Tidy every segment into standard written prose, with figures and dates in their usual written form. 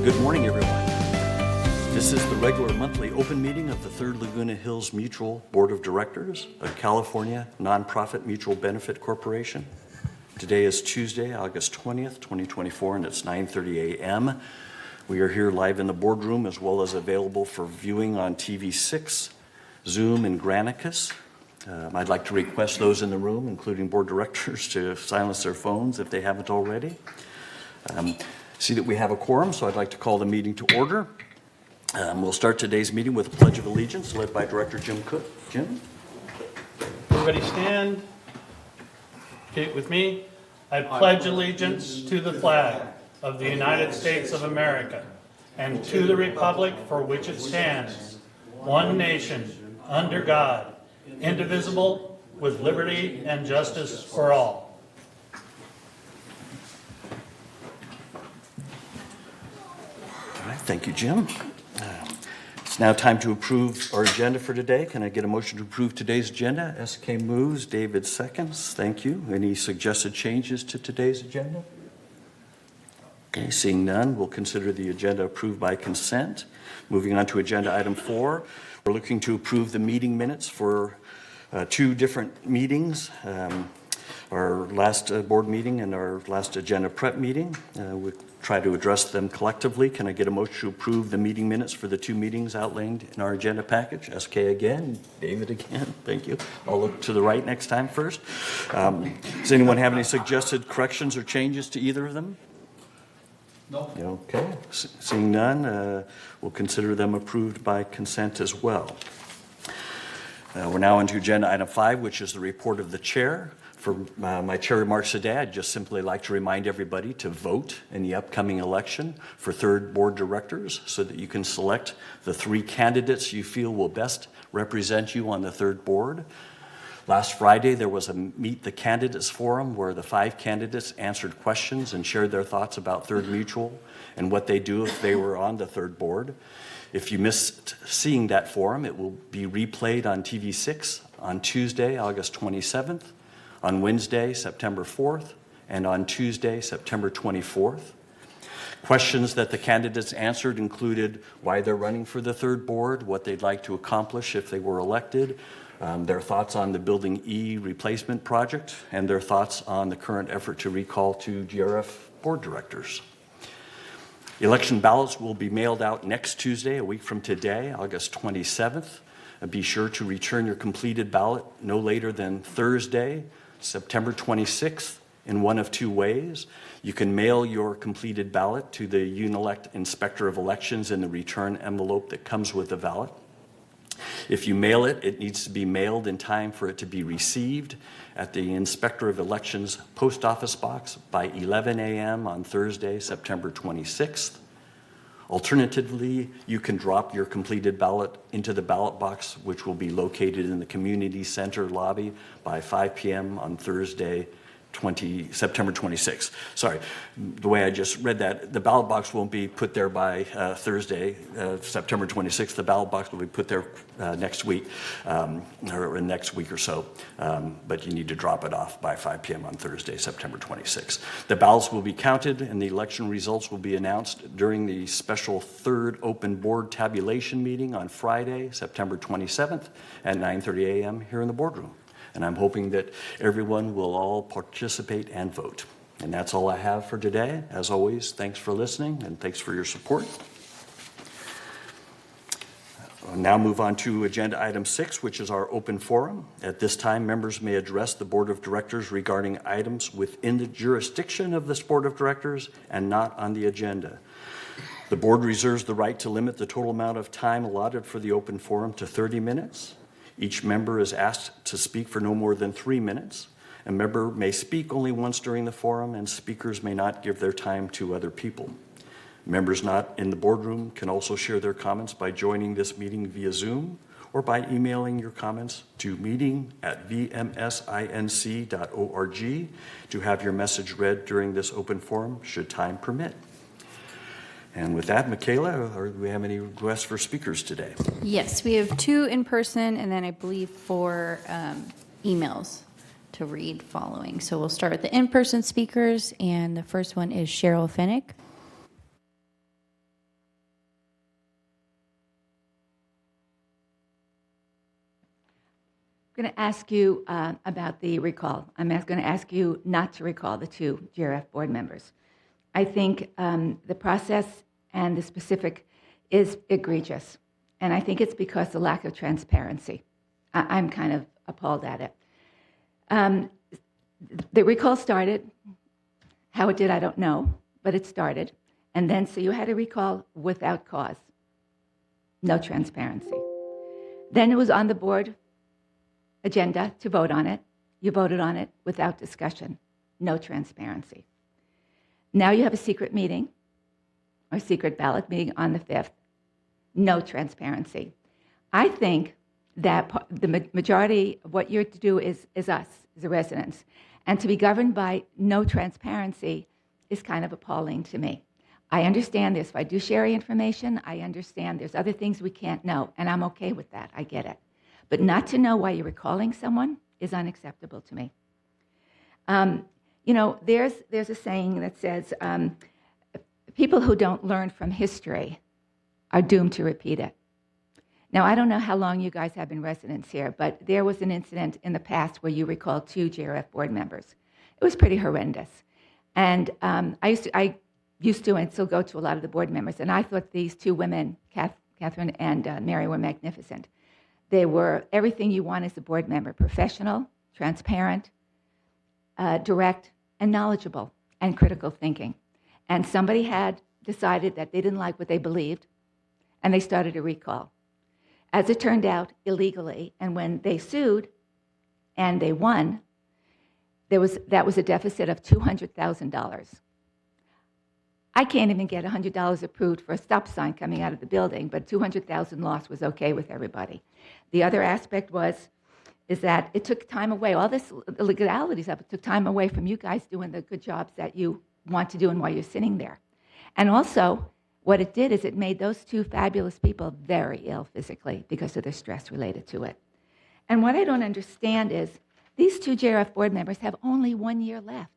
Good morning, everyone. This is the regular monthly open meeting of the Third Laguna Hills Mutual Board of Directors, a California nonprofit mutual benefit corporation. Today is Tuesday, August 20th, 2024, and it's 9:30 a.m. We are here live in the boardroom as well as available for viewing on TV6, Zoom, and Granicus. I'd like to request those in the room, including board directors, to silence their phones if they haven't already. See that we have a quorum, so I'd like to call the meeting to order. We'll start today's meeting with a Pledge of Allegiance led by Director Jim Cook. Jim? Everybody stand. Repeat with me. I pledge allegiance to the flag of the United States of America and to the republic for which it stands, one nation, under God, indivisible, with liberty and justice for all. All right, thank you, Jim. It's now time to approve our agenda for today. Can I get a motion to approve today's agenda? SK moves, David seconds. Thank you. Any suggested changes to today's agenda? Okay, seeing none, we'll consider the agenda approved by consent. Moving on to agenda item 4, we're looking to approve the meeting minutes for two different meetings. Our last board meeting and our last agenda prep meeting. We try to address them collectively. Can I get a motion to approve the meeting minutes for the two meetings outlined in our agenda package? SK again, David again, thank you. I'll look to the right next time first. Does anyone have any suggested corrections or changes to either of them? No. Okay, seeing none, we'll consider them approved by consent as well. We're now on to agenda item 5, which is the report of the chair. For my chair remarks today, I'd just simply like to remind everybody to vote in the upcoming election for third board directors so that you can select the 3 candidates you feel will best represent you on the third board. Last Friday, there was a Meet the Candidates Forum where the 5 candidates answered questions and shared their thoughts about Third Mutual and what they do if they were on the third board. If you missed seeing that forum, it will be replayed on TV6 on Tuesday, August 27th, on Wednesday, September 4th, and on Tuesday, September 24th. Questions that the candidates answered included why they're running for the third board, what they'd like to accomplish if they were elected, their thoughts on the Building E replacement project, and their thoughts on the current effort to recall 2 GRF board directors. Election ballots will be mailed out next Tuesday, a week from today, August 27th. Be sure to return your completed ballot no later than Thursday, September 26th, in one of 2 ways. You can mail your completed ballot to the Unelect Inspector of Elections in the return envelope that comes with the ballot. If you mail it, it needs to be mailed in time for it to be received at the Inspector of Elections post office box by 11 a.m. on Thursday, September 26th. Alternatively, you can drop your completed ballot into the ballot box, which will be located in the community center lobby by 5 p.m. on Thursday, September 26th. Sorry, the way I just read that, the ballot box won't be put there by Thursday, September 26th. The ballot box will be put there next week, or next week or so, but you need to drop it off by 5 p.m. on Thursday, September 26th. The ballots will be counted and the election results will be announced during the special third open board tabulation meeting on Friday, September 27th at 9:30 a.m. here in the boardroom. And I'm hoping that everyone will all participate and vote. And that's all I have for today. As always, thanks for listening and thanks for your support. I'll now move on to agenda item 6, which is our open forum. At this time, members may address the board of directors regarding items within the jurisdiction of this board of directors and not on the agenda. The board reserves the right to limit the total amount of time allotted for the open forum to 30 minutes. Each member is asked to speak for no more than 3 minutes. A member may speak only once during the forum, and speakers may not give their time to other people. Members not in the boardroom can also share their comments by joining this meeting via Zoom or by emailing your comments to meeting@vmsinc.org to have your message read during this open forum, should time permit. And with that, Michaela, do we have any requests for speakers today? Yes, we have 2 in person and then I believe 4 emails to read following. So we'll start with the in-person speakers, and the first one is Cheryl Fennick. going to ask you about the recall. I'm going to ask you not to recall the two GRF board members. I think the process and the specific is egregious, and I think it's because of the lack of transparency. I'm kind of appalled at it. The recall started. How it did, I don't know, but it started. And then, so you had a recall without cause. No transparency. Then it was on the board agenda to vote on it. You voted on it without discussion. No transparency. Now you have a secret meeting, or secret ballot meeting on the 5th. No transparency. I think that the majority of what you're to do is us, as the residents. And to be governed by no transparency is kind of appalling to me. I understand this. If I do share information, I understand there's other things we can't know, and I'm okay with that. I get it. But not to know why you're recalling someone is unacceptable to me. You know, there's a saying that says, people who don't learn from history are doomed to repeat it. Now, I don't know how long you guys have been residents here, but there was an incident in the past where you recalled 2 GRF board members. It was pretty horrendous. And I used to and still go to a lot of the board members, and I thought these 2 women, Catherine and Mary, were magnificent. They were everything you want as a board member: professional, transparent, direct, and knowledgeable, and critical thinking. And somebody had decided that they didn't like what they believed, and they started a recall. As it turned out, illegally, and when they sued and they won, that was a deficit of $200,000. I can't even get $100 approved for a stop sign coming out of the building, but $200,000 loss was okay with everybody. The other aspect is that it took time away. All this, the legalities of it took time away from you guys doing the good jobs that you want to do and while you're sitting there. And also, what it did is it made those 2 fabulous people very ill physically because of the stress related to it. And what I don't understand is these 2 JRF board members have only 1 year left.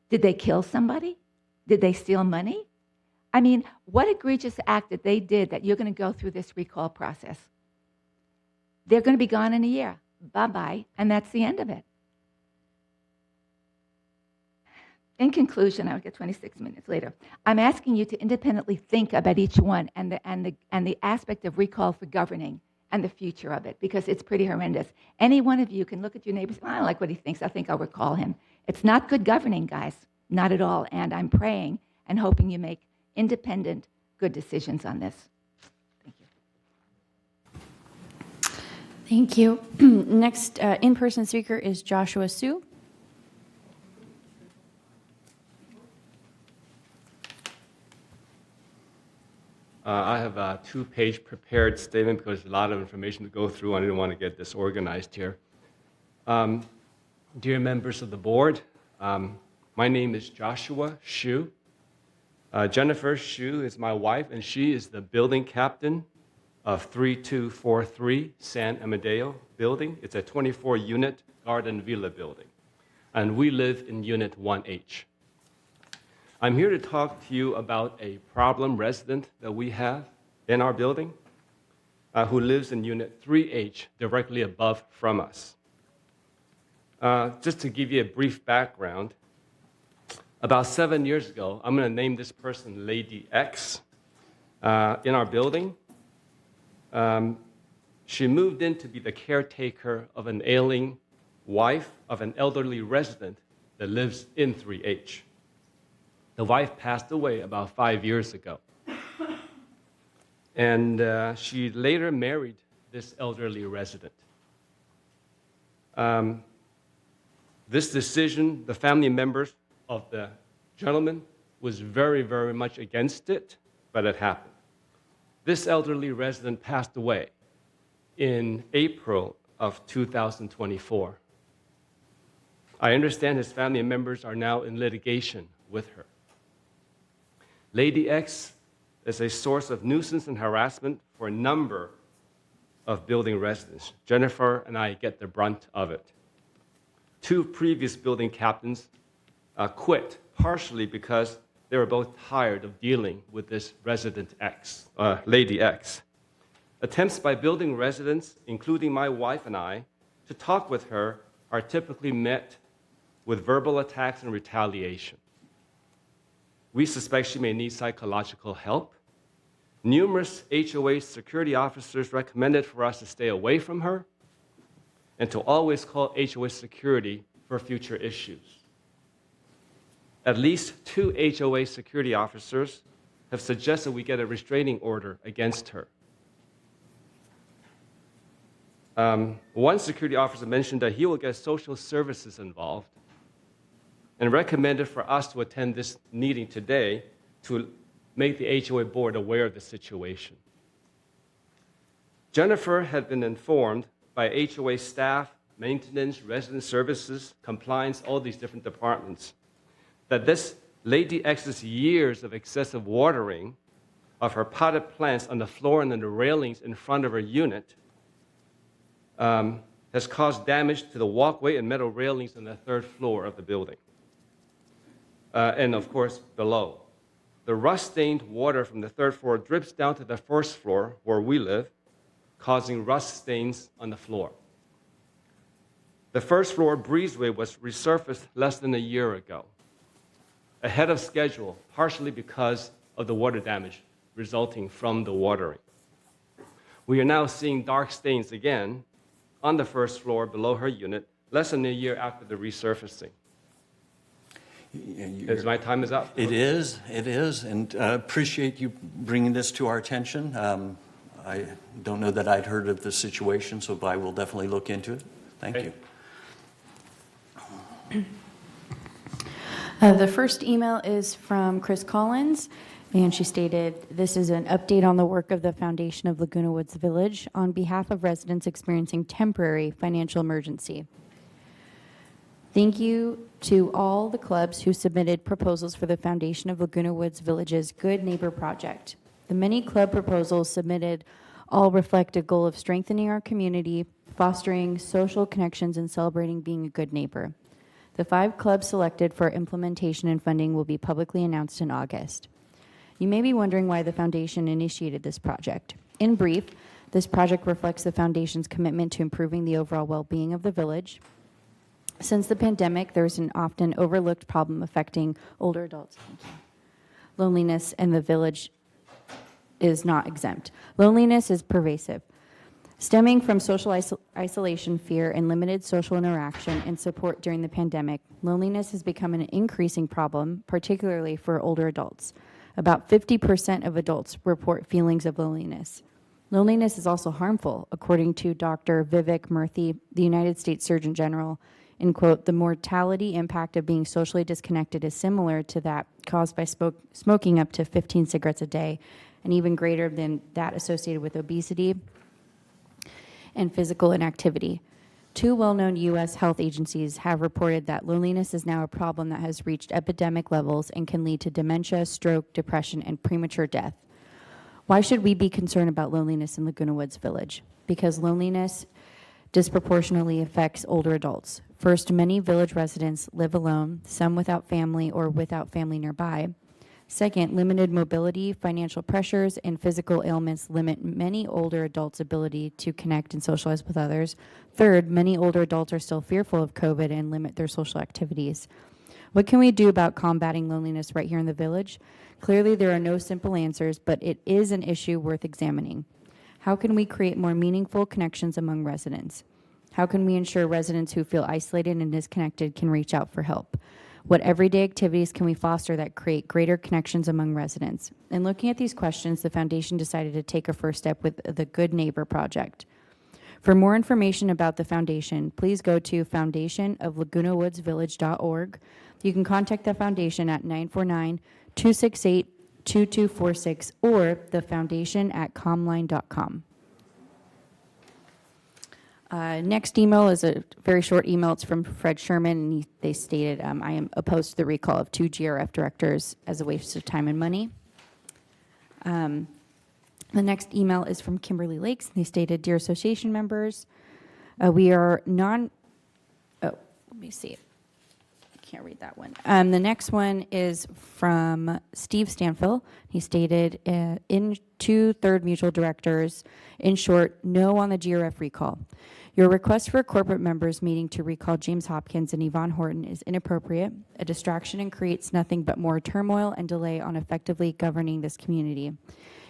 Did they kill somebody? Did they steal money? I mean, what egregious act that they did that you're going to go through this recall process? They're going to be gone in a year. Bye-bye. And that's the end of it. In conclusion, I'll get 26 minutes later. I'm asking you to independently think about each one and the aspect of recall for governing and the future of it, because it's pretty horrendous. Any one of you can look at your neighbors. I don't like what he thinks. I think I'll recall him. It's not good governing, guys. Not at all. And I'm praying and hoping you make independent, good decisions on this. Thank you. Thank you. Next in-person speaker is Joshua Sue. I have a 2-page prepared statement because there's a lot of information to go through. I didn't want to get disorganized here. Dear members of the board, my name is Joshua Shu. Jennifer Shu is my wife, and she is the building captain of 3243 San Amadeo building. It's a 24-unit garden villa building, and we live in Unit 1H. I'm here to talk to you about a problem resident that we have in our building who lives in Unit 3H, directly above from us. Just to give you a brief background, about 7 years ago, I'm going to name this person Lady X, in our building. She moved in to be the caretaker of an ailing wife of an elderly resident that lives in 3H. The wife passed away about 5 years ago. And she later married this elderly resident. This decision, the family members of the gentleman was very, very much against it, but it happened. This elderly resident passed away in April of 2024. I understand his family members are now in litigation with her. Lady X is a source of nuisance and harassment for a number of building residents. Jennifer and I get the brunt of it. 2 previous building captains quit, partially because they were both tired of dealing with this resident X, Lady X. Attempts by building residents, including my wife and I, to talk with her are typically met with verbal attacks and retaliation. We suspect she may need psychological help. Numerous HOA security officers recommended for us to stay away from her and to always call HOA security for future issues. At least 2 HOA security officers have suggested we get a restraining order against her. One security officer mentioned that he will get social services involved and recommended for us to attend this meeting today to make the HOA board aware of the situation. Jennifer had been informed by HOA staff, maintenance, resident services, compliance, all these different departments, that this lady exits years of excessive watering of her potted plants on the floor and on the railings in front of her unit has caused damage to the walkway and metal railings on the 3rd floor of the building. And of course, below. The rust-stained water from the 3rd floor drips down to the 1st floor where we live, causing rust stains on the floor. The 1st floor breezeway was resurfaced less than a year ago, ahead of schedule, partially because of the water damage resulting from the watering. We are now seeing dark stains again on the 1st floor below her unit, less than a year after the resurfacing. As my time is up. It is, and appreciate you bringing this to our attention. I don't know that I'd heard of the situation, so I will definitely look into it. Thank you. The first email is from Chris Collins, and she stated, "This is an update on the work of the Foundation of Laguna Woods Village on behalf of residents experiencing temporary financial emergency. Thank you to all the clubs who submitted proposals for the Foundation of Laguna Woods Village's Good Neighbor Project. The many club proposals submitted all reflect a goal of strengthening our community, fostering social connections, and celebrating being a good neighbor. The 5 clubs selected for implementation and funding will be publicly announced in August. You may be wondering why the Foundation initiated this project. In brief, this project reflects the Foundation's commitment to improving the overall well-being of the village. Since the pandemic, there's an often overlooked problem affecting older adults. Loneliness, and the village is not exempt. Loneliness is pervasive. Stemming from social isolation, fear, and limited social interaction and support during the pandemic, loneliness has become an increasing problem, particularly for older adults. About 50% of adults report feelings of loneliness. Loneliness is also harmful, according to Dr. Vivek Murthy, the United States Surgeon General. In quote, "The mortality impact of being socially disconnected is similar to that caused by smoking up to 15 cigarettes a day, and even greater than that associated with obesity and physical inactivity." 2 well-known U.S. health agencies have reported that loneliness is now a problem that has reached epidemic levels and can lead to dementia, stroke, depression, and premature death. Why should we be concerned about loneliness in Laguna Woods Village? Because loneliness disproportionately affects older adults. First, many village residents live alone, some without family or without family nearby. Second, limited mobility, financial pressures, and physical ailments limit many older adults' ability to connect and socialize with others. Third, many older adults are still fearful of COVID and limit their social activities. What can we do about combating loneliness right here in the village? Clearly, there are no simple answers, but it is an issue worth examining. How can we create more meaningful connections among residents? How can we ensure residents who feel isolated and disconnected can reach out for help? What everyday activities can we foster that create greater connections among residents? In looking at these questions, the Foundation decided to take a first step with the Good Neighbor Project. For more information about the Foundation, please go to foundationoflagunawoodsvillage.org. You can contact the Foundation at 949-268-2246 or thefoundation@comline.com. Next email is a very short email. It's from Fred Sherman, and they stated, "I am opposed to the recall of 2 GRF directors as a waste of time and money." The next email is from Kimberly Lakes. They stated, "Dear association members, we are let me see. can't read that one. The next one is from Steve Stanfill. He stated, in to third mutual directors, in short, no on the GRF recall. Your request for a corporate members meeting to recall James Hopkins and Yvonne Horton is inappropriate, a distraction, and creates nothing but more turmoil and delay on effectively governing this community.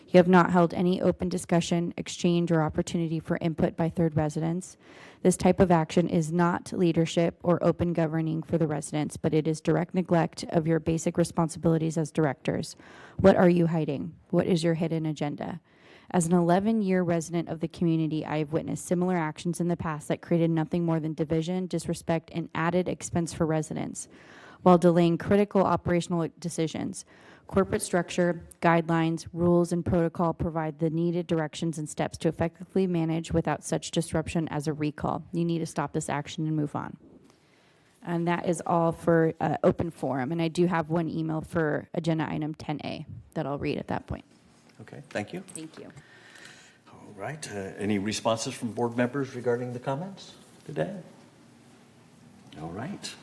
You have not held any open discussion, exchange, or opportunity for input by third residents. This type of action is not leadership or open governing for the residents, but it is direct neglect of your basic responsibilities as directors. What are you hiding? What is your hidden agenda? As an 11-year resident of the community, I have witnessed similar actions in the past that created nothing more than division, disrespect, and added expense for residents, while delaying critical operational decisions. Corporate structure, guidelines, rules, and protocol provide the needed directions and steps to effectively manage without such disruption as a recall. You need to stop this action and move on. And that is all for open forum. And I do have one email for agenda item 10A that I'll read at that point. Okay, thank you. Thank you. All right, any responses from board members regarding the comments today? All right.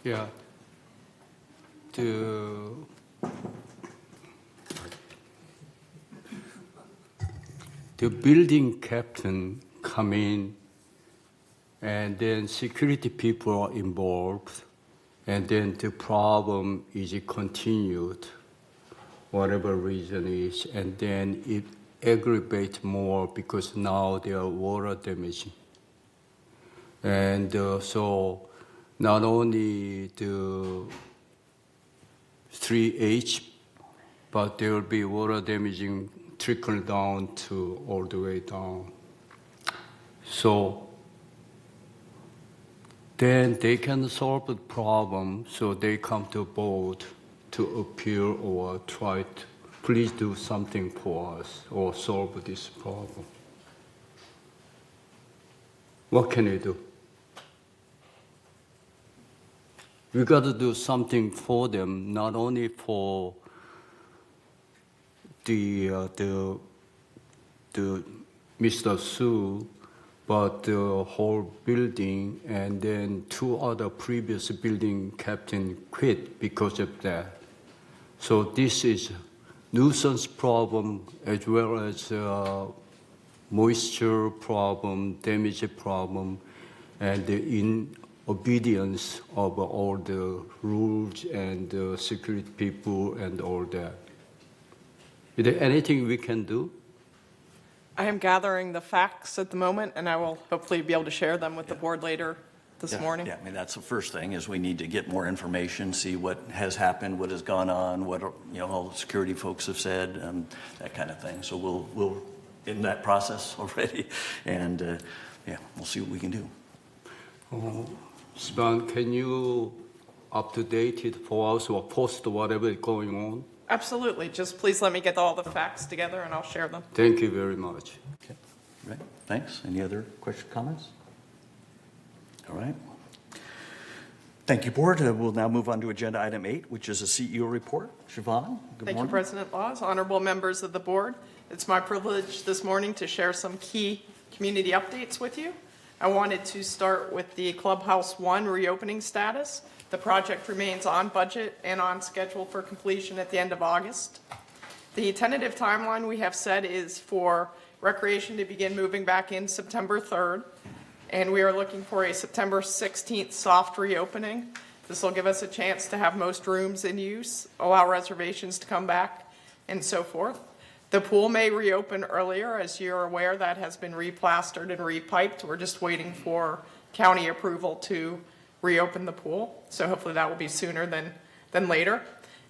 Yeah. The building captain come in, and then security people are involved, and then the problem is continued, whatever reason is, and then it aggravates more because now there are water damage. And so not only the 3H, but there will be water damaging trickle down to all the way down. So then they can solve the problem, so they come to board to appeal or try to please do something for us or solve this problem. What can we do? We got to do something for them, not only for the Mr. Su, but the whole building, and then 2 other previous building captain quit because of that. So this is nuisance problem as well as moisture problem, damage problem, and the obedience of all the rules and the security people and all that. Is there anything we can do? I am gathering the facts at the moment, and I will hopefully be able to share them with the board later this morning. Yeah, I mean, that's the first thing, is we need to get more information, see what has happened, what has gone on, what, all the security folks have said, that kind of thing. So we'll in that process already, and we'll see what we can do. Sven, can you up-to-date it for us or post whatever is going on? Absolutely. Just please let me get all the facts together, and I'll share them. Thank you very much. Okay, right, thanks. Any other questions, comments? All right. Thank you, board. We'll now move on to agenda item 8, which is a CEO report. Siobhan, good Thank morning. you, President Laws. Honorable members of the board, it's my privilege this morning to share some key community updates with you. I wanted to start with the Clubhouse 1 reopening status. The project remains on budget and on schedule for completion at the end of August. The tentative timeline we have set is for recreation to begin moving back in September 3rd, and we are looking for a September 16th soft reopening. This will give us a chance to have most rooms in use, allow reservations to come back, and so forth. The pool may reopen earlier. As you're aware, that has been replastered and repiped. We're just waiting for county approval to reopen the pool. So hopefully that will be sooner than later.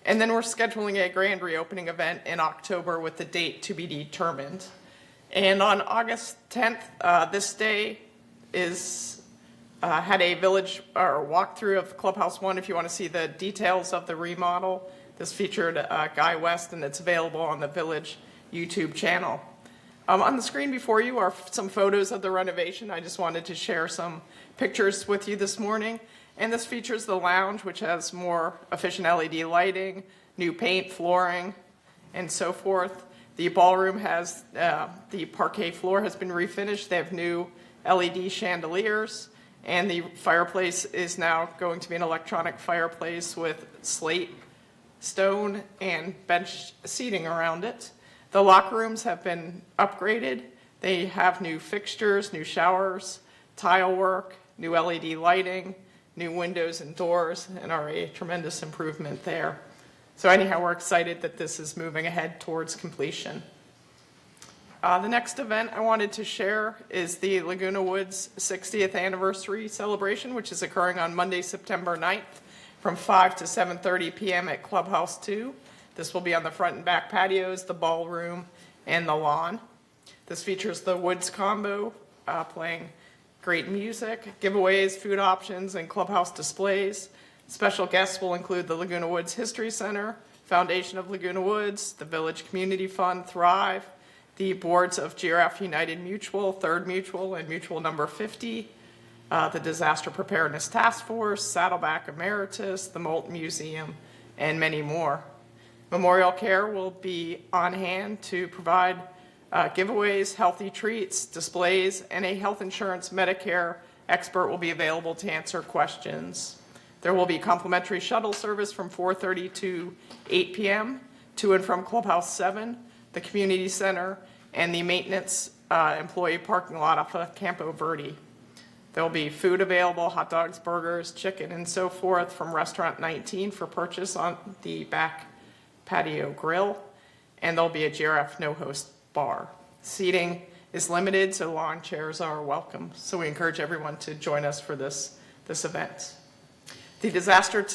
And then we're scheduling a grand reopening event in October with the date to be determined. And on August 10th, this day had a village or walkthrough of Clubhouse 1 if you want to see the details of the remodel. This featured Guy West, and it's available on the village YouTube channel. On the screen before you are some photos of the renovation. I just wanted to share some pictures with you this morning. And this features the lounge, which has more efficient LED lighting, new paint, flooring, and so forth. The ballroom has, the parquet floor has been refinished. They have new LED chandeliers. And the fireplace is now going to be an electronic fireplace with slate, stone, and bench seating around it. The locker rooms have been upgraded. They have new fixtures, new showers, tile work, new LED lighting, new windows and doors, and are a tremendous improvement there. So anyhow, we're excited that this is moving ahead towards completion. The next event I wanted to share is the Laguna Woods 60th anniversary celebration, which is occurring on Monday, September 9th from 5 to 7:30 p.m. at Clubhouse 2. This will be on the front and back patios, the ballroom, and the lawn. This features the Woods Combo playing great music, giveaways, food options, and clubhouse displays. Special guests will include the Laguna Woods History Center, Foundation of Laguna Woods, the Village Community Fund, Thrive, the boards of GRF United Mutual, Third Mutual, and Mutual Number 50, the Disaster Preparedness Task Force, Saddleback Emeritus, the Molt Museum, and many more. Memorial Care will be on hand to provide giveaways, healthy treats, displays, and a health insurance Medicare expert will be available to answer questions. There will be complimentary shuttle service from 4:30 to 8 p.m. to and from Clubhouse 7, the community center, and the maintenance employee parking lot off of Campo Verde. There will be food available, hot dogs, burgers, chicken, and so forth from Restaurant 19 for purchase on the back patio grill, and there'll be a GRF no-host bar. Seating is limited, so lawn chairs are welcome. So we encourage everyone to join us for this event. The Disaster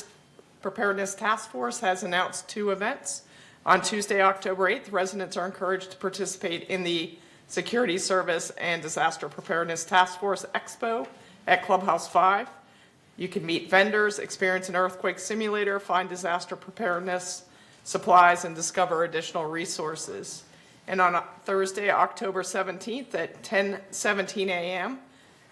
Preparedness Task Force has announced 2 events. On Tuesday, October 8th, residents are encouraged to participate in the Security Service and Disaster Preparedness Task Force Expo at Clubhouse 5. You can meet vendors, experience an earthquake simulator, find disaster preparedness supplies, and discover additional resources. And on Thursday, October 17th at 10:17 a.m.,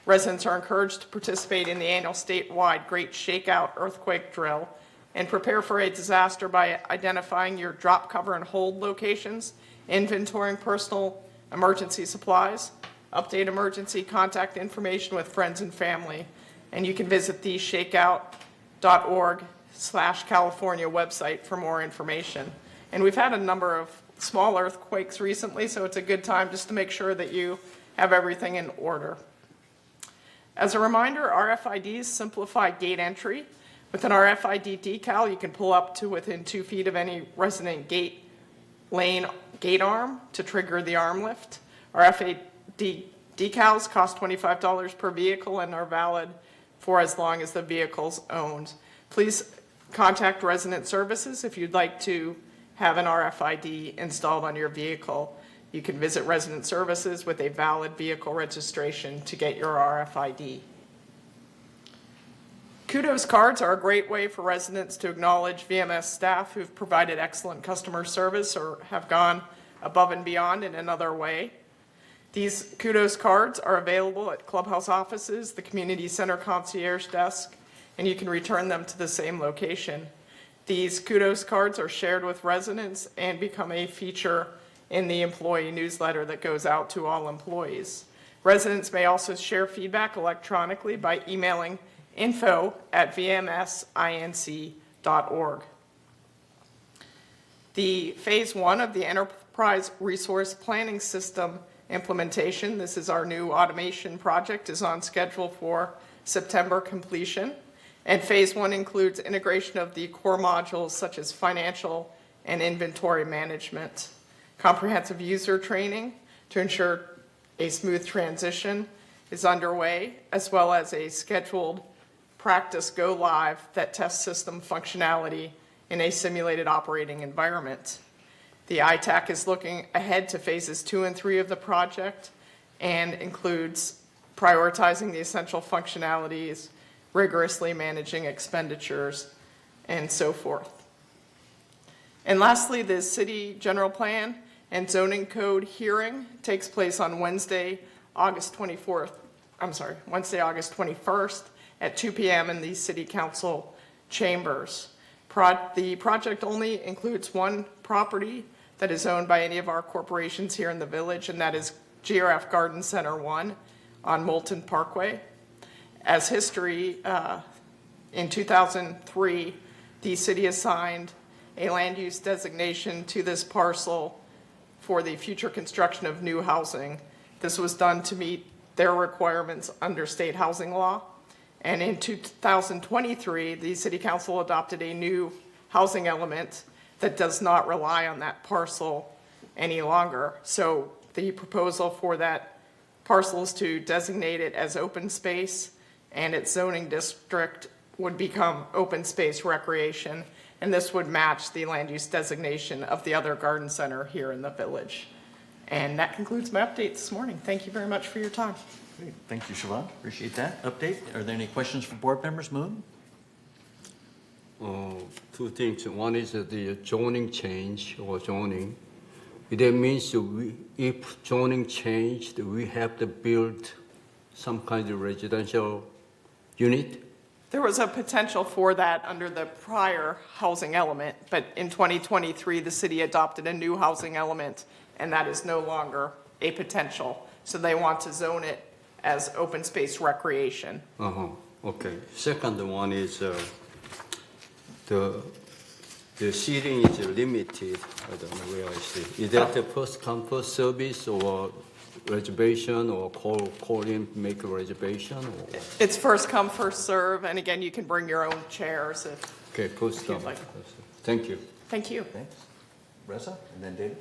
residents are encouraged to participate in the annual statewide Great Shakeout earthquake drill and prepare for a disaster by identifying your drop, cover, and hold locations, inventorying personal emergency supplies, update emergency contact information with friends and family, and you can visit the shakeout.org/California website for more information. And we've had a number of small earthquakes recently, so it's a good time just to make sure that you have everything in order. As a reminder, RFIDs simplify gate entry. With an RFID decal, you can pull up to within 2 feet of any resident gate lane gate arm to trigger the arm lift. RFID decals cost $25 per vehicle and are valid for as long as the vehicle's owned. Please contact Resident Services if you'd like to have an RFID installed on your vehicle. You can visit Resident Services with a valid vehicle registration to get your RFID. Kudos cards are a great way for residents to acknowledge VMS staff who've provided excellent customer service or have gone above and beyond in another way. These kudos cards are available at clubhouse offices, the community center concierge desk, and you can return them to the same location. These kudos cards are shared with residents and become a feature in the employee newsletter that goes out to all employees. Residents may also share feedback electronically by emailing info@vmsinc.org. The phase 1 of the Enterprise Resource Planning System implementation, this is our new automation project, is on schedule for September completion. And phase 1 includes integration of the core modules such as financial and inventory management, comprehensive user training to ensure a smooth transition is underway, as well as a scheduled practice go live that tests system functionality in a simulated operating environment. The ITAC is looking ahead to phases 2 and 3 of the project and includes prioritizing the essential functionalities, rigorously managing expenditures, and so forth. And lastly, the City General Plan and Zoning Code hearing takes place on Wednesday, August 21st at 2 p.m. in the City Council chambers. The project only includes one property that is owned by any of our corporations here in the village, and that is GRF Garden Center 1 on Moulton Parkway. as history, in 2003, the city assigned a land use designation to this parcel for the future construction of new housing. This was done to meet their requirements under state housing law. And in 2023, the city council adopted a new housing element that does not rely on that parcel any longer. So the proposal for that parcel is to designate it as open space, and its zoning district would become open space recreation. And this would match the land use designation of the other garden center here in the village. And that concludes my update this morning. Thank you very much for your time. Great. Thank you, Siobhan. Appreciate that update. Are there any questions for board members? Moon? Two things. One is the zoning change or zoning. That means if zoning changed, we have to build some kind of residential unit. There was a potential for that under the prior housing element, but in 2023, the city adopted a new housing element, and that is no longer a potential. So they want to zone it as open space recreation. Okay. Second one is the seating is limited. I don't know where I see. Is that the first come first service or reservation or call in make a reservation? Or? It's first come, first serve, and again, you can bring your own chairs if. Okay, first you'd come. like. Thank you. Thank you. Thanks. Reza, and then David?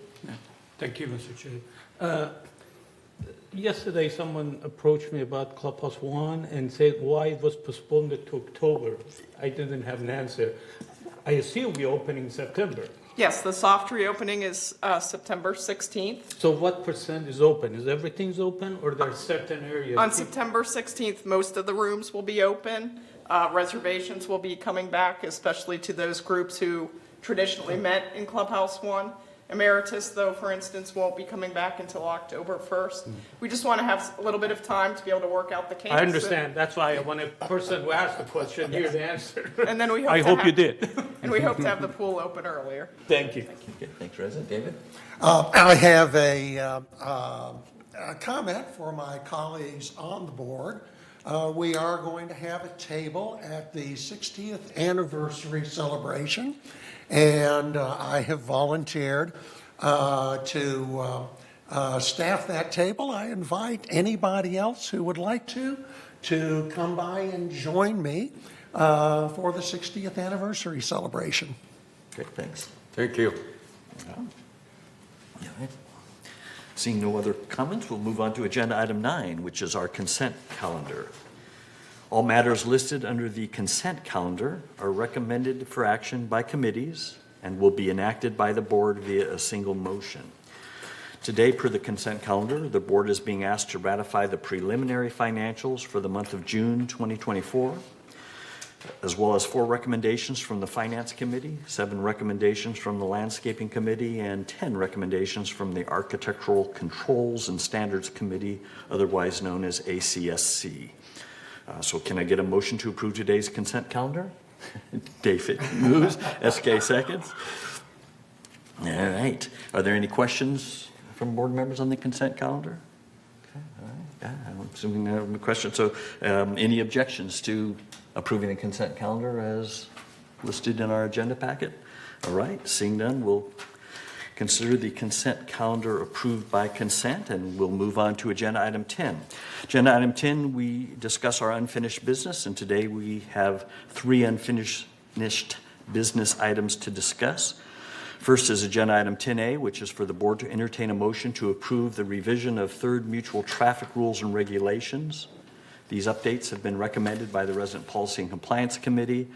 Thank you, Mr. Chair. Yesterday, someone approached me about Clubhouse 1 and said why it was postponed to October. I didn't have an answer. I assume we're opening in September. Yes, the soft reopening is September 16th. So what percent is open? Is everything's open, or there are certain areas? On September 16th, most of the rooms will be open. Reservations will be coming back, especially to those groups who traditionally met in Clubhouse 1. Emeritus, though, for instance, won't be coming back until October 1st. We just want to have a little bit of time to be able to work out the kinks. I understand. That's why I want a person who asked the question hear the answer. And then we hope I to hope have- you did. And we hope to have the pool open earlier. Thank you. Okay, thanks, Reza. David? I have a comment for my colleagues on the board. We are going to have a table at the 60th anniversary celebration, and I have volunteered to staff that table. I invite anybody else who would like to come by and join me for the 60th anniversary celebration. Great, thanks. Thank you. All right. Seeing no other comments, we'll move on to agenda item 9, which is our consent calendar. All matters listed under the consent calendar are recommended for action by committees and will be enacted by the board via a single motion. Today, per the consent calendar, the board is being asked to ratify the preliminary financials for the month of June 2024, as well as 4 recommendations from the Finance Committee, 7 recommendations from the Landscaping Committee, and 10 recommendations from the Architectural Controls and Standards Committee, otherwise known as ACSC. So can I get a motion to approve today's consent calendar? David moves, SK seconds. All right. Are there any questions from board members on the consent calendar? Okay, all right. Yeah, I'm assuming there are no questions. So any objections to approving the consent calendar as listed in our agenda packet? All right, seeing none, we'll consider the consent calendar approved by consent, and we'll move on to agenda item 10. Agenda item 10, we discuss our unfinished business, and today we have 3 unfinished business items to discuss. First is agenda item 10A, which is for the board to entertain a motion to approve the revision of third mutual traffic rules and regulations. These updates have been recommended by the Resident Policy and Compliance Committee.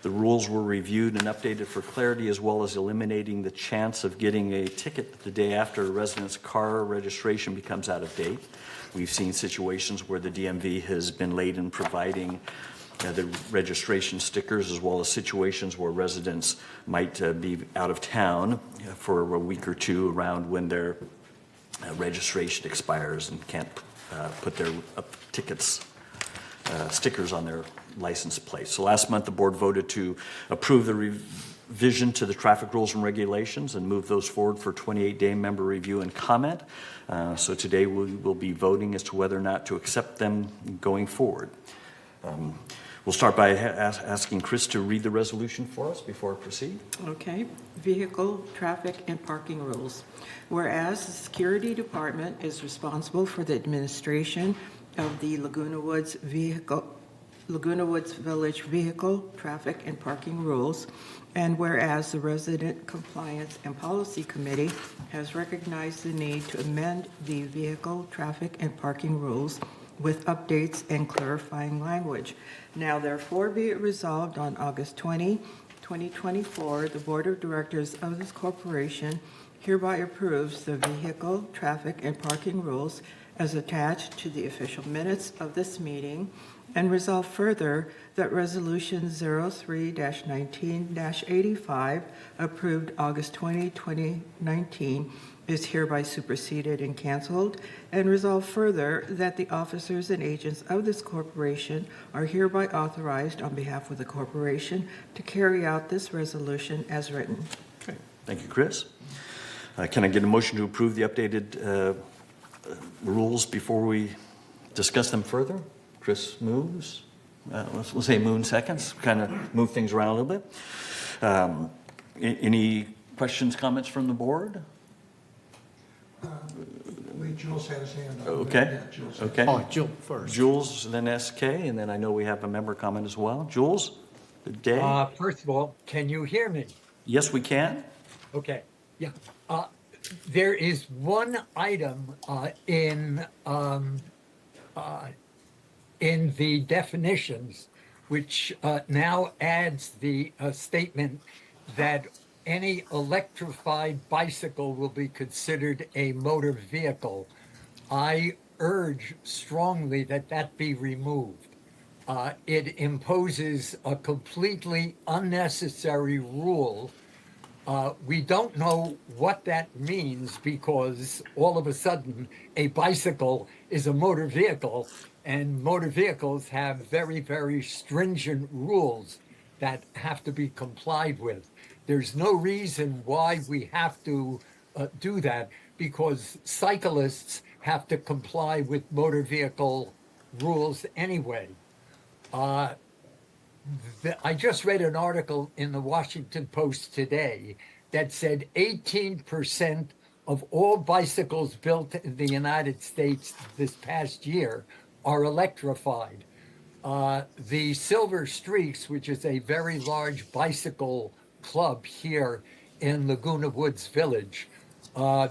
The rules were reviewed and updated for clarity, as well as eliminating the chance of getting a ticket the day after a resident's car registration becomes out of date. We've seen situations where the DMV has been late in providing the registration stickers, as well as situations where residents might be out of town for a week or two around when their registration expires and can't put their stickers on their license plates. So last month, the board voted to approve the revision to the traffic rules and regulations and move those forward for 28-day member review and comment. So today we will be voting as to whether or not to accept them going forward. We'll start by asking Chris to read the resolution for us before I proceed. Okay. Vehicle, traffic, and parking rules. Whereas the Security Department is responsible for the administration of the Laguna Woods Village vehicle, traffic, and parking rules, and whereas the Resident Compliance and Policy Committee has recognized the need to amend the vehicle, traffic, and parking rules with updates and clarifying language. Now therefore be it resolved on August 20, 2024, the Board of Directors of this corporation hereby approves the vehicle, traffic, and parking rules as attached to the official minutes of this meeting, and resolve further that Resolution 03-19-85, approved August 20, 2019, is hereby superseded and canceled, and resolve further that the officers and agents of this corporation are hereby authorized on behalf of the corporation to carry out this resolution as written. Okay. Thank you, Chris. Can I get a motion to approve the updated rules before we discuss them further? Chris moves. We'll say Moon seconds, kind of move things around a little bit. Any questions, comments from the board? Wait, Jules had his hand up. Okay. Yeah, Jules. Okay. Oh, Jill first. Jules, then SK, and then I know we have a member comment as well. Jules, good day. First of all, can you hear me? Yes, we can. Okay, yeah. There is one item in the definitions which now adds the statement that any electrified bicycle will be considered a motor vehicle. I urge strongly that that be removed. It imposes a completely unnecessary rule. We don't know what that means because all of a sudden a bicycle is a motor vehicle, and motor vehicles have very, very stringent rules that have to be complied with. There's no reason why we have to do that because cyclists have to comply with motor vehicle rules anyway. I just read an article in the Washington Post today that said 18% of all bicycles built in the United States this past year are electrified. The Silver Streaks, which is a very large bicycle club here in Laguna Woods Village, I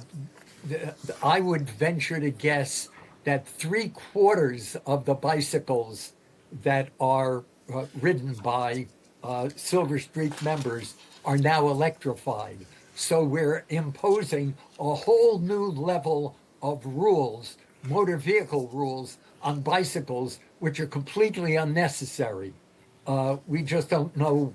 would venture to guess that 3/4 of the bicycles that are ridden by Silver Streak members are now electrified. So we're imposing a whole new level of rules, motor vehicle rules on bicycles, which are completely unnecessary. We just don't know,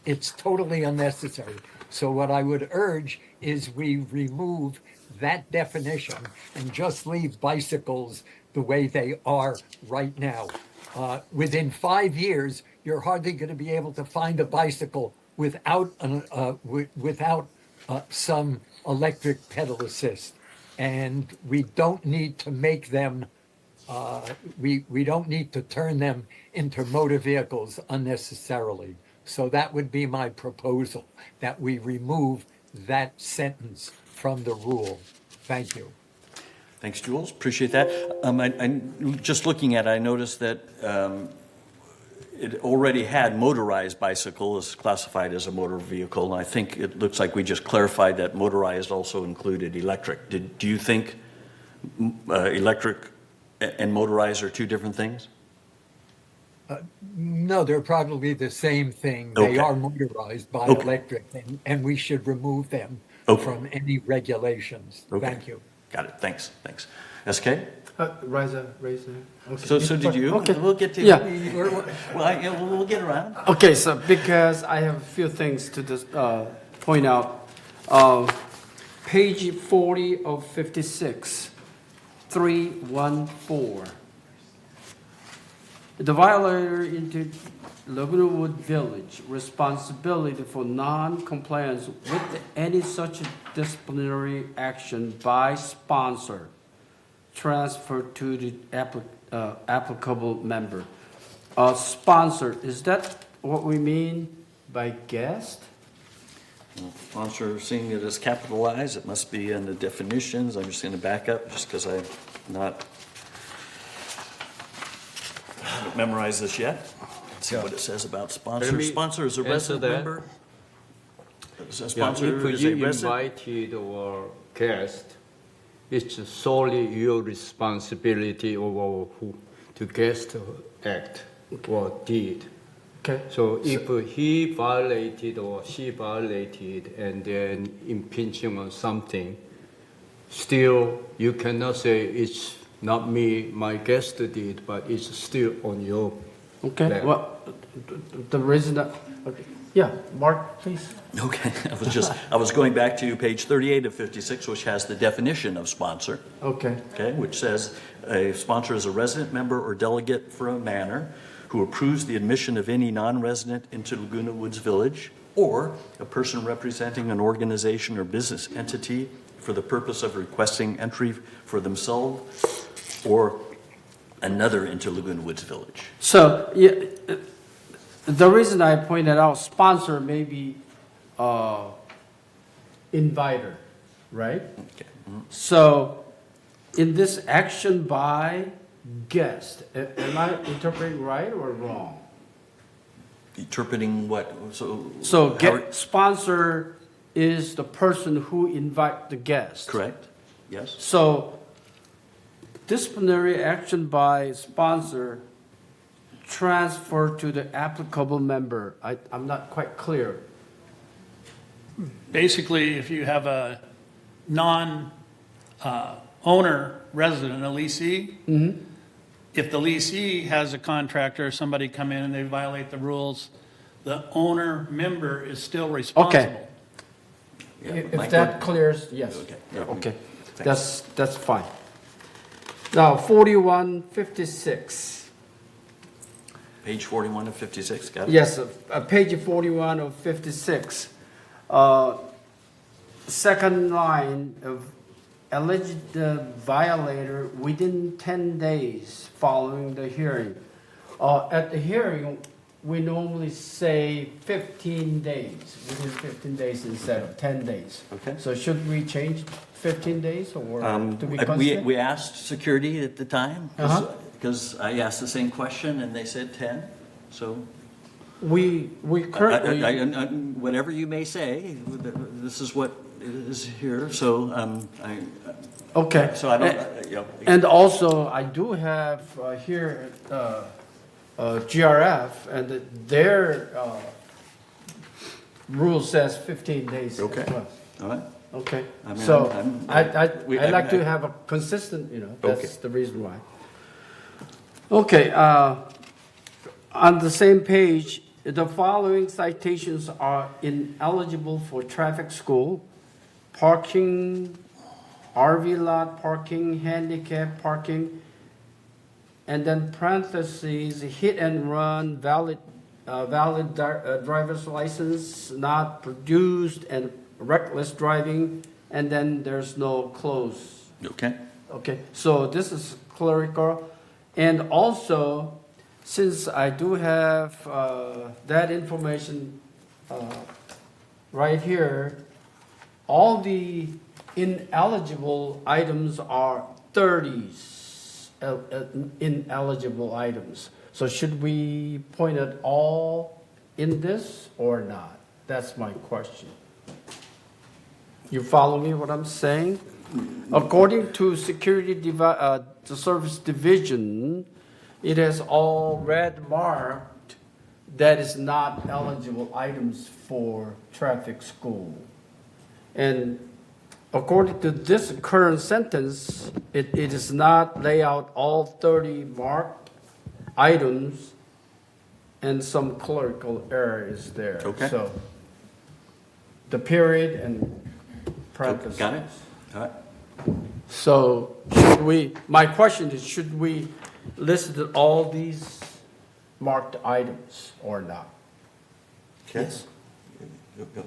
it's totally unnecessary. So what I would urge is we remove that definition and just leave bicycles the way they are right now. Within 5 years, you're hardly going to be able to find a bicycle without some electric pedal assist. And we don't need to make them, we don't need to turn them into motor vehicles unnecessarily. So that would be my proposal, that we remove that sentence from the rule. Thank you. Thanks, Jules. Appreciate that. Just looking at it, I noticed that it already had motorized bicycle is classified as a motor vehicle. And I think it looks like we just clarified that motorized also included electric. Do you think electric and motorized are two different things? No, they're probably the same thing. Okay. They are motorized by Okay. electric, and we should remove them Okay. from any regulations. Okay. Thank you. Got it. Thanks. SK? Raise there. Okay. So did you? Okay. We'll get to Yeah. We'll get around. Okay, so because I have a few things to point out. Page 40 of 56, 314. The violator into Laguna Woods Village responsibility for non-compliance with any such disciplinary action by sponsor transferred to the applicable member. Sponsor, is that what we mean by guest? Sponsor, seeing it as capitalized, it must be in the definitions. I'm just going to back up just because I haven't memorized this yet. Let's see what it says about sponsor. Let me Sponsor is a answer resident that. member. A Yeah, sponsor if is a you resident. invited or guest, it's solely your responsibility over who the guest act or did. Okay. So if he violated or she violated and then impinging on something, still you cannot say it's not me, my guest did, but it's still on your Okay, back. well, the reason that, okay, yeah, Mark, please. Okay, I was going back to page 38 of 56, which has the definition of sponsor. Okay, Okay, which says a sponsor is a resident member or delegate for a manor who approves the admission of any non-resident into Laguna Woods Village, or a person representing an organization or business entity for the purpose of requesting entry for themselves or another into Laguna Woods Village. so, yeah, the reason I pointed out sponsor may be inviter, right? Okay. So, in this action by guest, am I interpreting right or wrong? Interpreting what? So, how- sponsor is the person who invite the guest. Correct, yes. So, disciplinary action by sponsor transfer to the applicable member. I'm not quite clear. Basically, if you have a non-owner resident, a leasee, if the leasee has a contractor or somebody come in and they violate the rules, the owner member is still responsible. Yeah, If Mike, that clears, yes. Okay, yeah. Okay, Thanks. that's fine. Now, 4156. Page 41 of 56, got it? Yes, page 41 of 56. Second line of alleged violator within 10 days following the hearing. At the hearing, we normally say 15 days, within 15 days instead of 10 days. Okay. So should we change 15 days or to be We constant? asked security at the time, Uh-huh. because I asked the same question and they said 10, so. We currently, Whatever you may say, this is what is here, so okay. so I don't, you know. And also, I do have here GRF, and their rule says 15 days. as Okay. well. All right, Okay, I mean, so I'm- I'd like to have a consistent, that's the reason why. Okay, on the same page, the following citations are ineligible for traffic school: parking, RV lot parking, handicap parking, and then parentheses, hit and run, valid driver's license not produced, and reckless driving, and then there's no close. okay. Okay, so this is clerical. And also, since I do have that information right here, all the ineligible items are 30s ineligible items. So should we point it all in this or not? That's my question. You follow me what I'm saying? According to the Service Division, it has all red marked that is not eligible items for traffic school. And according to this current sentence, it does not lay out all 30 marked items, and some clerical error is there. Okay. So the period and parentheses. Got it? All right. So my question is, should we list all these marked items or not? Okay. Yes.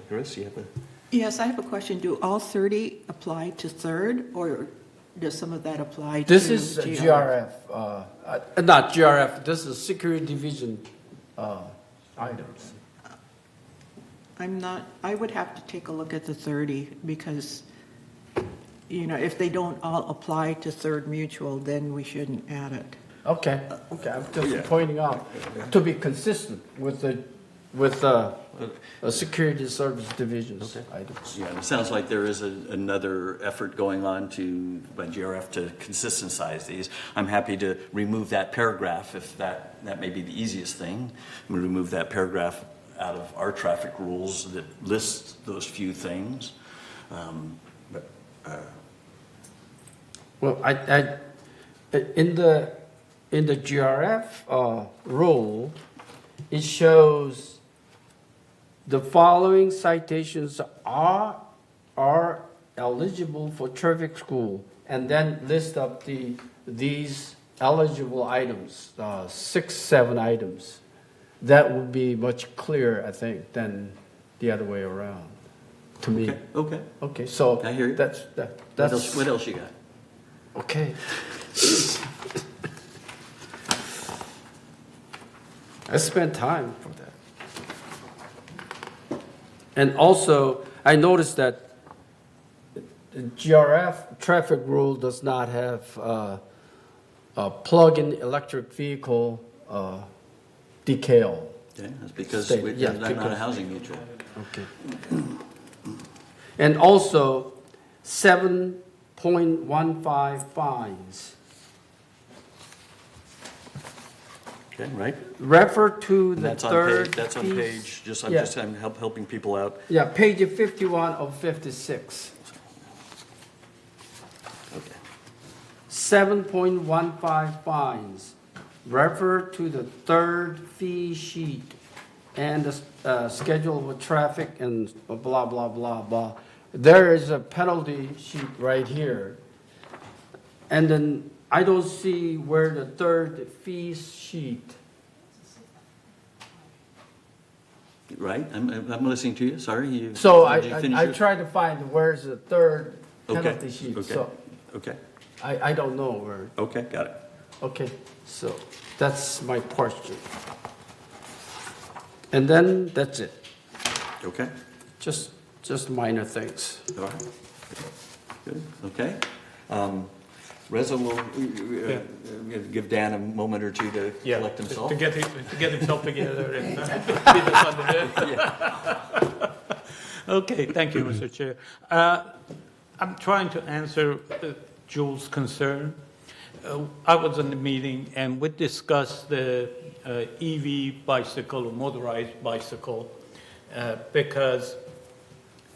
Chris, you have a? Yes, I have a question. Do all 30 apply to third, or does some of that apply to? This is GRF, not GRF, this is Security Division items. I would have to take a look at the 30 because, you know, if they don't all apply to Third Mutual, then we shouldn't add it. Okay, I'm just pointing out, to be consistent with the Security Service Division's items. Yeah, it sounds like there is another effort going on by GRF to consistency these. I'm happy to remove that paragraph if that may be the easiest thing. I'm going to remove that paragraph out of our traffic rules that lists those few things. Well, in the GRF rule, it shows the following citations are eligible for traffic school, and then list up these eligible items, 6, 7 items. That would be much clearer, I think, than the other way around, to me. Okay. Okay, so I hear you. that's What else you got? okay. I spent time for that. And also, I noticed that the GRF traffic rule does not have a plug-in electric vehicle decal. Okay, that's because Stated, yeah, I'm not a because- housing mutual. Okay. And also, 7.15 fines. Okay, right? Refer to And the that's on third. page, that's on piece- page, I'm Yeah. just helping people out. Yeah, page 51 of 56. Okay. 7.15 fines. Refer to the third fee sheet and the schedule of traffic and blah, blah, blah, blah. There is a penalty sheet right here. And then I don't see where the third fee sheet. Right, I'm listening to you, sorry. So did you finish I your- tried to find where's the third penalty Okay, sheet. okay, So okay, I don't know where. okay, got it. Okay, so that's my question. And then that's it. Okay, Just minor things. all right. Good, okay. Reza will give Dan a moment or two to collect himself. To get himself together and beat us on the head. Okay, thank you, Mr. Chair. I'm trying to answer Jules' concern. I was in the meeting and we discussed the EV bicycle or motorized bicycle because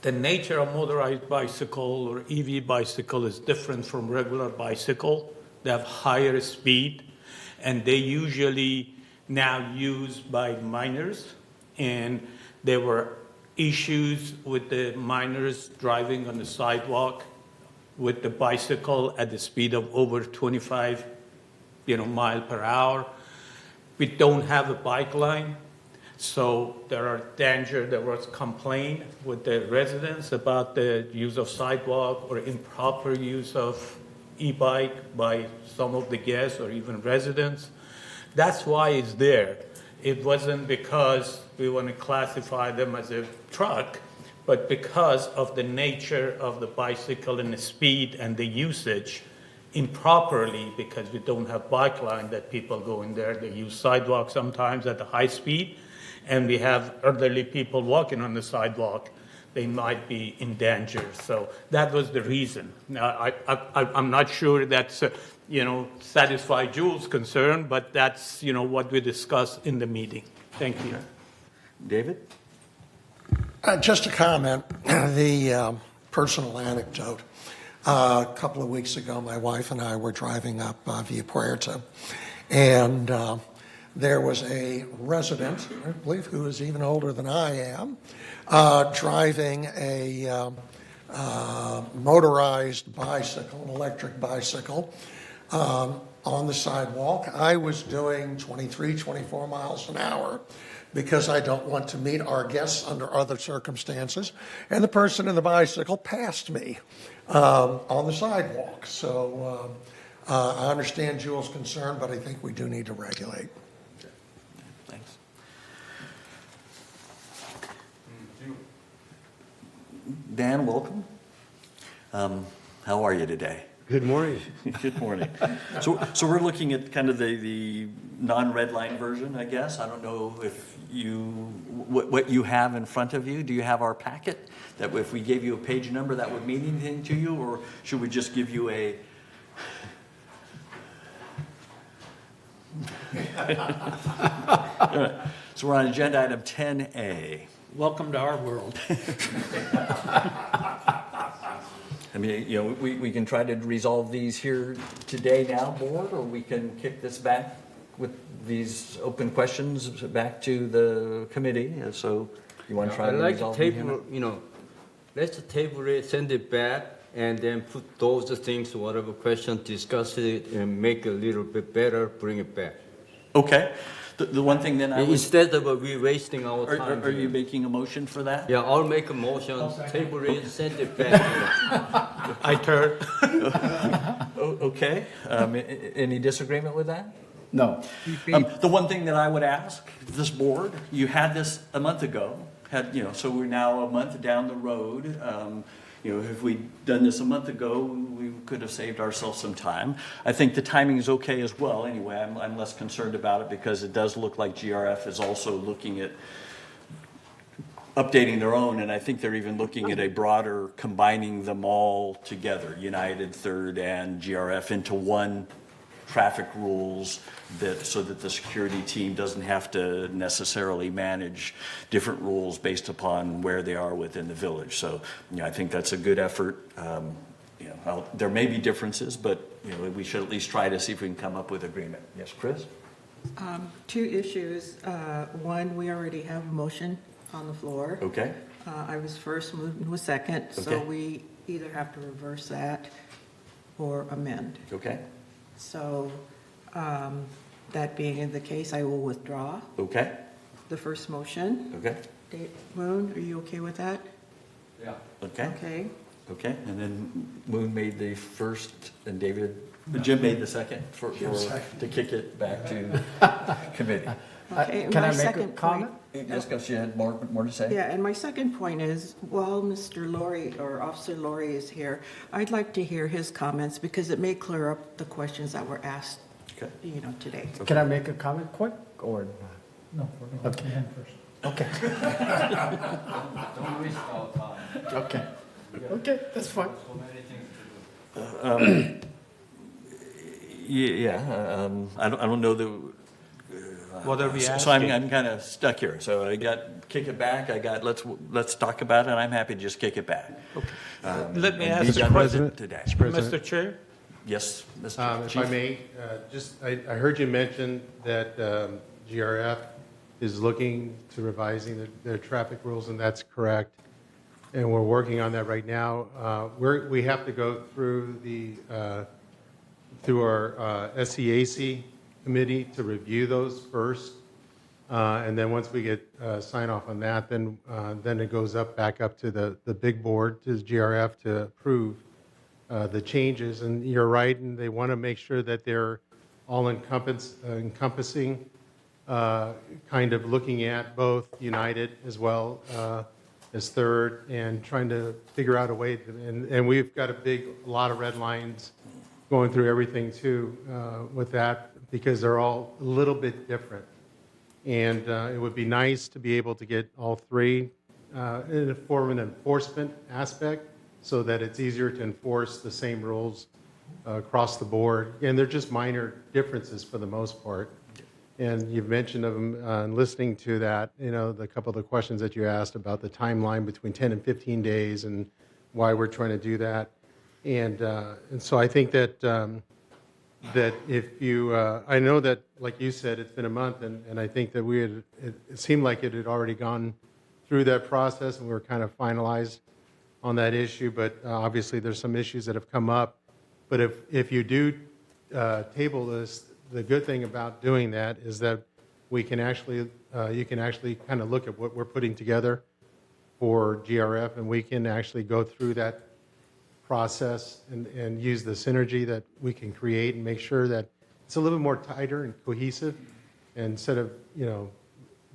the nature of motorized bicycle or EV bicycle is different from regular bicycle. They have higher speed, and they usually now used by minors. And there were issues with the minors driving on the sidewalk with the bicycle at the speed of over 25, mile per hour. We don't have a bike line. So there are danger, there was complaint with the residents about the use of sidewalk or improper use of e-bike by some of the guests or even residents. That's why it's there. It wasn't because we want to classify them as a truck, but because of the nature of the bicycle and the speed and the usage improperly, because we don't have bike line that people go in there. They use sidewalk sometimes at a high speed. And we have elderly people walking on the sidewalk, they might be in danger. So that was the reason. Now, I'm not sure that's, satisfied Jules' concern, but that's, what we discussed in the meeting. Thank you. David? Just a comment, the personal anecdote. A couple of weeks ago, my wife and I were driving up Via Puerto, and there was a resident, I believe who is even older than I am, driving a motorized bicycle, an electric bicycle, on the sidewalk. I was doing 23, 24 miles an hour. because I don't want to meet our guests under other circumstances. And the person in the bicycle passed me on the sidewalk. So I understand Jules' concern, but I think we do need to regulate. Thanks. Dan, welcome. How are you today? Good morning. Good morning. So we're looking at kind of the non-red line version, I guess. I don't know if what you have in front of you. Do you have our packet? That if we gave you a page number, that would mean anything to you? Or should we just give you a... All right. So we're on agenda item 10A. Welcome to our world. I mean, you know, we can try to resolve these here today now, board, or we can kick this back with these open questions back to the committee. So you want to try I to like resolve to them here? table, let's table it, send it back, and then put those things, whatever question, discuss it, and make it a little bit better, bring it back. Okay. The one thing then I was... Instead of we wasting our time. Are you making a motion for that? Yeah, I'll make a motion, table it, send it back. I turn. Okay. Any disagreement with that? No. The one thing that I would ask this board, you had this a month ago, so we're now a month down the road. If we'd done this a month ago, we could have saved ourselves some time. I think the timing is okay as well. Anyway, I'm less concerned about it because it does look like GRF is also looking at updating their own, and I think they're even looking at a broader, combining them all together, United, Third, and GRF into one traffic rules so that the security team doesn't have to necessarily manage different rules based upon where they are within the village. So, I think that's a good effort. There may be differences, but, we should at least try to see if we can come up with agreement. Yes, Chris? Two issues. One, we already have a motion on the floor. Okay. I was first, moved and was second, so Okay. we either have to reverse that or amend. Okay. So, that being the case, I will withdraw Okay. the first motion. Okay. Dave Moon, are you okay with that? Yeah. Okay. Okay. Okay. And then Moon made the first, and Jim made the second to kick it back to committee. Okay. Can my I make a second comment? Yes, because you had more to say? Yeah, and my second point is, while Mr. Laurie, or Officer Laurie is here, I'd like to hear his comments because it may clear up the questions that were asked, Okay. today. Can I make a comment quick or not? No, we're going to him first. Okay. Don't waste our time. Okay. Okay, that's fine. So many things to do. I don't know that. What are we So asking? I'm kind of stuck here. So I got kick it back. I got let's talk about it. And I'm happy to just kick it back. Let me and be ask done a with it question, today. Mr. Chair. Yes, Mr. If Chief. I may, I heard you mention that GRF is looking to revising their traffic rules, and that's correct. And we're working on that right now. We have to go through our SCAC committee to review those first. And then once we get sign off on that, then it goes back up to the big board, to GRF, to approve the changes. And you're right, and they want to make sure that they're all encompassing, kind of looking at both United as well as Third, and trying to figure out a way. And we've got a lot of red lines going through everything too with that, because they're all a little bit different. And it would be nice to be able to get all three in a form of an enforcement aspect, so that it's easier to enforce the same rules across the board. And they're just minor differences for the most part. And you've mentioned of them, listening to that, the couple of the questions that you asked about the timeline between 10 and 15 days and why we're trying to do that. And so I think that if you, I know that, like you said, it's been a month, and I think that it seemed like it had already gone through that process, and we were kind of finalized on that issue, but obviously there's some issues that have come up. But if you do table this, the good thing about doing that is that we can actually you can actually kind of look at what we're putting together for GRF, and we can actually go through that process and use the synergy that we can create and make sure that it's a little bit more tighter and cohesive, instead of,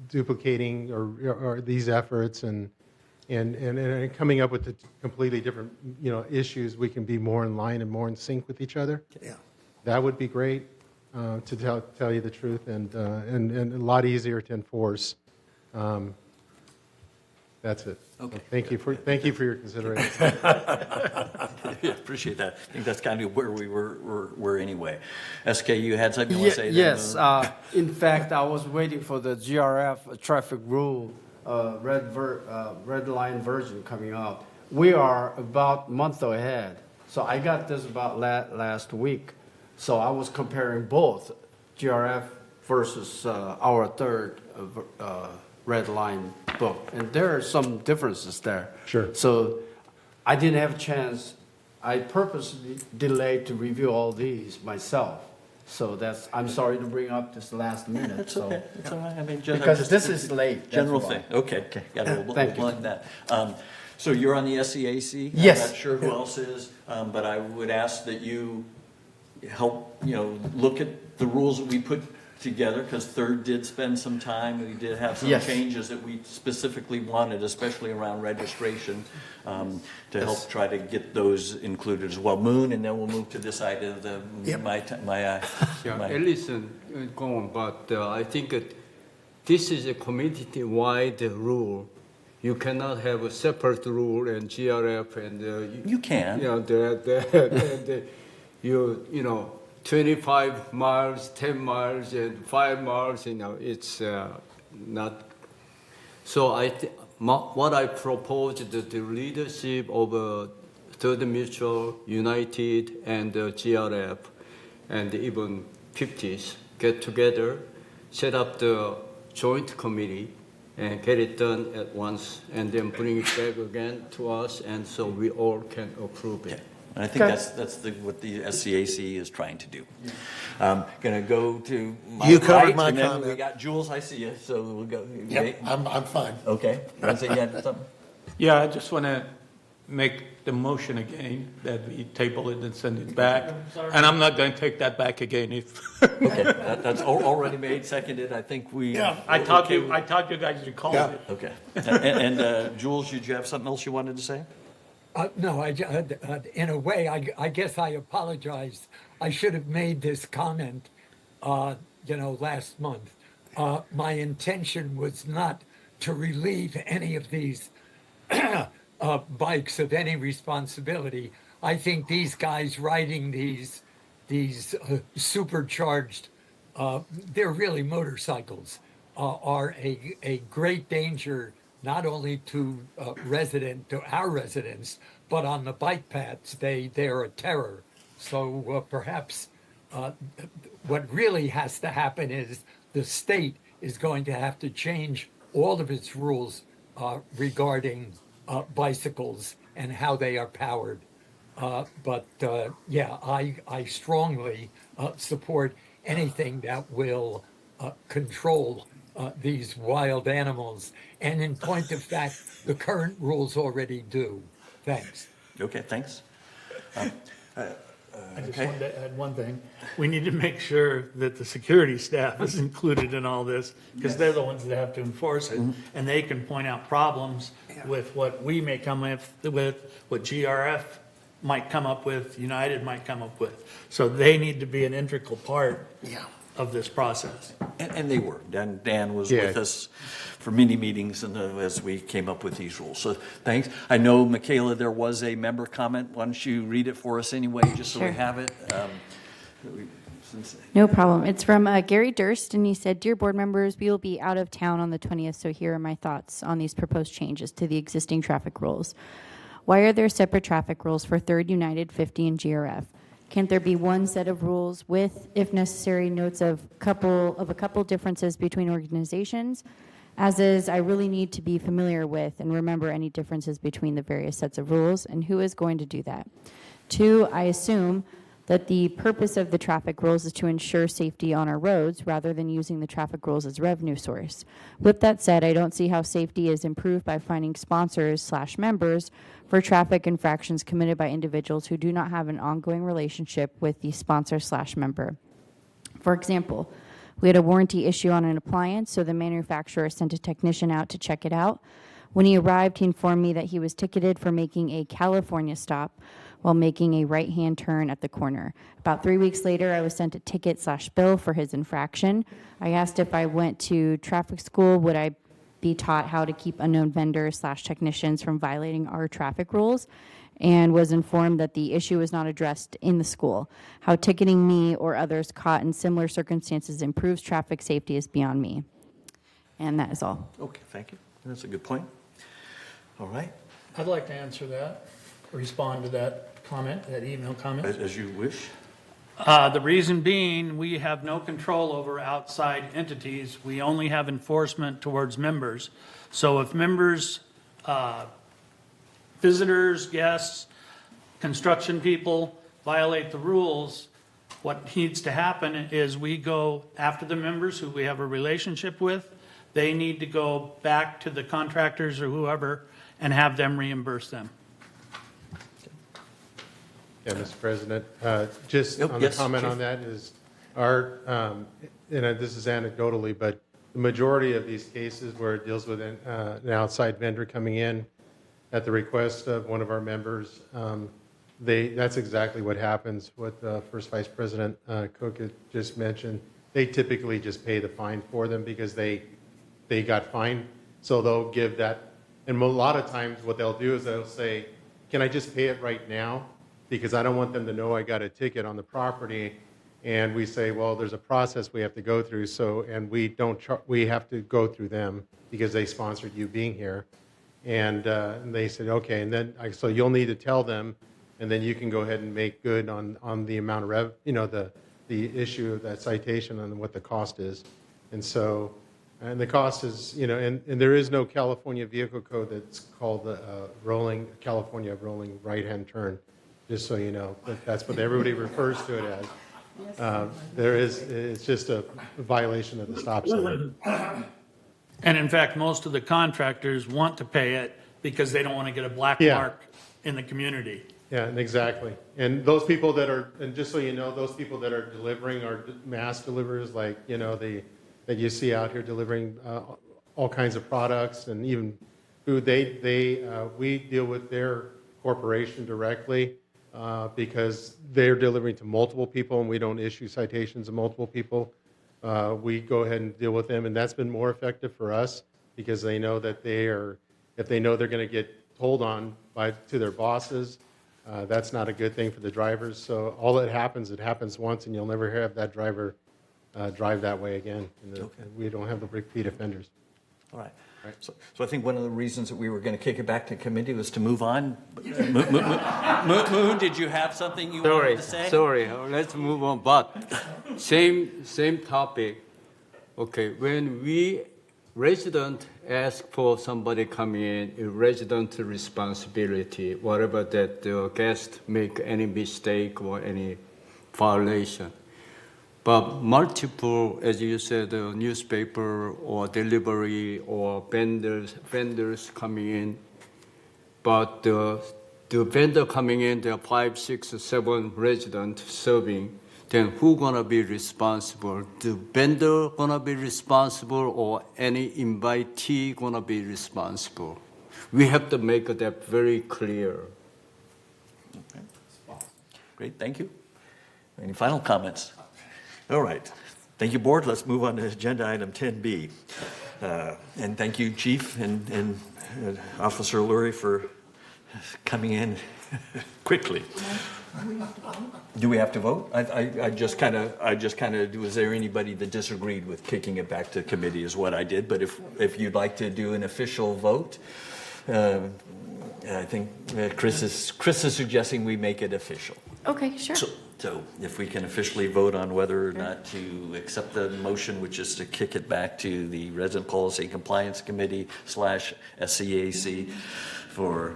duplicating or these efforts and coming up with the completely different, issues. We can be more in line and more in sync with each other. Yeah. That would be great, to tell you the truth, and a lot easier to enforce. That's it. Okay. So thank you for your consideration. Yeah, appreciate that. I think that's kind of where we were anyway. SK, you had something you want to say? Yes, in fact, I was waiting for the GRF traffic rule, red line version coming out. We are about a month ahead. So I got this about last week. So I was comparing both GRF versus our third red line book. And there are some differences there. Sure. So I didn't have a chance. I purposely delayed to review all these myself. So I'm sorry to bring up this last minute. That's so. okay. That's all right. I mean, Because this is late. that's General why. thing. Okay. Got it. We'll Thank you. blend that. So you're on the SEAC? Yes. I'm not sure who else is, but I would ask that you help, look at the rules that we put together, because Third did spend some time. We did have some Yes. changes that we specifically wanted, especially around registration, to help try to get those included as well. Moon, and then we'll move to this side of the, Yep. my Ellison, go on, but I think this is a community-wide rule. You cannot have a separate rule and GRF and You can. You 25 miles, 10 miles, and 5 miles. It's not. So what I proposed, the leadership of Third Mutual, United, and GRF, and even 50s get together, set up the joint committee, and get it done at once, and then bring it back again to us, and so we all can approve it. And I think that's what the SCAC is trying to do. Going to go to my You covered right, my and then we comment. got Jules, I see you, so we'll go. Yep, I'm fine. Okay. You want to say you had something? Yeah, I just want to make the motion again that we table it and send it back. And I'm not going to take that back again if. Okay, that's already made, seconded. I think we. Yeah. I thought you guys recalled Yeah. it. Okay. And Jules, did you have something else you wanted to say? No, in a way, I guess I apologize. I should have made this comment, last month. My intention was not to relieve any of these bikes of any responsibility. I think these guys riding these supercharged, they're really motorcycles, are a great danger, not only to our residents, but on the bike paths, they're a terror. So perhaps what really has to happen is the state is going to have to change all of its rules regarding bicycles and how they are powered. I strongly support anything that will control these wild animals. And in point of fact, the current rules already do. Thanks. Okay, thanks. I just wanted to add one thing. We need to make sure that the security staff is included in all this, because they're the ones that have to enforce it. And they can point out problems with what we may come with, what GRF might come up with, United might come up with. So they need to be an integral part of this process. And they were. Dan was Yeah. with us for many meetings as we came up with these rules. So thanks. I know, Michaela, there was a member comment. Why don't you read it for us anyway, just so we Sure. have it? No problem. It's from Gary Durst, and he said, "Dear board members, we will be out of town on the 20th, so here are my thoughts on these proposed changes to the existing traffic rules. Why are there separate traffic rules for 3rd, United, 50, and GRF? Can't there be one set of rules with, if necessary, notes of a couple differences between organizations? As is, I really need to be familiar with and remember any differences between the various sets of rules, and who is going to do that? 2, I assume that the purpose of the traffic rules is to ensure safety on our roads rather than using the traffic rules as revenue source. With that said, I don't see how safety is improved by finding sponsors/members for traffic infractions committed by individuals who do not have an ongoing relationship with the sponsor/member. For example, we had a warranty issue on an appliance, so the manufacturer sent a technician out to check it out. When he arrived, he informed me that he was ticketed for making a California stop while making a right-hand turn at the corner. About 3 weeks later, I was sent a ticket/bill for his infraction. I asked if I went to traffic school, would I be taught how to keep unknown vendors/technicians from violating our traffic rules, and was informed that the issue was not addressed in the school. How ticketing me or others caught in similar circumstances improves traffic safety is beyond me. And that is all. Okay, thank you. That's a good point. All right, I'd like to answer that, respond to that comment, that email comment. as you wish. The reason being, we have no control over outside entities. We only have enforcement towards members. So if members, visitors, guests, construction people violate the rules, what needs to happen is we go after the members who we have a relationship with. They need to go back to the contractors or whoever and have them reimburse them. Yeah, Mr. President, just Yep, on the yes, comment Chief. on that is our, this is anecdotally, but the majority of these cases where it deals with an outside vendor coming in at the request of one of our members, that's exactly what happens, what First Vice President Cook had just mentioned. They typically just pay the fine for them because they got fined, so they'll give that. And a lot of times what they'll do is they'll say, can I just pay it right now? Because I don't want them to know I got a ticket on the property. And we say, well, there's a process we have to go through, and we have to go through them because they sponsored you being here. And they said, okay, and then, so you'll need to tell them, and then you can go ahead and make good on the amount of the issue of that citation and what the cost is. And so, and the cost is, and there is no California vehicle code that's called the California rolling right-hand turn, just so you know. But that's what everybody refers to it as. It's just a violation of the stop sign. And in fact, most of the contractors want to pay it because they don't want to get a black Yeah. mark in the community. Yeah, and exactly. And those people that are, and just so you know, those people that are delivering are mass deliverers, like, that you see out here delivering all kinds of products and even food. We deal with their corporation directly because they're delivering to multiple people, and we don't issue citations to multiple people. We go ahead and deal with them, and that's been more effective for us because they know that if they know they're going to get told on to their bosses, that's not a good thing for the drivers. So all that happens, it happens once, and you'll never have that driver drive that way again. And we don't have the repeat offenders. All right. So I think one of the reasons that we were going to kick it back to committee was to move on. Moon, did you have something you wanted to say? Sorry, let's move on. But same topic. Okay, when resident ask for somebody coming in, a resident responsibility, whatever that the guest make any mistake or any violation. But multiple, as you said, newspaper or delivery or vendors coming in. But the vendor coming in, there are 5, 6, 7 residents serving. Then who gonna be responsible? The vendor gonna be responsible, or any invitee gonna be responsible? We have to make that very clear. Okay. Great, thank you. Any final comments? All right. Thank you, board. Let's move on to agenda item 10B. And thank you, Chief and Officer Lurie, for coming in quickly. Do we have to vote? I just kind of, was there anybody that disagreed with kicking it back to committee is what I did. But if you'd like to do an official vote, I think Chris is suggesting we make it official. Okay, sure. So if we can officially vote on whether or not to accept the motion, which is to kick it back to the Resident Policy Compliance Committee / SCAC for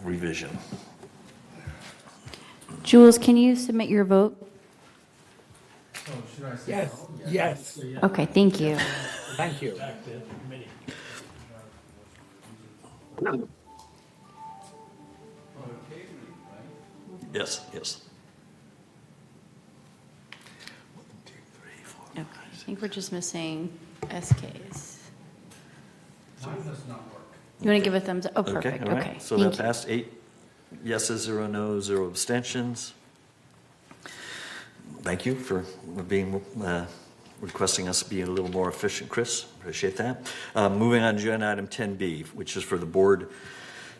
revision. Jules, can you submit your vote? Yes, yes, Okay, thank you. thank you. Back to committee. Yes, yes. Okay, I think we're just missing SKs. You want to give a thumbs up? Oh, Okay, perfect, all right. okay. So that Thank you. passed, 8 yeses, 0 no's, 0 abstentions. Thank you for being, requesting us be a little more efficient, Chris. Appreciate that. Moving on to agenda item 10B, which is for the board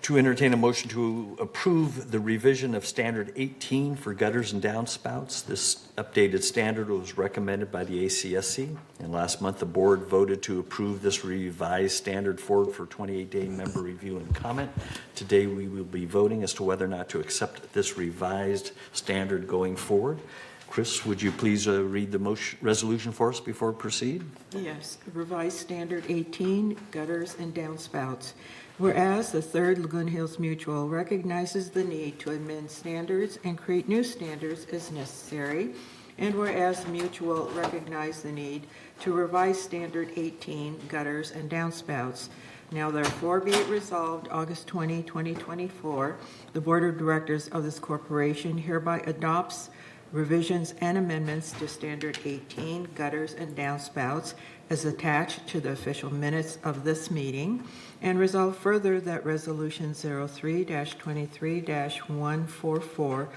to entertain a motion to approve the revision of Standard 18 for gutters and downspouts. This updated standard was recommended by the ACSC, and last month the board voted to approve this revised standard forward for 28-day member review and comment. Today we will be voting as to whether or not to accept this revised standard going forward. Chris, would you please read the motion resolution for us before we proceed? Yes, revised standard 18, gutters and downspouts. Whereas the Third Laguna Hills Mutual recognizes the need to amend standards and create new standards as necessary, and whereas the Mutual recognized the need to revise standard 18, gutters and downspouts. Now therefore be it resolved, August 20, 2024, the Board of Directors of this corporation hereby adopts revisions and amendments to Standard 18, gutters and downspouts, as attached to the official minutes of this meeting, and resolve further that Resolution 03-23-144,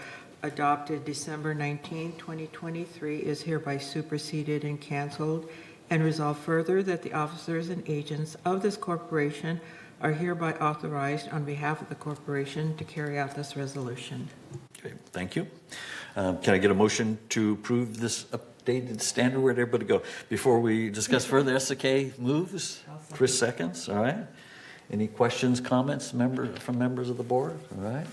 adopted December 19, 2023, is hereby superseded and canceled, and resolve further that the officers and agents of this corporation are hereby authorized on behalf of the corporation to carry out this resolution. Okay, thank you. Can I get a motion to approve this updated standard? Where'd everybody go? Before we discuss further, SK moves. Chris seconds, all right. Any questions, comments from members of the board? All right.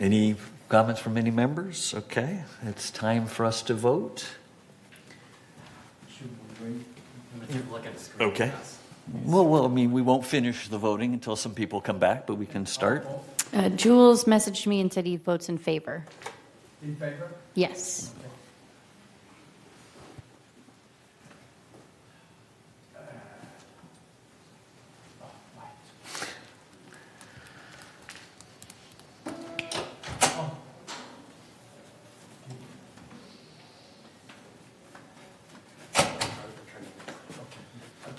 Any comments from any members? Okay, it's time for us to vote. Okay. Well, I mean, we won't finish the voting until some people come back, but we can start. Jules messaged me and said he votes in favor. In favor? Yes.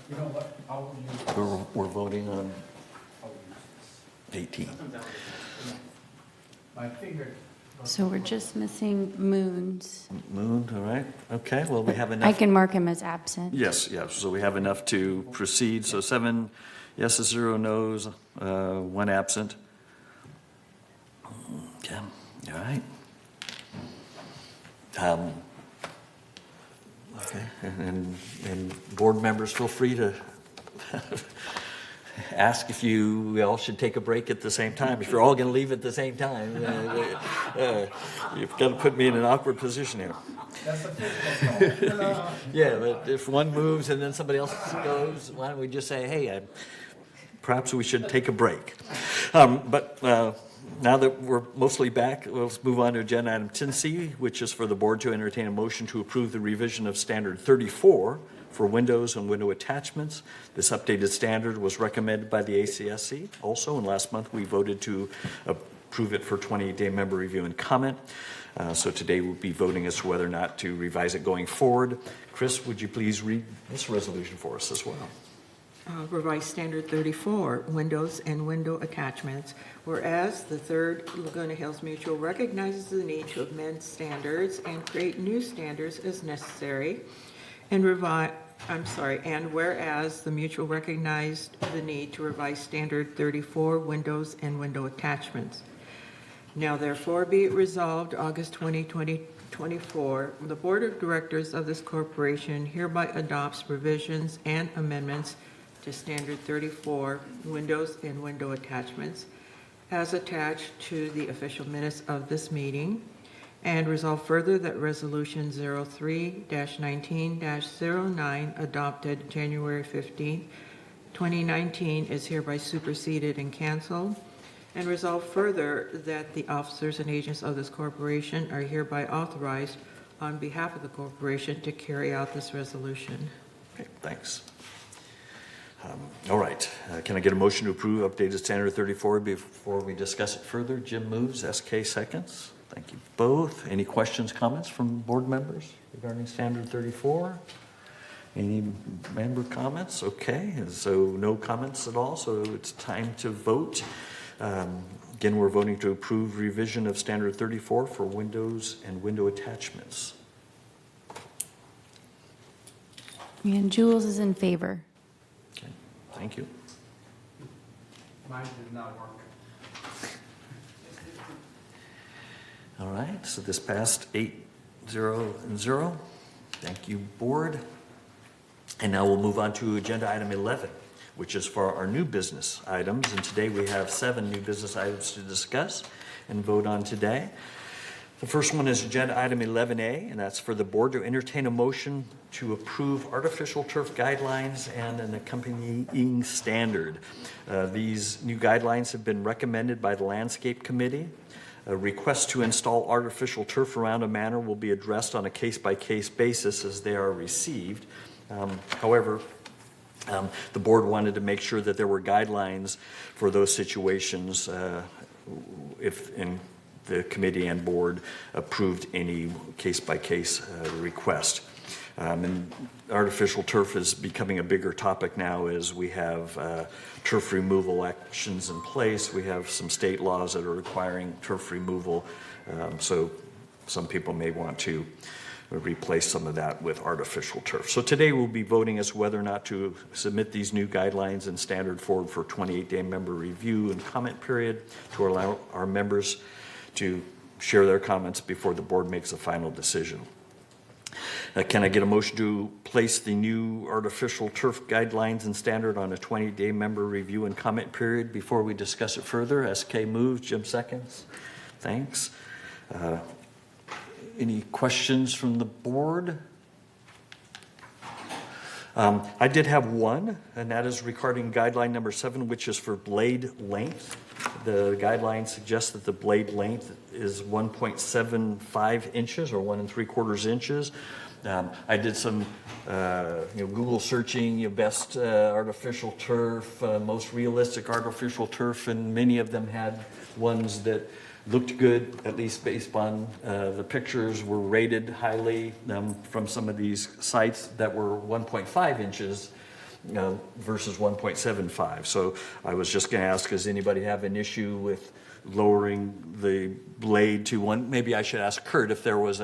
You know what, I'll use, We're voting on 18. my finger. So we're just missing Moons. Moon, all right. Okay, well, we have I enough. can mark him as absent. Yes, yes, so we have enough to proceed. So 7 yeses, 0 no's, 1 absent. Okay, all right. Okay, and board members, feel free to ask if we all should take a break at the same time. If you're all going to leave at the same time, you've got to put me in an awkward position here. That's a physical call. Yeah, but if one moves and then somebody else goes, why don't we just say, hey, perhaps we should take a break. But now that we're mostly back, let's move on to agenda item 10C, which is for the board to entertain a motion to approve the revision of Standard 34 for windows and window attachments. This updated standard was recommended by the ACSC also, and last month we voted to approve it for 28-day member review and comment. So today we'll be voting as to whether or not to revise it going forward. Chris, would you please read this resolution for us as well? Revised Standard 34, windows and window attachments. Whereas the Third Laguna Hills Mutual recognizes the need to amend standards and create new standards as necessary, and whereas the Mutual recognized the need to revise Standard 34, windows and window attachments. Now therefore be it resolved, August 20, 2024, the Board of Directors of this corporation hereby adopts revisions and amendments to Standard 34, windows and window attachments, as attached to the official minutes of this meeting, and resolve further that Resolution 03-19-09, adopted January 15, 2019, is hereby superseded and canceled, And resolve further that the officers and agents of this corporation are hereby authorized on behalf of the corporation to carry out this resolution. Okay, thanks. All right, can I get a motion to approve updated Standard 34 before we discuss it further? Jim moves, SK seconds. Thank you both. Any questions, comments from board members regarding Standard 34? Any member comments? Okay, so no comments at all, so it's time to vote. Again, we're voting to approve revision of Standard 34 for windows and window attachments. And Jules is in favor. Okay, thank you. Mine did not work. All right, so this passed 8-0. Thank you, board. And now we'll move on to agenda item 11, which is for our new business items. And today we have 7 new business items to discuss and vote on today. The first one is agenda item 11A, and that's for the board to entertain a motion to approve artificial turf guidelines and an accompanying standard. These new guidelines have been recommended by the Landscape Committee. A request to install artificial turf around a manor will be addressed on a case-by-case basis as they are received. However, the board wanted to make sure that there were guidelines for those situations if the committee and board approved any case-by-case request. And artificial turf is becoming a bigger topic now as we have turf removal actions in place. We have some state laws that are requiring turf removal, so some people may want to replace some of that with artificial turf. So today we'll be voting as to whether or not to submit these new guidelines and standard forward for 28-day member review and comment period to allow our members to share their comments before the board makes a final decision. Can I get a motion to place the new artificial turf guidelines and standard on a 20-day member review and comment period before we discuss it further? SK moves, Jim seconds. Thanks. Any questions from the board? I did have one, and that is regarding guideline number 7, which is for blade length. The guideline suggests that the blade length is 1.75 inches or 1 3/4 inches. I did some Google searching, best artificial turf, most realistic artificial turf, and many of them had ones that looked good, at least based on the pictures, were rated highly from some of these sites that were 1.5 inches versus 1.75. So I was just going to ask, does anybody have an issue with lowering the blade to 1? Maybe I should ask Kurt if there was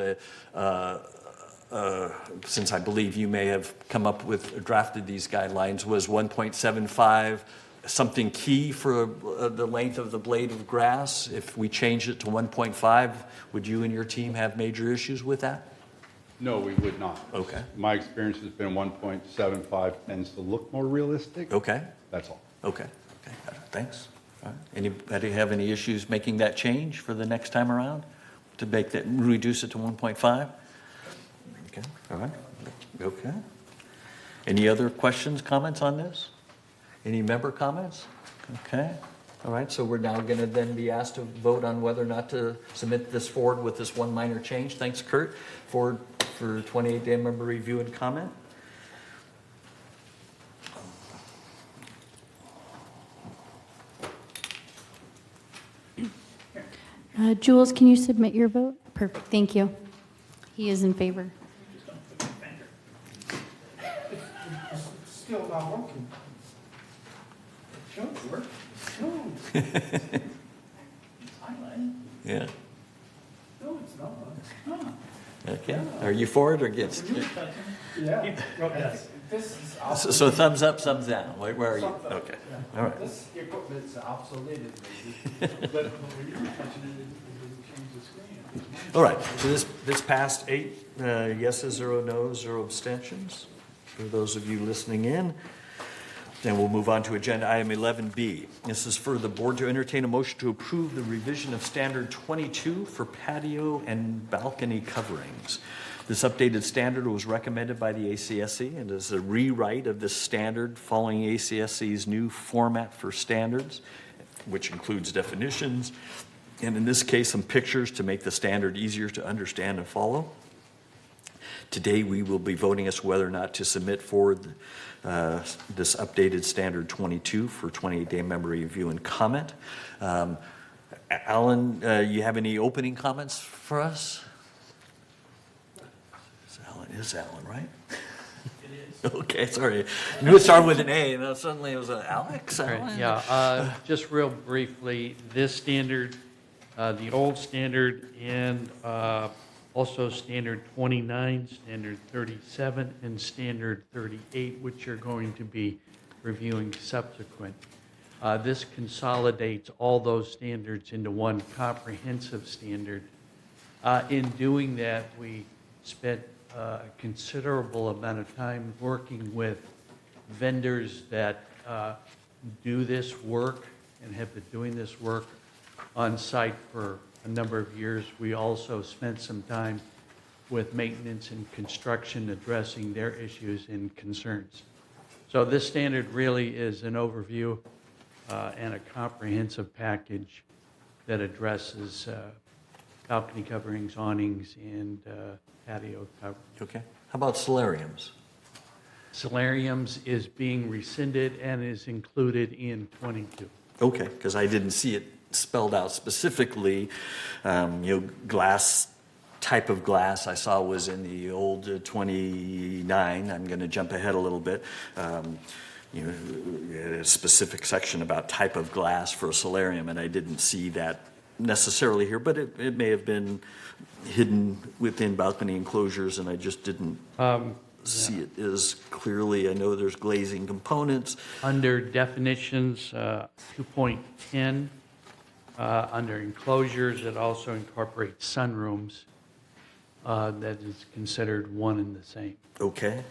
since I believe you may have come up with, drafted these guidelines, was 1.75 something key for the length of the blade of grass? If we change it to 1.5, would you and your team have major issues with that? No, we would not. Okay. My experience has been 1.75 tends to look more realistic. Okay. That's all. Okay. Okay. Thanks. All right. Anybody have any issues making that change for the next time around to make that, reduce it to 1.5? Okay. All right. Okay. Any other questions, comments on this? Any member comments? Okay. All right, so we're now going to then be asked to vote on whether or not to submit this forward with this one minor change. Thanks, Kurt. Forward for 28-day member review and comment. Jules, can you submit your vote? Perfect, thank you. He is in favor. It's still not working. It should work. It should. Highlight. Yeah. No, it's not. Huh. Okay. Are you for it or against it? Yeah. Yes. This is So thumbs up, thumbs down. Where are you? Thumbs up. Okay. Yeah. All right. This equipment's obsoleted, maybe. But when you were touching it, it didn't change the screen. All right. So this passed 8 yeses, 0 noes, 0 abstentions. For those of you listening in. Then we'll move on to agenda item 11B. This is for the board to entertain a motion to approve the revision of standard 22 for patio and balcony coverings. This updated standard was recommended by the ACSC and is a rewrite of this standard following ACSC's new format for standards which includes definitions, and in this case, some pictures to make the standard easier to understand and follow. Today, we will be voting as to whether or not to submit forward this updated Standard 22 for 28-day member review and comment. Alan, you have any opening comments for us? It's Alan, right? It is. Okay, sorry. I knew it started with an A, and then suddenly it was Alex. Right, Alan? yeah, just real briefly, this standard, the old standard, and also standard 29, standard 37, and standard 38, which you're going to be reviewing subsequent. This consolidates all those standards into one comprehensive standard. In doing that, we spent a considerable amount of time working with vendors that do this work and have been doing this work on site for a number of years. We also spent some time with maintenance and construction addressing their issues and concerns. So this standard really is an overview and a comprehensive package that addresses balcony coverings, awnings, and patio coverings. Okay. How about solariums? Solariums is being rescinded and is included in 22. Okay, because I didn't see it spelled out specifically. Glass, type of glass I saw was in the old 29. I'm going to jump ahead a little bit. A specific section about type of glass for a solarium, and I didn't see that necessarily here, but it may have been hidden within balcony enclosures, and I just didn't see it as clearly. I know there's glazing components. Under definitions, 2.10, under enclosures, it also incorporates sunrooms. That is considered one and the same. Okay.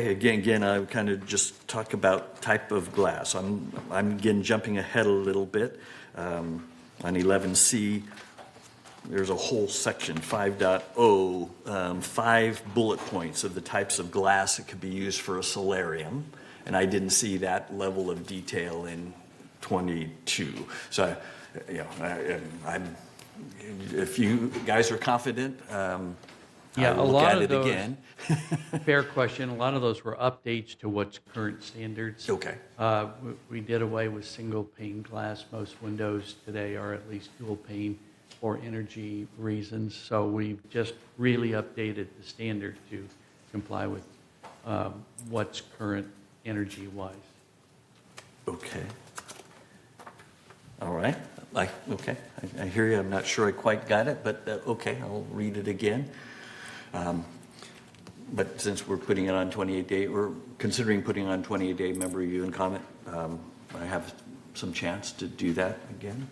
Again, I kind of just talk about type of glass. I'm again jumping ahead a little bit. On 11C, there's a whole section, 5.0, 5 bullet points of the types of glass that could be used for a solarium, and I didn't see that level of detail in 22. So, if you guys are confident, Yeah, I will a look lot at of it those, again. fair question, a lot of those were updates to what's current standards. Okay. We did away with single pane glass. Most windows today are at least dual pane for energy reasons. So we've just really updated the standard to comply with what's current energy-wise. Okay. All right. I hear you. I'm not sure I quite got it, but okay, I'll read it again. But since we're putting it on 28-day, we're considering putting on 28-day member review and comment, I have some chance to do that again.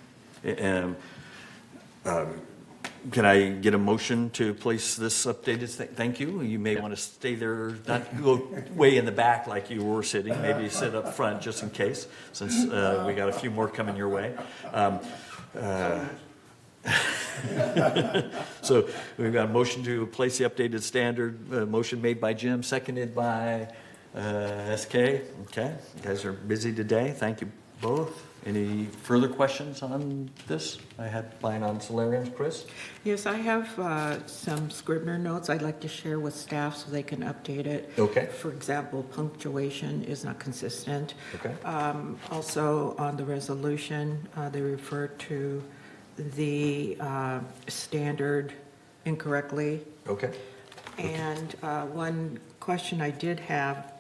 Can I get a motion to place this updated? Thank you. You may want to stay there, not go way in the back like you were sitting. Maybe sit up front just in case, since we got a few more coming your way. So we've got a motion to place the updated standard. Motion made by Jim, seconded by SK. Okay, you guys are busy today. Thank you both. Any further questions on this? I had mine on solariums. Chris? Yes, I have some Scribner notes I'd like to share with staff so they can update it. Okay. For example, punctuation is not consistent. Okay. Also, on the resolution, they refer to the standard incorrectly. Okay. And one question I did have,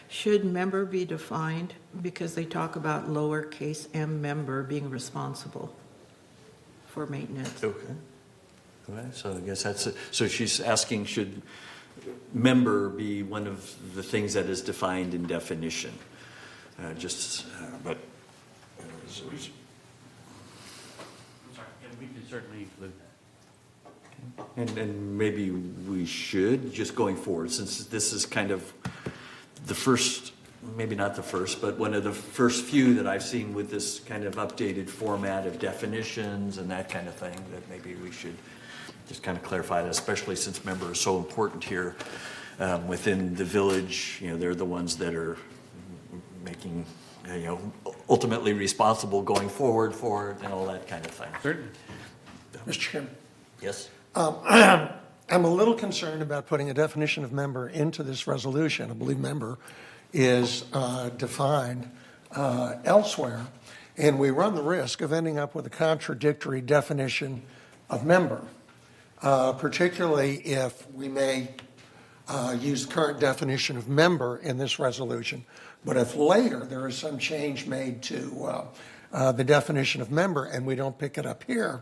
should member be defined? Because they talk about lowercase m member being responsible for maintenance. Okay. All right, so I guess that's it. So she's asking, should member be one of the things that is defined in definition? I'm sorry, and we can certainly include that. And maybe we should, just going forward, since this is kind of the first, maybe not the first, but one of the first few that I've seen with this kind of updated format of definitions and that kind of thing, that maybe we should just kind of clarify that, especially since member is so important here within the village. You know, they're the ones that are making, ultimately responsible going forward for it and all that kind of thing. Certainly. Mr. Chairman, Yes? I'm a little concerned about putting a definition of member into this resolution. I believe member is defined elsewhere, and we run the risk of ending up with a contradictory definition of member, particularly if we may use the current definition of member in this resolution. But if later there is some change made to the definition of member and we don't pick it up here,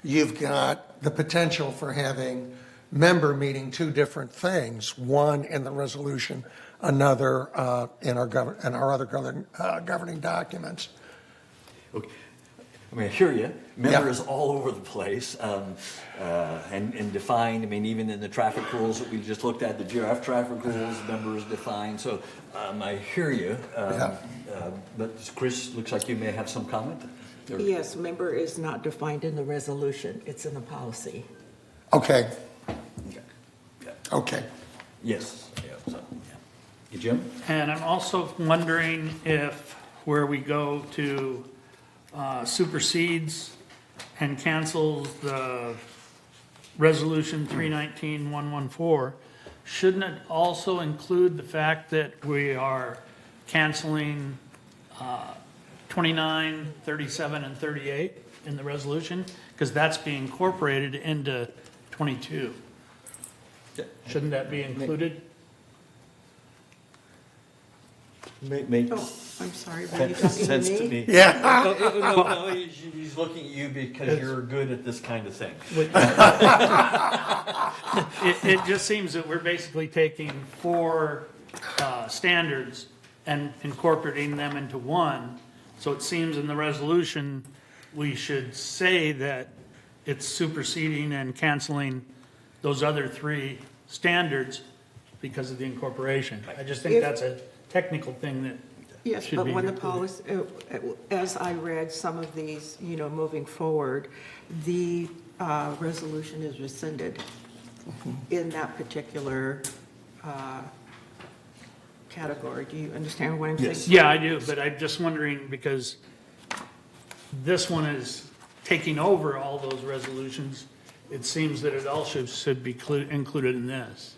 you've got the potential for having member meaning two different things, one in the resolution, another in our other governing documents. Okay. I mean, I hear you. Member Yeah. is all over the place and defined. I mean, even in the traffic rules that we just looked at, the GRF traffic rules, member is defined. So I hear you. But Chris, looks like you may have some comment. Or- Yes, member is not defined in the resolution, it's in the policy. Okay. Okay. Yeah. Okay. Yes. Yeah. So, yeah. Hey, Jim? And I'm also wondering if where we go to supersedes and cancels the resolution 319-114, shouldn't it also include the fact that we are canceling 29, 37, and 38 in the resolution? Because that's being incorporated into 22. Shouldn't that be included? Makes Oh, I'm sorry, were you talking to sense to me? me. Yeah. No, he's looking at you because you're good at this kind of thing. It just seems that we're basically taking four standards and incorporating them into one. So it seems in the resolution, we should say that it's superseding and canceling those other three standards because of the incorporation. I just think If- that's a technical thing that Yes, should but be when the included. policy, as I read some of these, moving forward, the resolution is rescinded in that particular category. Do you understand what I'm saying? Yes. Yeah, I do, but I'm just wondering because this one is taking over all those resolutions. It seems that it also should be included in this.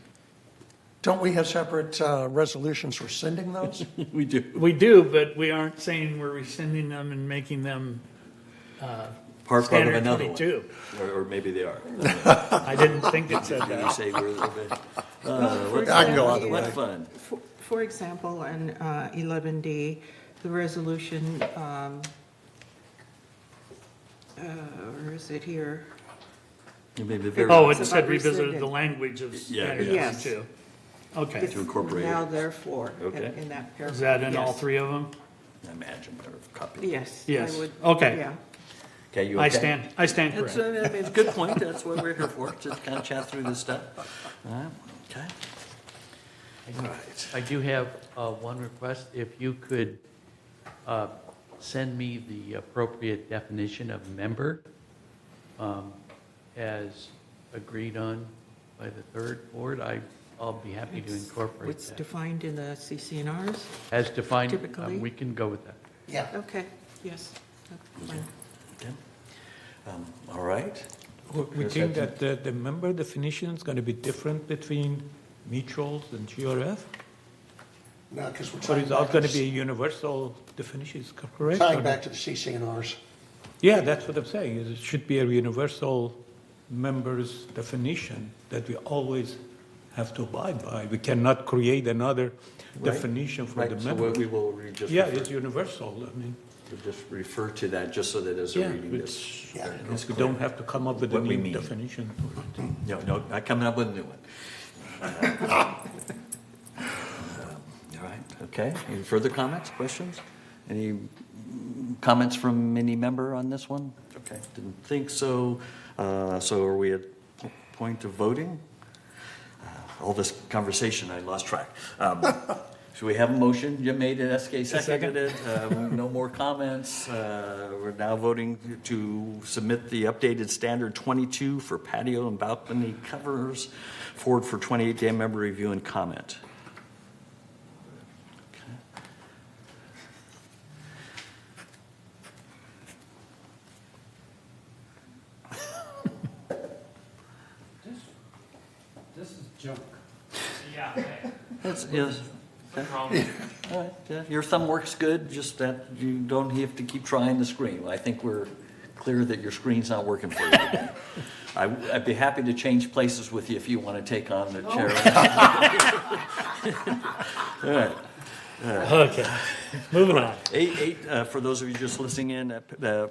Don't we have separate resolutions rescinding those? We do. We do, but we aren't saying we're rescinding them and making them Part of standard another 22. one. Or maybe they are. I didn't think it said Did you that. say we're a little bit? I can go either What way. fun. For example, in 11D, the resolution, where is it here? Maybe the very. Oh, It's it said about revisited rescinded. the language of standard Yes. 22. Okay. It's To incorporate now it. therefore, Okay. in that paragraph. Is that in all Yes. three of them? I imagine, or copy. Yes. Yes. I would- Okay. Yeah. Okay, you okay? I stand That's correct. it's a good point. That's what we're here for, to kind of chat through this stuff. All right, okay. All right. I do have one request. If you could send me the appropriate definition of member as agreed on by the third board, I'll be happy to incorporate It's that. defined in the CCNRs? As defined, typically. we can go with that. Yeah. Okay, yes. That's fine. Okay. All right. We Chris, think had that the member definition is going to be different between mutuals and GRF? No, because we're Or tying is that back going to to be a universal definition, is correct? tying or back not? to the CCNRs. Yeah, that's what I'm saying, is it should be a universal members definition that we always have to abide by. We cannot create another Right. definition for the Right, so member. we will just Yeah, refer- it's universal, I mean, we'll just refer to that, just so that as a yeah, reading this. it's, Yeah. it's we clear. don't have to come up with a What we new mean. definition for it. No, not coming up with a new one. All right, okay. Any further comments, questions? Any comments from any member on this one? Okay, didn't think so. So are we at point of voting? All this conversation, I lost track. So we have a motion. Jim made it, SK seconded it. No more comments. We're now voting to submit the updated standard 22 for patio and balcony covers forward for 28-day member review and comment. Okay. Junk. That's, yes. All right, yeah, your thumb works good, just that you don't have to keep trying the screen. I think we're clear that your screen's not working for you today. I'd be happy to change places with you if you want to take on the chair. All right. Okay, moving on. Eight, for those of you just listening in,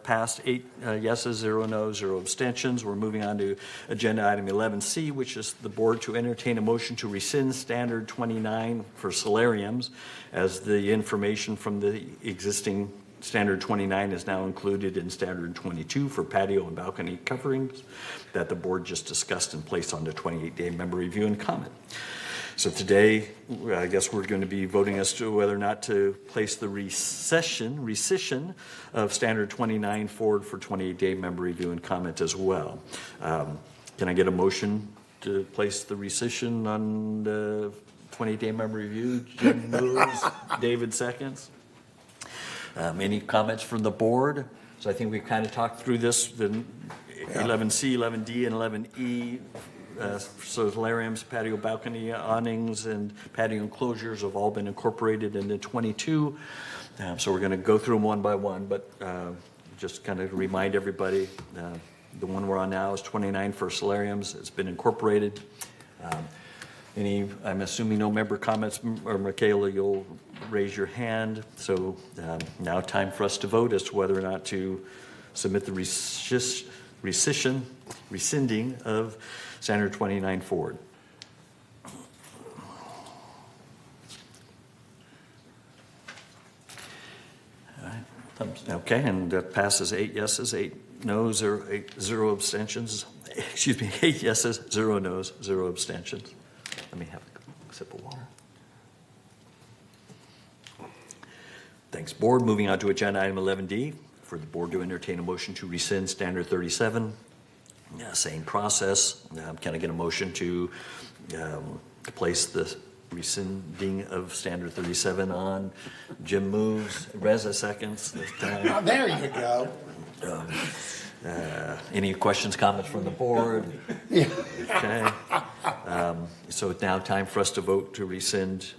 passed 8 yeses, 0 noes, 0 abstentions. We're moving on to agenda item 11C, which is the board to entertain a motion to rescind standard 29 for solariums, as the information from the existing standard 29 is now included in standard 22 for patio and balcony coverings that the board just discussed and placed on the 28-day member review and comment. So today, I guess we're going to be voting as to whether or not to place the rescission of standard 29 forward for 28-day member review and comment as well. Can I get a motion to place the rescission on the 28-day member review? Jim moves, David seconds. Any comments from the board? So I think we've kind of talked through this, the 11C, 11D, and 11E. So solariums, patio balcony awnings, and patio enclosures have all been incorporated into 22. So we're going to go through them one by one, but just kind of remind everybody, the one we're on now is 29 for solariums. It's been incorporated. I'm assuming no member comments, or Michaela, you'll raise your hand. So now time for us to vote as to whether or not to submit the rescinding of standard 29 forward. All right. Okay, and that passes 8 yeses, 8 noes, 0 abstentions. Excuse me, 8 yeses, 0 noes, 0 abstentions. Let me have a sip of water. Thanks, board. Moving on to agenda item 11D, for the board to entertain a motion to rescind standard 37. Same process. Can I get a motion to place the rescinding of standard 37 on? Jim moves, Reza seconds this time. There you go. Any questions, comments from the board? Okay. So it's now time for us to vote to rescind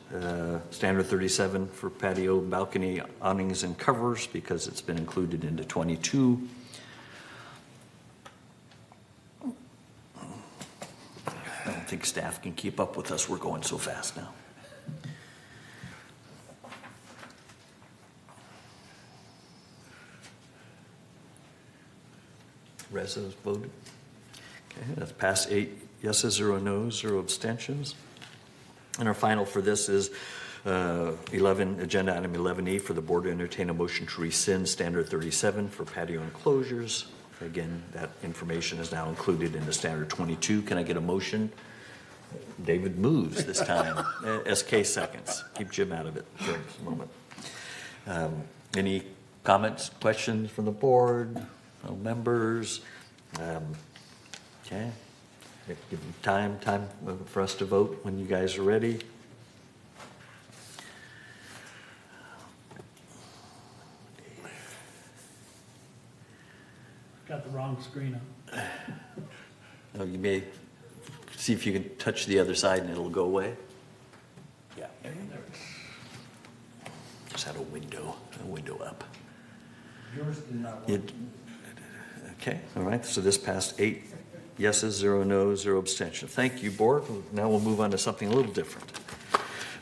standard 37 for patio, balcony, awnings, and covers because it's been included into 22. I don't think staff can keep up with us. We're going so fast now. Residents voted. Okay, that's passed 8 yeses, 0 noes, 0 abstentions. And our final for this is agenda item 11E for the board to entertain a motion to rescind standard 37 for patio enclosures. Again, that information is now included in the standard 22. Can I get a motion? David moves this time. SK seconds. Keep Jim out of it for a moment. Any comments, questions from the board? No members? Okay. Give them time for us to vote when you guys are ready. Got the wrong screen up. Oh, you may see if you can touch the other side and it'll go away. Yeah. Just had a window up. Yours did not work. Okay, all right, so this passed 8 yeses, 0 noes, 0 abstention. Thank you, board. Now we'll move on to something a little different.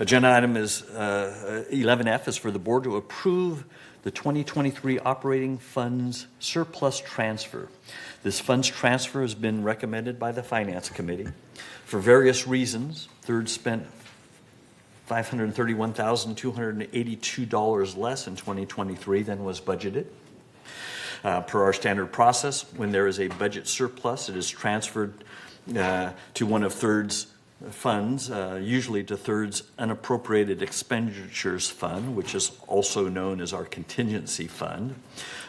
Agenda item is 11F is for the board to approve the 2023 operating funds surplus transfer. This funds transfer has been recommended by the Finance Committee. For various reasons, Third spent $531,282 less in 2023 than was budgeted. Per our standard process, when there is a budget surplus, it is transferred to one of Third's funds, usually to Third's unappropriated expenditures fund, which is also known as our contingency fund.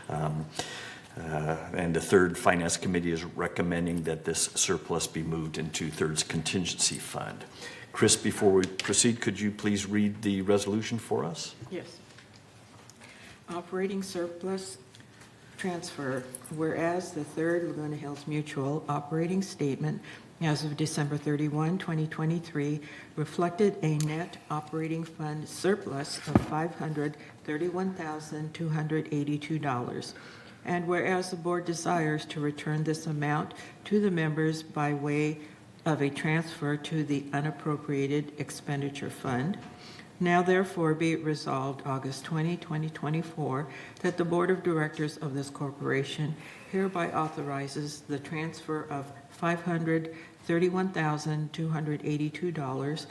And the Third Finance Committee is recommending that this surplus be moved into Third's contingency fund. Chris, before we proceed, could you please read the resolution for us? Yes. Operating surplus transfer, whereas the Third Laguna Hills Mutual operating statement as of December 31, 2023, reflected a net operating fund surplus of $531,282. And whereas the board desires to return this amount to the members by way of a transfer to the unappropriated expenditure fund, now therefore be it resolved August 20, 2024, that the Board of Directors of this corporation hereby authorizes the transfer of $531,282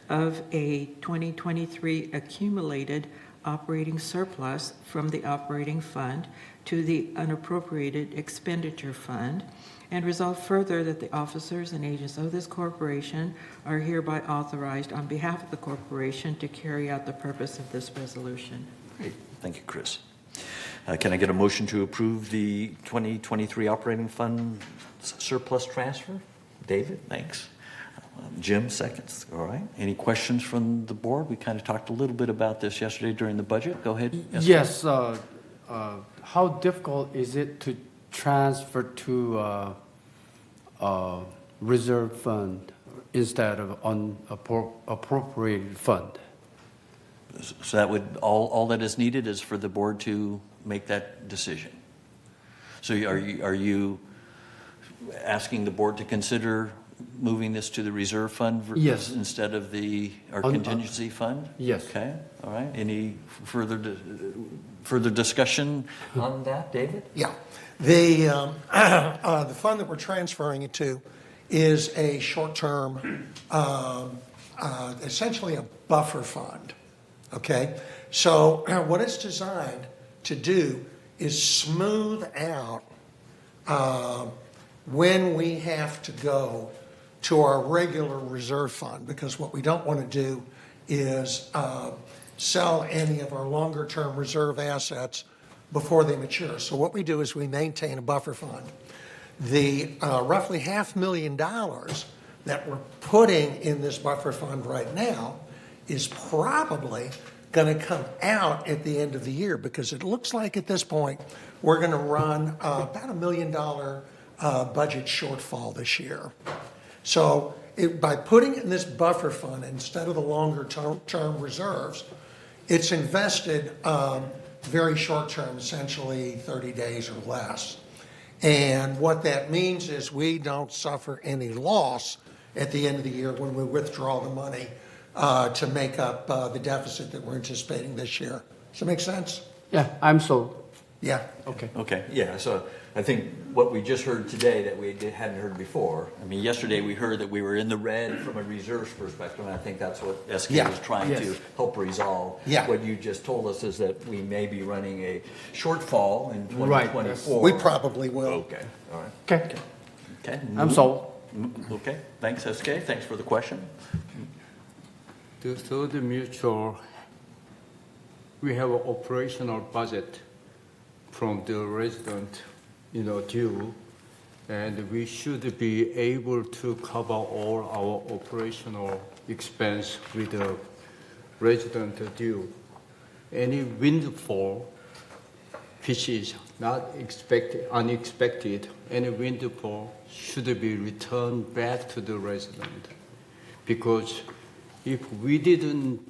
of a 2023 accumulated operating surplus from the operating fund to the unappropriated expenditure fund, and resolve further that the officers and agents of this corporation are hereby authorized on behalf of the corporation to carry out the purpose of this resolution. Great. Thank you, Chris. Can I get a motion to approve the 2023 operating fund surplus transfer? David, thanks. Jim, seconds. All right. Any questions from the board? We kind of talked a little bit about this yesterday during the budget. Go ahead. Yes, how difficult is it to transfer to reserve fund instead of unappropriated fund? So that would, all that is needed is for the board to make that decision. So are you asking the board to consider moving this to the reserve fund Yes. instead of our contingency fund? Yes. Okay, all right. Any further discussion on that, David? Yeah. The fund that we're transferring it to is a short-term, essentially a buffer fund, okay? So what it's designed to do is smooth out when we have to go to our regular reserve fund, because what we don't want to do is sell any of our longer-term reserve assets before they mature. So what we do is we maintain a buffer fund. The roughly $500,000 that we're putting in this buffer fund right now is probably going to come out at the end of the year, because it looks like at this point we're going to run about $1 million budget shortfall this year. So by putting it in this buffer fund instead of the longer term reserves, it's invested very short term, essentially 30 days or less. And what that means is we don't suffer any loss at the end of the year when we withdraw the money to make up the deficit that we're anticipating this year. Does that make sense? Yeah, I'm sold. Yeah. Okay. Okay, yeah, so I think what we just heard today that we hadn't heard before, I mean, yesterday we heard that we were in the red from a reserves perspective, and I think that's what SK was trying to help resolve. Yeah. What you just told us is that we may be running a shortfall in Right. 2024. We probably will. Okay, all right. Okay. Okay. I'm sold. Okay, thanks SK, thanks for the question. The third mutual, we have an operational budget from the resident, due, and we should be able to cover all our operational expense with the resident due. Any windfall, which is not unexpected, any windfall should be returned back to the resident. Because if we didn't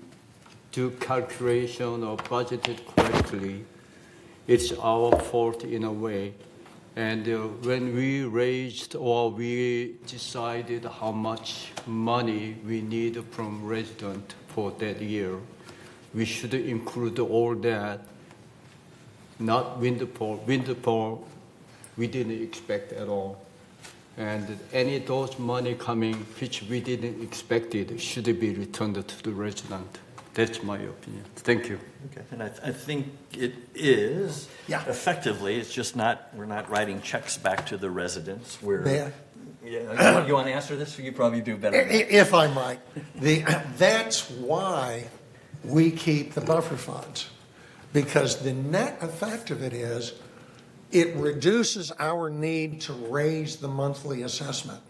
do calculation or budgeted correctly, it's our fault in a way. And when we raised or we decided how much money we need from resident for that year, we should include all that, not windfall. Windfall, we didn't expect at all. And any of those money coming, which we didn't expect it, should be returned to the resident. That's my opinion. Thank you. Okay, and I think it is. Yeah. Effectively, it's just we're not writing checks back to the residents. Yeah. You want to answer this? You probably do better. If I might, that's why we keep the buffer funds, because the net effect of it is it reduces our need to raise the monthly assessment.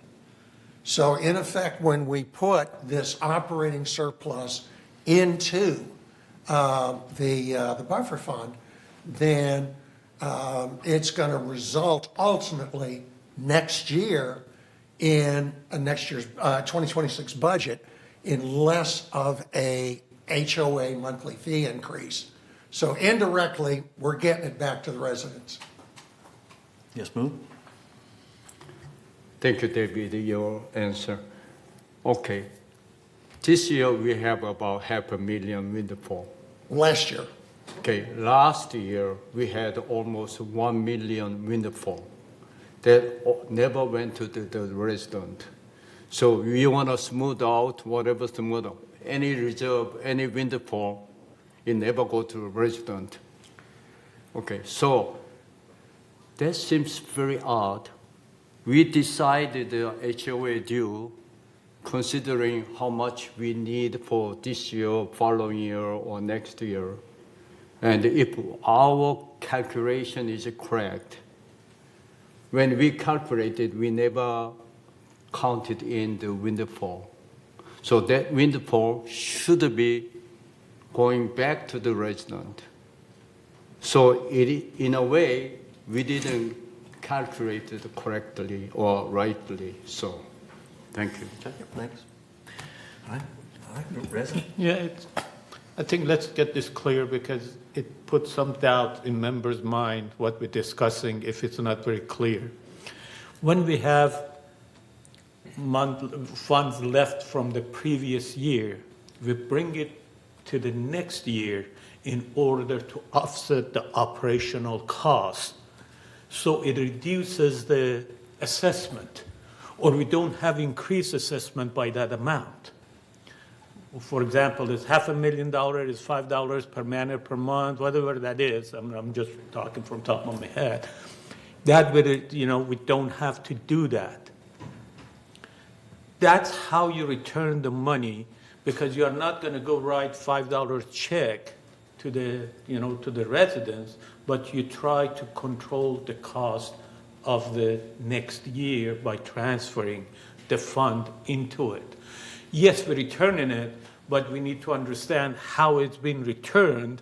So in effect, when we put this operating surplus into the buffer fund, then it's going to result ultimately next year in next year's 2026 budget in less of a HOA monthly fee increase. So indirectly, we're getting it back to the residents. Yes, move. Thank you, David, your answer. Okay. This year, we have about 500,000 windfall. Last year, Okay, last year, we had almost 1 million windfall that never went to the resident. So we want to smooth out whatever smooth out. Any reserve, any windfall, it never go to the resident. Okay, so that seems very odd. We decided the HOA due considering how much we need for this year, following year, or next year. And if our calculation is correct, when we calculated, we never counted in the windfall. So that windfall should be going back to the resident. So in a way, we didn't calculate it correctly or rightly. So, thank you. Okay, thanks. All right, resident? Yeah, I think let's get this clear because it puts some doubt in members' mind what we're discussing if it's not very clear. When we have funds left from the previous year, we bring it to the next year in order to offset the operational cost. So it reduces the assessment, or we don't have increased assessment by that amount. For example, it's $500,000, is $5 per man per month, whatever that is. I'm just talking from top of my head. That way, we don't have to do that. That's how you return the money, because you are not going to go write $5 check to the residents, but you try to control the cost of the next year by transferring the fund into it. Yes, we're returning it, but we need to understand how it's been returned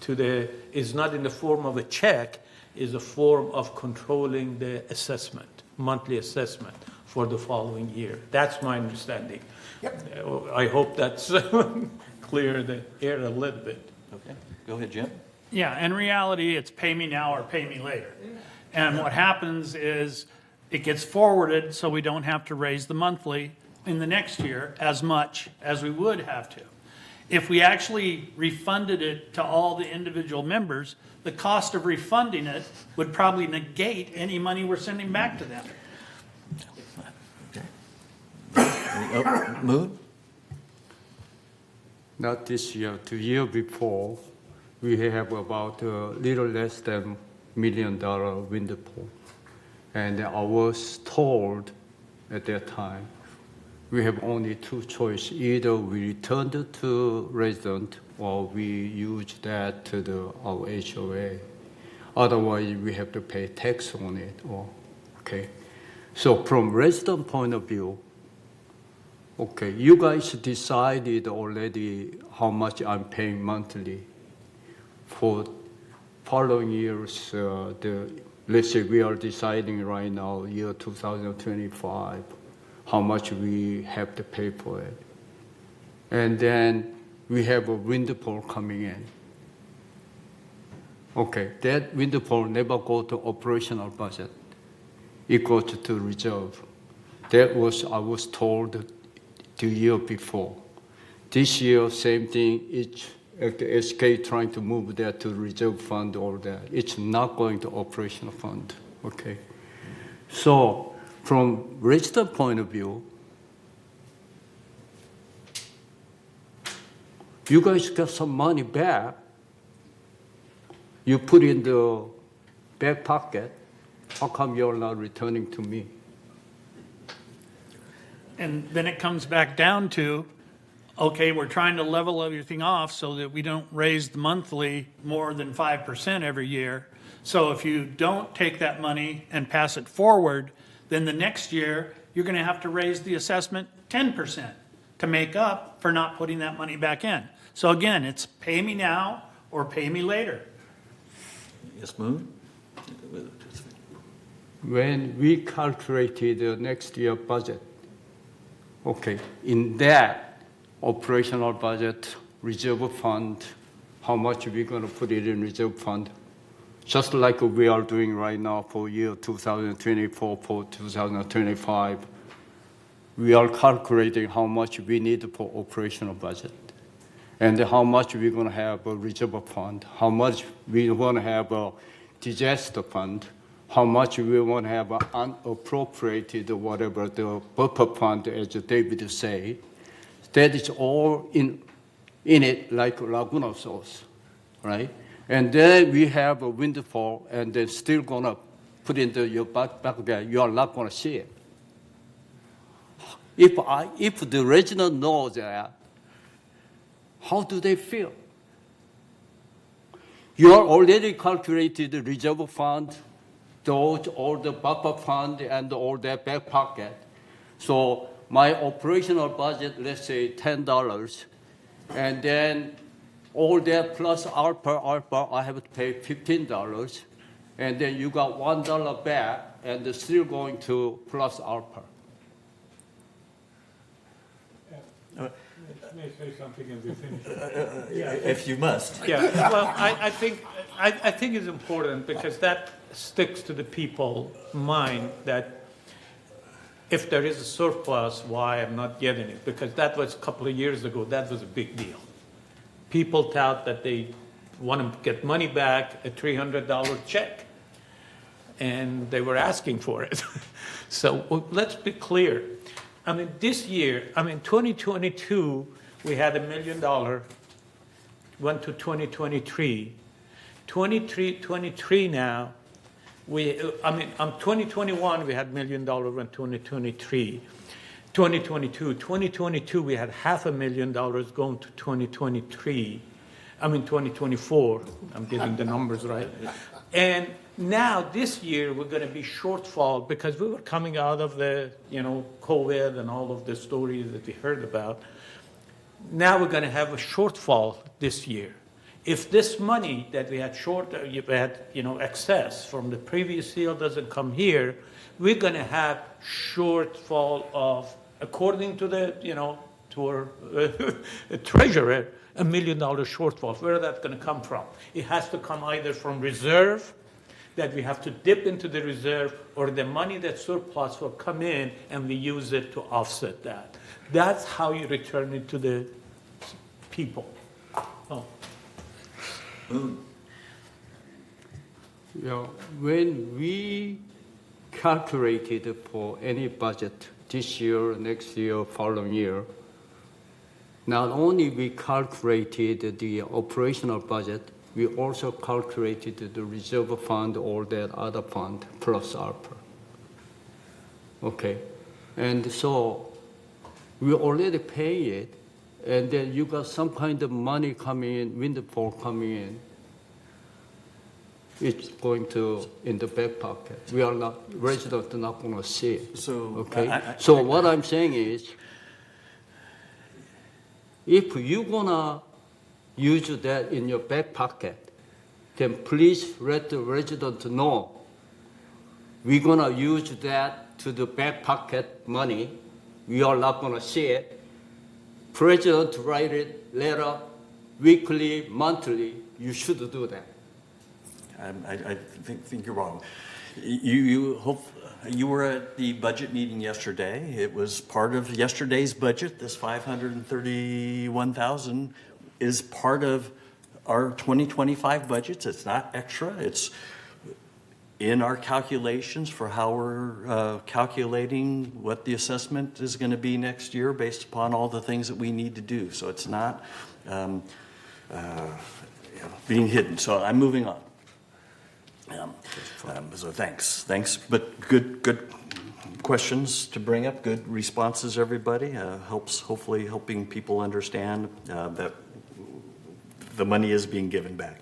is not in the form of a check, is a form of controlling the assessment, monthly assessment for the following year. That's my understanding. Yep. I hope that's clear the air a little bit. Okay, go ahead, Jim. Yeah, in reality, it's pay me now or pay me later. And what happens is it gets forwarded so we don't have to raise the monthly in the next year as much as we would have to. If we actually refunded it to all the individual members, the cost of refunding it would probably negate any money we're sending back to them. Oh, move. Not this year, the year before, we have about a little less than $1 million windfall. And I was told at that time, we have only two choices. Either we return it to resident or we use that to our HOA. Otherwise, we have to pay tax on it. Okay. So from resident point of view, okay, you guys decided already how much I'm paying monthly. For following years, let's say we are deciding right now, year 2025, how much we have to pay for it. And then we have a windfall coming in. Okay, that windfall never go to operational budget. It goes to reserve. That was, I was told the year before. This year, same thing, the SK trying to move that to reserve fund or that. It's not going to operational fund, okay? So, from resident point of view, you guys got some money back. You put in the back pocket. How come you're not returning to me? And then it comes back down to, okay, we're trying to level everything off so that we don't raise the monthly more than 5% every year. So if you don't take that money and pass it forward, then the next year, you're going to have to raise the assessment 10% to make up for not putting that money back in. So again, it's pay me now or pay me later. Yes, move. when we calculated the next year budget, okay, in that operational budget, reserve fund, how much we're going to put it in reserve fund, just like we are doing right now for year 2024, for 2025, we are calculating how much we need for operational budget, and how much we're going to have a reserve fund, how much we want to have a disaster fund, how much we want to have unappropriated, whatever the buffer fund, as David said. That is all in it, like Laguna sauce, right? And then we have a windfall, and then still gonna put into your backyard. You are not gonna see it. If the resident knows that, how do they feel? You are already calculated the reserve fund, those, all the buffer fund, and all that back pocket. So my operational budget, let's say $10, and then all that plus alpha, I have to pay $15, and then you got $1 back, and it's still going to plus alpha. May I say something and we finish? If you must. Yeah, well, I think it's important because that sticks to the people's mind that if there is a surplus, why I'm not getting it? Because that was a couple of years ago, that was a big deal. People thought that they want to get money back, a $300 check, and they were asking for it. So let's be clear. I mean, this year, 2022, we had $1 million, went to 2023. 23 now, 2021, we had $1 million, went 2023. 2022, we had $500,000 going to 2024. I'm getting the numbers right. And now this year we're going to be shortfall because we were coming out of the, COVID and all of the stories that we heard about. Now we're going to have a shortfall this year. If this money that we had excess from the previous year doesn't come here, we're going to have shortfall of, according to the, to our treasurer, $1 million shortfall. Where is that going to come from? It has to come either from reserve, that we have to dip into the reserve, or the money that surplus will come in and we use it to offset that. That's how you return it to the people. Oh. When we calculated for any budget this year, next year, following year, not only we calculated the operational budget, we also calculated the reserve fund or that other fund plus alpha. Okay, and so we already pay it, and then you got some kind of money coming in, windfall coming in. It's going to in the back pocket. We are not, residents are not going to see it. So, okay. So what I'm saying is, if you're gonna use that in your back pocket, then please let the resident know we're gonna use that to the back pocket money. We are not gonna see it. President write it letter, weekly, monthly. You should do that. I think you're wrong. You were at the budget meeting yesterday. It was part of yesterday's budget. This $531,000 is part of our 2025 budgets. It's not extra. It's in our calculations for how we're calculating what the assessment is going to be next year based upon all the things that we need to do. So it's not being hidden. So I'm moving on. So thanks, but good questions to bring up, good responses, everybody. Helps, hopefully helping people understand that the money is being given back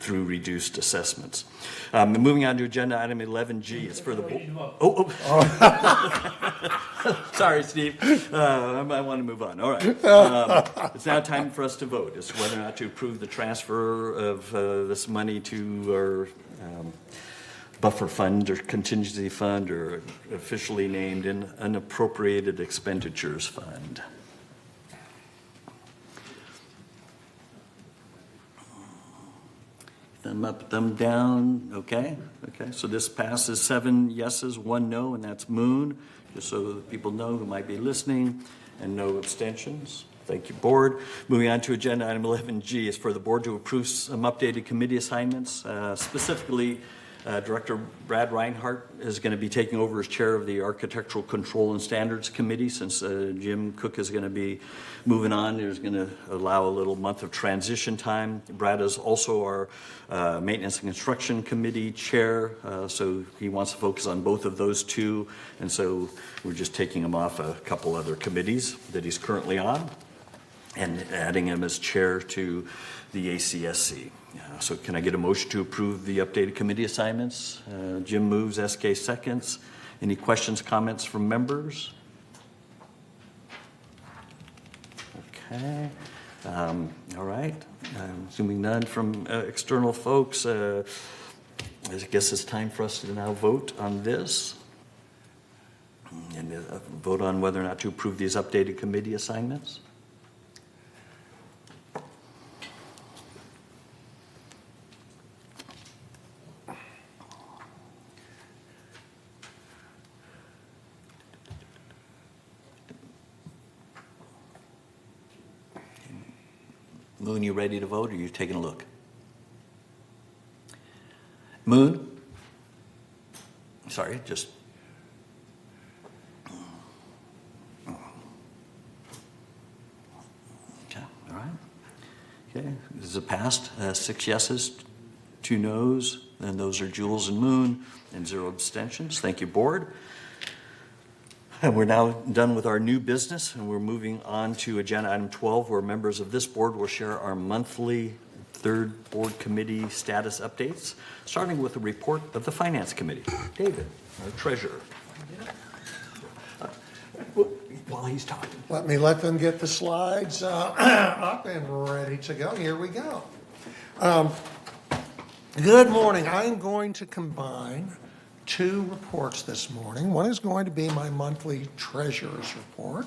through reduced assessments. Moving on to agenda item 11G is for the board. Sorry, Steve. I want to move on. All right. It's now time for us to vote as to whether or not to approve the transfer of this money to our buffer fund or contingency fund or officially named an unappropriated expenditures fund. Thumb up, thumb down, okay? Okay, so this passes 7 yeses, 1 no, and that's Moon, just so that people know who might be listening, and no abstentions. Thank you, Board. Moving on to agenda item 11G is for the Board to approve some updated committee assignments. Specifically, Director Brad Reinhardt is going to be taking over as chair of the Architectural Control and Standards Committee since Jim Cook is going to be moving on. There's going to allow a little month of transition time. Brad is also our Maintenance and Construction Committee chair, so he wants to focus on both of those two. And so we're just taking him off a couple other committees that he's currently on and adding him as chair to the ACSC. So can I get a motion to approve the updated committee assignments? Jim moves, SK seconds. Any questions, comments from members? Okay. All right. Assuming none from external folks, I guess it's time for us to now vote on this and vote on whether or not to approve these updated committee assignments. Moon, you ready to vote, or are you taking a look? Moon? Sorry, just... Okay, all right. Okay, this is passed. 6 yeses, 2 noes, and those are Jules and Moon, and 0 abstentions. Thank you, Board. And we're now done with our new business, and we're moving on to agenda item 12, where members of this board will share our monthly third board committee status updates, starting with a report of the Finance Committee. David, our treasurer. While he's talking. Let them get the slides up and ready to go. Here we go. Good morning. I'm going to combine 2 reports this morning. One is going to be my monthly treasurer's report,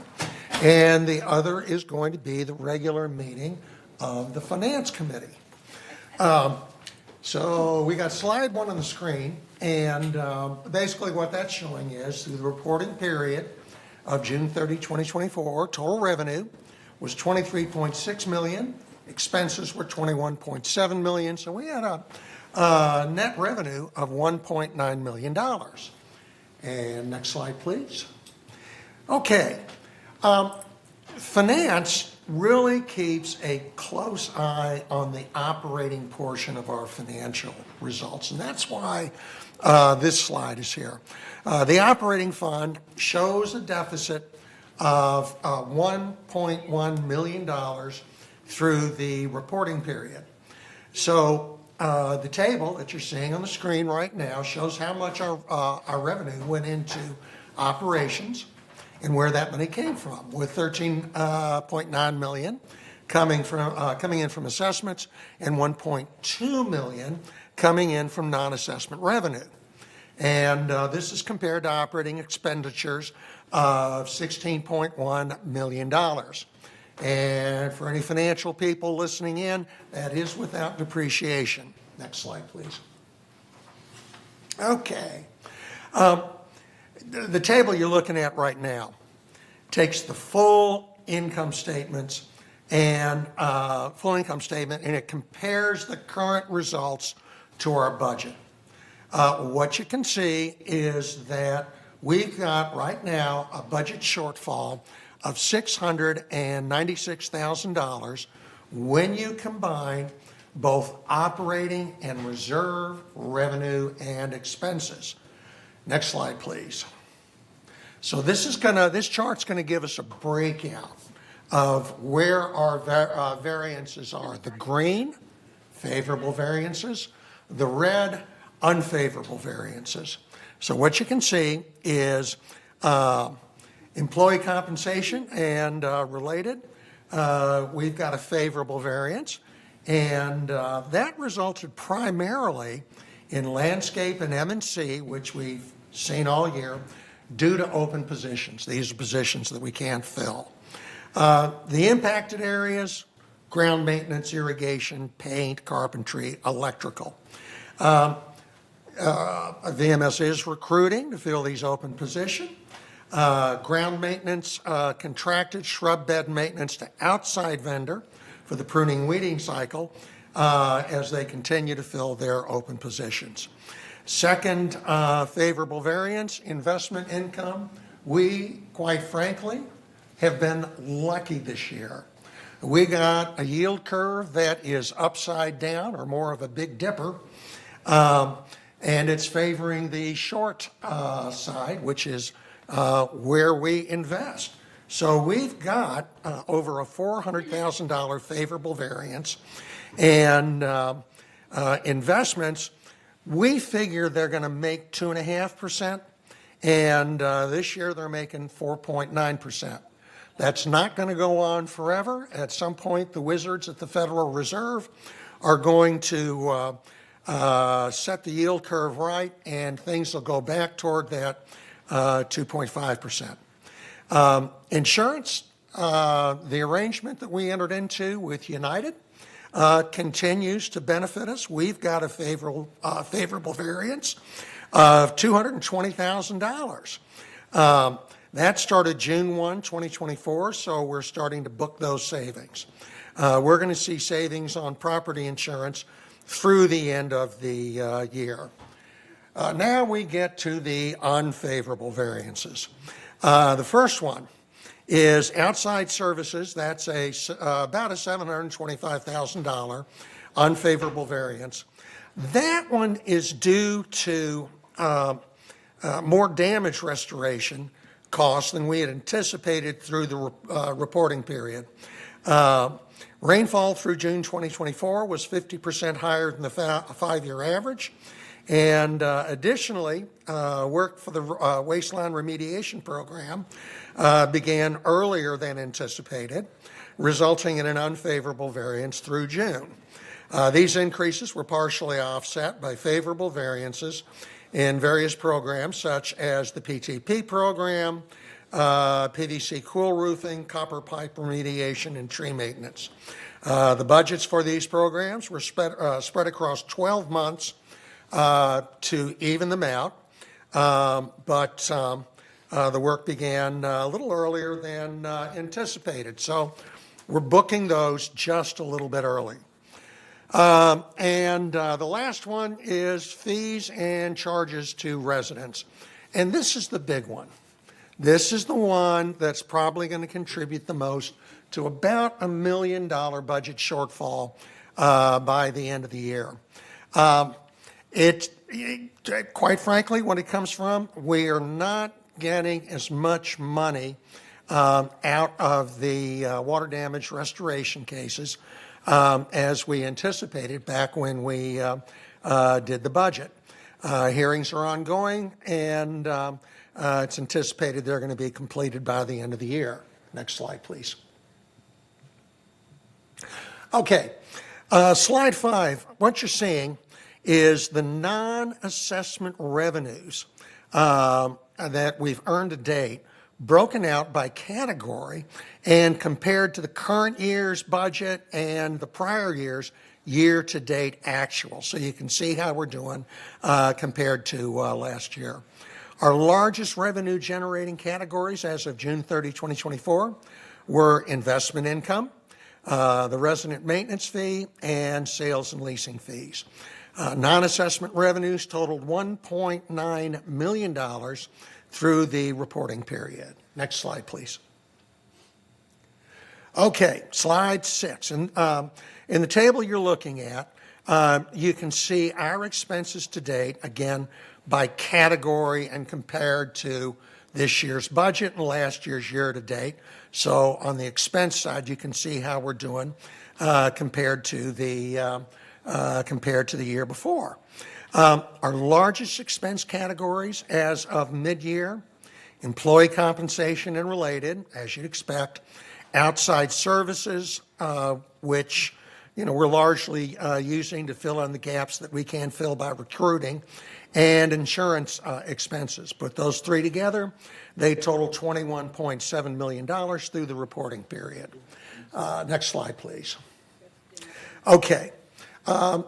and the other is going to be the regular meeting of the Finance Committee. So we got slide 1 on the screen, and basically what that's showing is through the reporting period of June 30, 2024, total revenue was $23.6 million. Expenses were $21.7 million. So we had a net revenue of $1.9 million. And next slide, please. Okay. Finance really keeps a close eye on the operating portion of our financial results, and that's why this slide is here. The operating fund shows a deficit of $1.1 million through the reporting period. So the table that you're seeing on the screen right now shows how much our revenue went into operations and where that money came from, with $13.9 million coming in from assessments and $1.2 million coming in from non-assessment revenue. And this is compared to operating expenditures of $16.1 million. And for any financial people listening in, that is without depreciation. Next slide, please. Okay. The table you're looking at right now takes the full income statements and it compares the current results to our budget. What you can see is that we've got right now a budget shortfall of $696,000 when you combine both operating and reserve revenue and expenses. Next slide, please. So this chart's gonna give us a breakout of where our variances are. The green, favorable variances. The red, unfavorable variances. So what you can see is employee compensation and related, we've got a favorable variance, and that resulted primarily in landscape and M&C, which we've seen all year, due to open positions. These are positions that we can't fill. The impacted areas, ground maintenance, irrigation, paint, carpentry, electrical. VMS is recruiting to fill these open positions. Ground maintenance, contracted shrub bed maintenance to outside vendor for the pruning weeding cycle as they continue to fill their open positions. Second favorable variance, investment income. We, quite frankly, have been lucky this year. We got a yield curve that is upside down or more of a big dipper, and it's favoring the short side, which is where we invest. So we've got over a $400,000 favorable variance, and investments, we figure they're going to make 2.5%, and this year they're making 4.9%. That's not going to go on forever. At some point, the wizards at the Federal Reserve are going to set the yield curve right, and things will go back toward that 2.5%. Insurance, the arrangement that we entered into with United continues to benefit us. We've got a favorable variance of $220,000. That started June 1, 2024, so we're starting to book those savings. We're going to see savings on property insurance through the end of the year. Now we get to the unfavorable variances. The first one is outside services. That's about a $725,000 unfavorable variance. That one is due to more damage restoration costs than we had anticipated through the reporting period. Rainfall through June 2024 was 50% higher than the five-year average. And additionally, work for the waistline remediation program began earlier than anticipated, resulting in an unfavorable variance through June. These increases were partially offset by favorable variances in various programs such as the PTP program, PVC cool roofing, copper pipe remediation, and tree maintenance. The budgets for these programs were spread across 12 months to even them out, but the work began a little earlier than anticipated. So we're booking those just a little bit early. And the last one is fees and charges to residents. And this is the big one. This is the one that's probably going to contribute the most to about $1 million budget shortfall by the end of the year. Quite frankly, when it comes from, we are not getting as much money out of the water damage restoration cases as we anticipated back when we did the budget. Hearings are ongoing, and it's anticipated they're going to be completed by the end of the year. Next slide, please. Okay, slide 5. What you're seeing is the non-assessment revenues that we've earned to date, broken out by category and compared to the current year's budget and the prior year's year-to-date actual. So you can see how we're doing compared to last year. Our largest revenue-generating categories as of June 30, 2024 were investment income, the resident maintenance fee, and sales and leasing fees. Non-assessment revenues totaled $1.9 million through the reporting period. Next slide, please. Okay, slide 6. And in the table you're looking at, you can see our expenses to date, again, by category and compared to this year's budget and last year's year-to-date. So on the expense side, you can see how we're doing compared to the year before. Our largest expense categories as of mid-year: employee compensation and related, as you'd expect; outside services, which we're largely using to fill in the gaps that we can fill by recruiting and insurance expenses. Put those three together, they total $21.7 million through the reporting period. Next slide, please. Okay.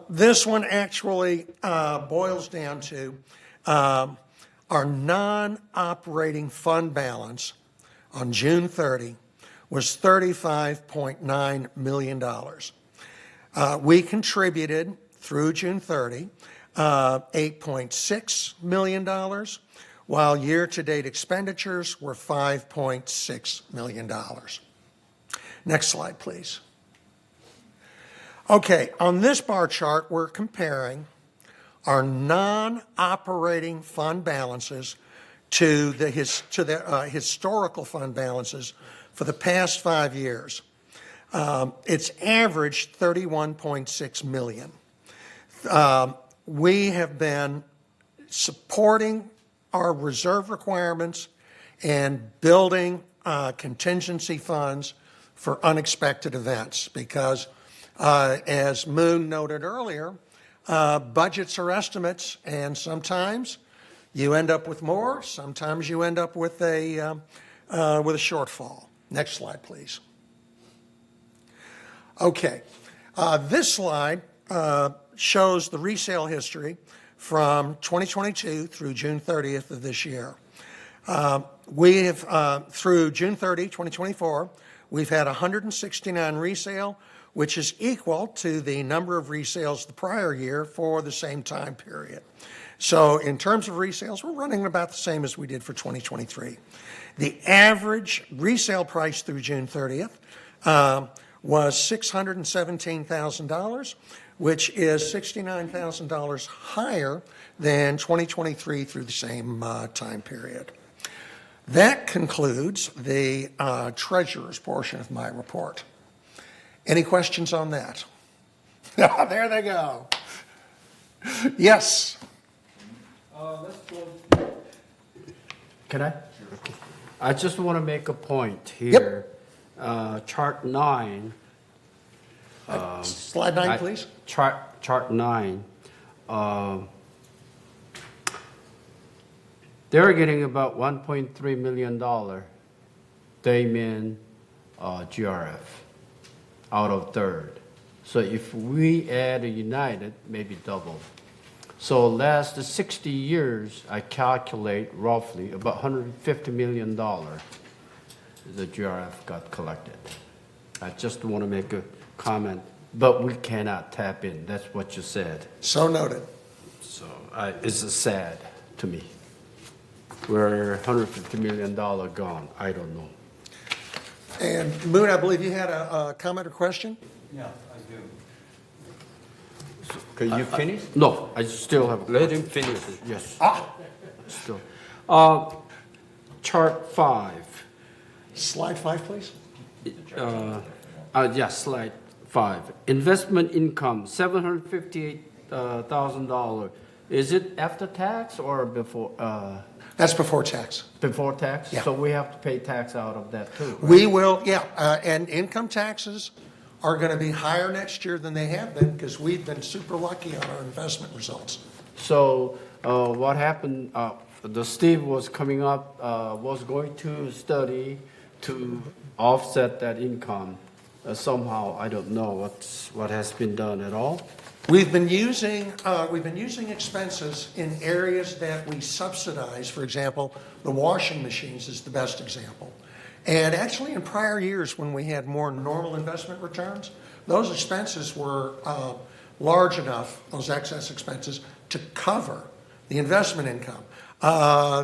This one actually boils down to our non-operating fund balance on June 30 was $35.9 million. We contributed through June 30 $8.6 million, while year-to-date expenditures were $5.6 million. Next slide, please. Okay, on this bar chart, we're comparing our non-operating fund balances to the historical fund balances for the past 5 years. It's averaged $31.6 million. We have been supporting our reserve requirements and building contingency funds for unexpected events because, as Moon noted earlier, budgets are estimates, and sometimes you end up with more, sometimes you end up with a shortfall. Next slide, please. Okay, this slide shows the resale history from 2022 through June 30th of this year. We have, through June 30, 2024, we've had 169 resale, which is equal to the number of resales the prior year for the same time period. So in terms of resales, we're running about the same as we did for 2023. The average resale price through June 30th was $617,000, which is $69,000 higher than 2023 through the same time period. That concludes the treasurer's portion of my report. Any questions on that? There they go. Yes. Let's go. Can I? Okay. I just want to make a point here. Chart 9. Slide 9, please. Chart 9. They're getting about $1.3 million Damien GRF out of third. So if we add a United, maybe double. So last 60 years, I calculate roughly about $150 million the GRF got collected. I just want to make a comment, but we cannot tap in. That's what you said. So noted. So it's sad to me. We're $150 million gone. I don't know. And Moon, I believe you had a comment or question? Yeah, I do. Can you finish? No, I still have. Let him finish. Yes. Ah, Still. Chart 5. slide 5, please. Yeah, slide 5. Investment income, $758,000. Is it after tax or before? That's before tax. Before tax? Yeah. So we have to pay tax out of that too, right? We will, yeah, and income taxes are going to be higher next year than they have been because we've been super lucky on our investment results. So what happened, the Steve was coming up, was going to study to offset that income somehow. I don't know what has been done at all. We've been using expenses in areas that we subsidize. For example, the washing machines is the best example. And actually in prior years when we had more normal investment returns, those expenses were large enough, those excess expenses, to cover the investment income.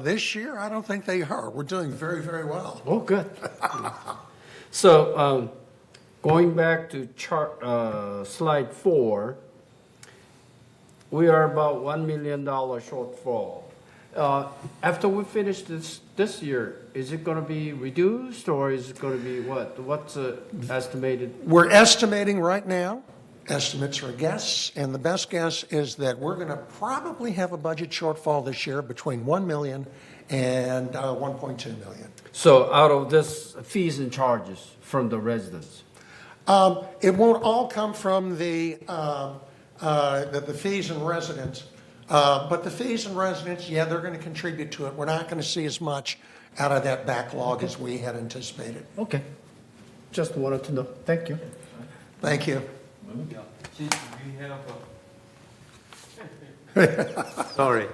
This year, I don't think they are. We're doing very, very well. Oh, good. So going back to slide 4, we are about $1 million shortfall. After we finish this year, is it going to be reduced or is it going to be what? What's estimated? We're estimating right now, estimates are a guess, and the best guess is that we're going to probably have a budget shortfall this year between $1 million and $1.2 million. So out of this, fees and charges from the residents? It won't all come from the fees and residents, but the fees and residents, yeah, they're going to contribute to it. We're not going to see as much out of that backlog as we had anticipated. Okay. Just wanted to know. Thank you. Thank you. Since we have sorry,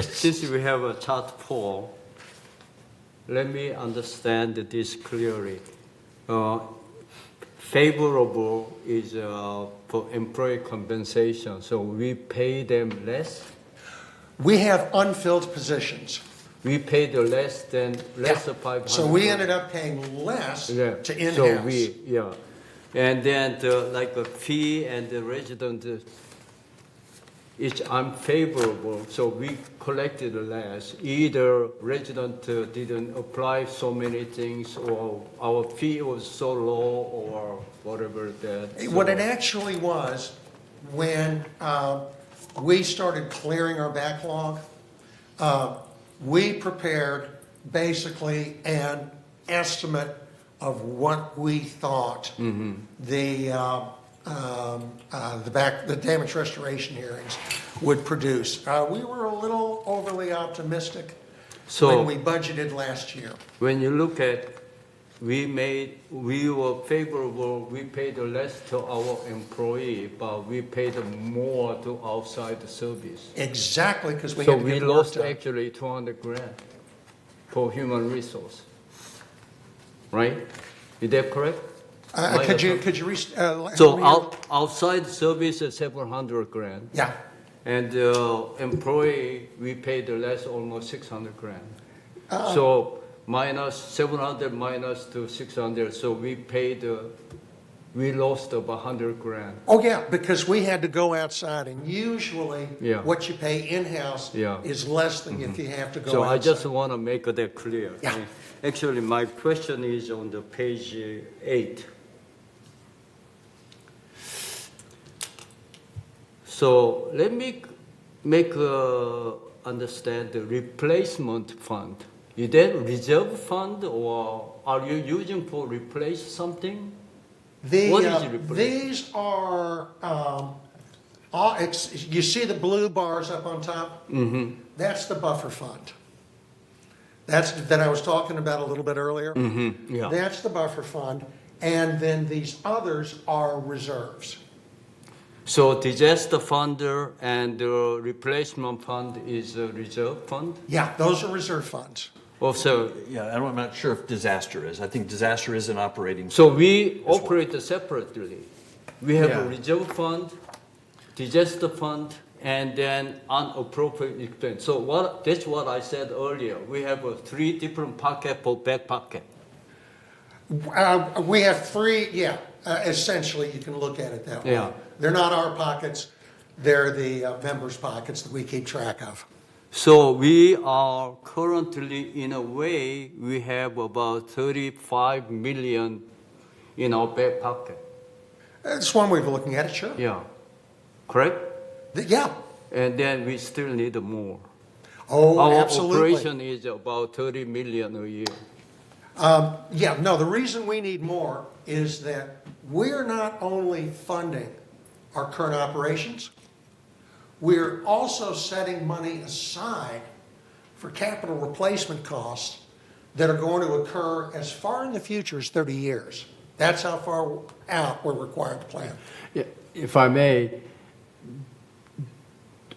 since we have a chart 4, let me understand this clearly. Favorable is for employee compensation, so we pay them less. We have unfilled positions. We paid less than less Yeah. of 500. So we ended up paying less Yeah. to in-house. So we, yeah. And then like a fee and the resident, it's unfavorable, so we collected less. Either resident didn't apply so many things, or our fee was so low, or whatever that. What it actually was, when we started clearing our backlog, we prepared basically an estimate of what we thought the damage restoration hearings would produce. We were a little overly optimistic So- when we budgeted last year. When you look at, we were favorable, we paid less to our employee, but we paid more to outside service. Exactly, because we So had to we get the work lost done. actually 200 grand for human resource. Right? Is that correct? My Could you So outside service is 700 grand. Yeah. And employee, we paid less, almost 600 grand. So minus 700 minus to 600, so we lost about 100 grand. Oh, yeah, because we had to go outside, and usually Yeah. what you pay in-house Yeah. is less than if you have to go So outside. I just want to make that clear. Yeah. Actually, my question is on the page 8. So let me make understand the replacement fund. Is that reserve fund, or are you using for replace something? What is replace? These are, you see the blue bars up on top? Mm-hmm. That's the buffer fund. That's, that I was talking about a little bit earlier. Mm-hmm. Yeah. That's the buffer fund, and then these others are reserves. So disaster fund and the replacement fund is a reserve fund? Yeah, those are reserve funds. Also, Yeah, I'm not sure if disaster is. I think disaster is an operating. so we operate separately. We have a Yeah. reserve fund, disaster fund, and then unappropriate expense. So that's what I said earlier. We have 3 different pockets for back pocket. We have 3, essentially, you can look at it that way. Yeah. They're not our pockets, they're the members' pockets that we keep track of. So we are currently, in a way, we have about 35 million in our back pocket. That's one way of looking at it, sure. Yeah, correct? Yeah. And then we still need more. Oh, Our absolutely. operation is about 30 million a year. The reason we need more is that we're not only funding our current operations, we're also setting money aside for capital replacement costs that are going to occur as far in the future as 30 years. That's how far out we're required to plan. Yeah, if I may,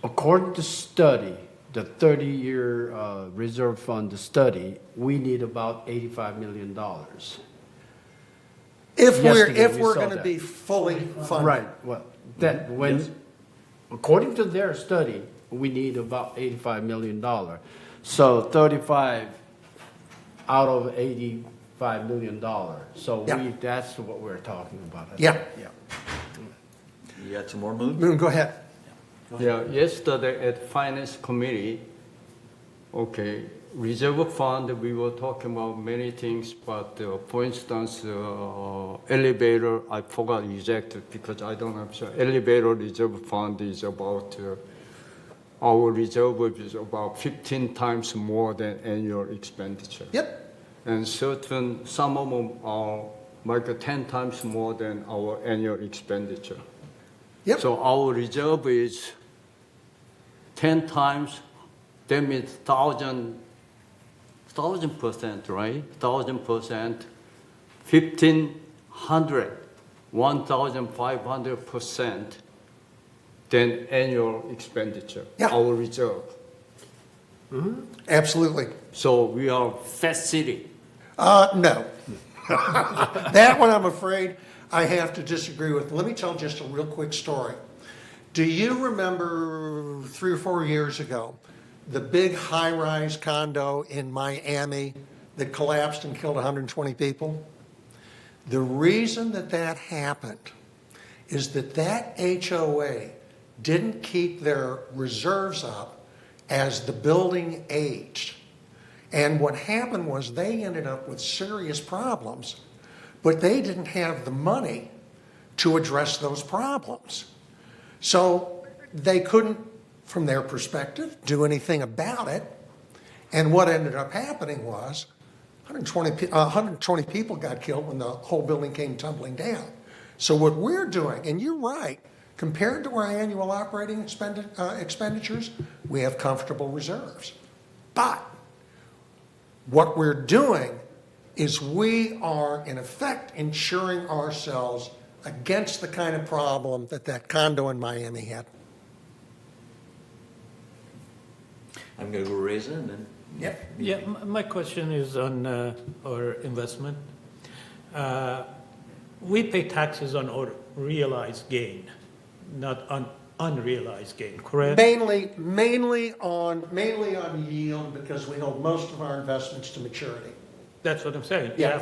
according to study, the 30-year reserve fund study, we need about $85 million. If Yesterday we we're saw going to that. be fully funded. Right, well, that, when, according to their study, we need about $85 million. So 35 out of $85 million. So Yeah. that's what we're talking about. Yeah. Yeah. You got some more moves? Moon, go ahead. Yeah, yesterday at Finance Committee, okay, reserve fund, we were talking about many things, but for instance, elevator, I forgot exactly because I don't have, so elevator reserve fund is about, our reserve is about 15 times more than annual expenditure. Yep. And some of them are like 10 times more than our annual expenditure. Yep. So our reserve is 10 times, that means 1,000%, right? 1,000%, 1,500, 1,500% than annual expenditure, Yeah. our reserve. Absolutely. So we are fat city. No. That one, I'm afraid, I have to disagree with. Let me tell just a real quick story. Do you remember 3 or 4 years ago, the big high-rise condo in Miami that collapsed and killed 120 people? The reason that that happened is that that HOA didn't keep their reserves up as the building aged. And what happened was they ended up with serious problems, but they didn't have the money to address those problems. So they couldn't, from their perspective, do anything about it. And what ended up happening was 120 people got killed when the whole building came tumbling down. So what we're doing, and you're right, compared to our annual operating expenditures, we have comfortable reserves. But what we're doing is we are, in effect, insuring ourselves against the kind of problem that that condo in Miami had. I'm going to go raise it and then. Yep. Yeah, my question is on our investment. We pay taxes on our realized gain, not on unrealized gain, correct? Mainly on yield, because we hold most of our investments to maturity. That's what I'm saying. Yeah.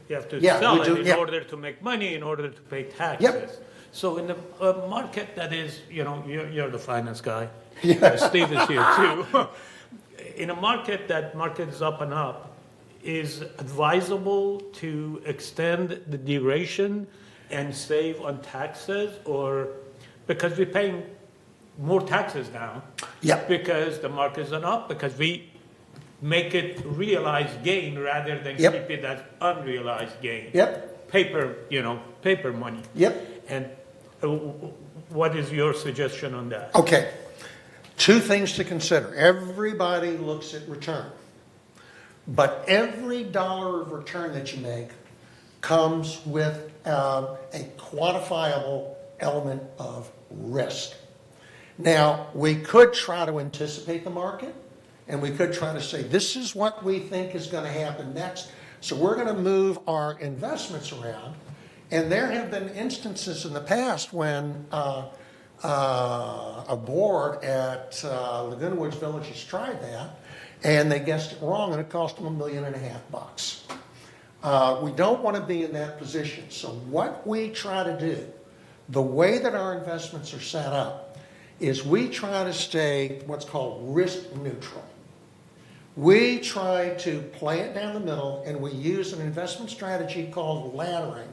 You have to Yeah, sell we it do, in yeah. order to make money, in order to pay taxes. Yep. So in a market that is, you're the finance guy. Steve is here too. In a market that market is up and up, is advisable to extend the duration and save on taxes, or because we're paying more taxes now? Yep. Because the market's on up, because we make it realized gain rather than Yep. keep it as unrealized gain. Yep. Paper money. Yep. And what is your suggestion on that? Okay. 2 things to consider. Everybody looks at return. But every dollar of return that you make comes with a quantifiable element of risk. Now, we could try to anticipate the market, and we could try to say, this is what we think is going to happen next. So we're going to move our investments around. And there have been instances in the past when a board at Laguna Woods Village has tried that, and they guessed it wrong, and it cost them $1.5 million. We don't want to be in that position. So what we try to do, the way that our investments are set up, is we try to stay what's called risk neutral. We try to play it down the middle, and we use an investment strategy called laddering,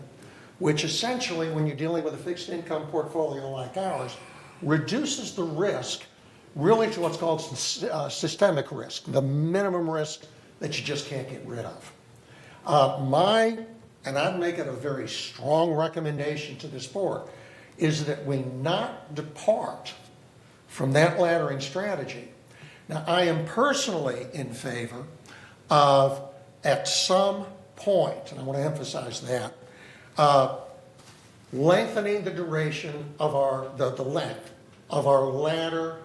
which essentially, when you're dealing with a fixed income portfolio like ours, reduces the risk really to what's called systemic risk, the minimum risk that you just can't get rid of. And I'd make it a very strong recommendation to this board, is that we not depart from that laddering strategy. Now, I am personally in favor of, at some point, and I want to emphasize that, lengthening the duration of the length of our ladder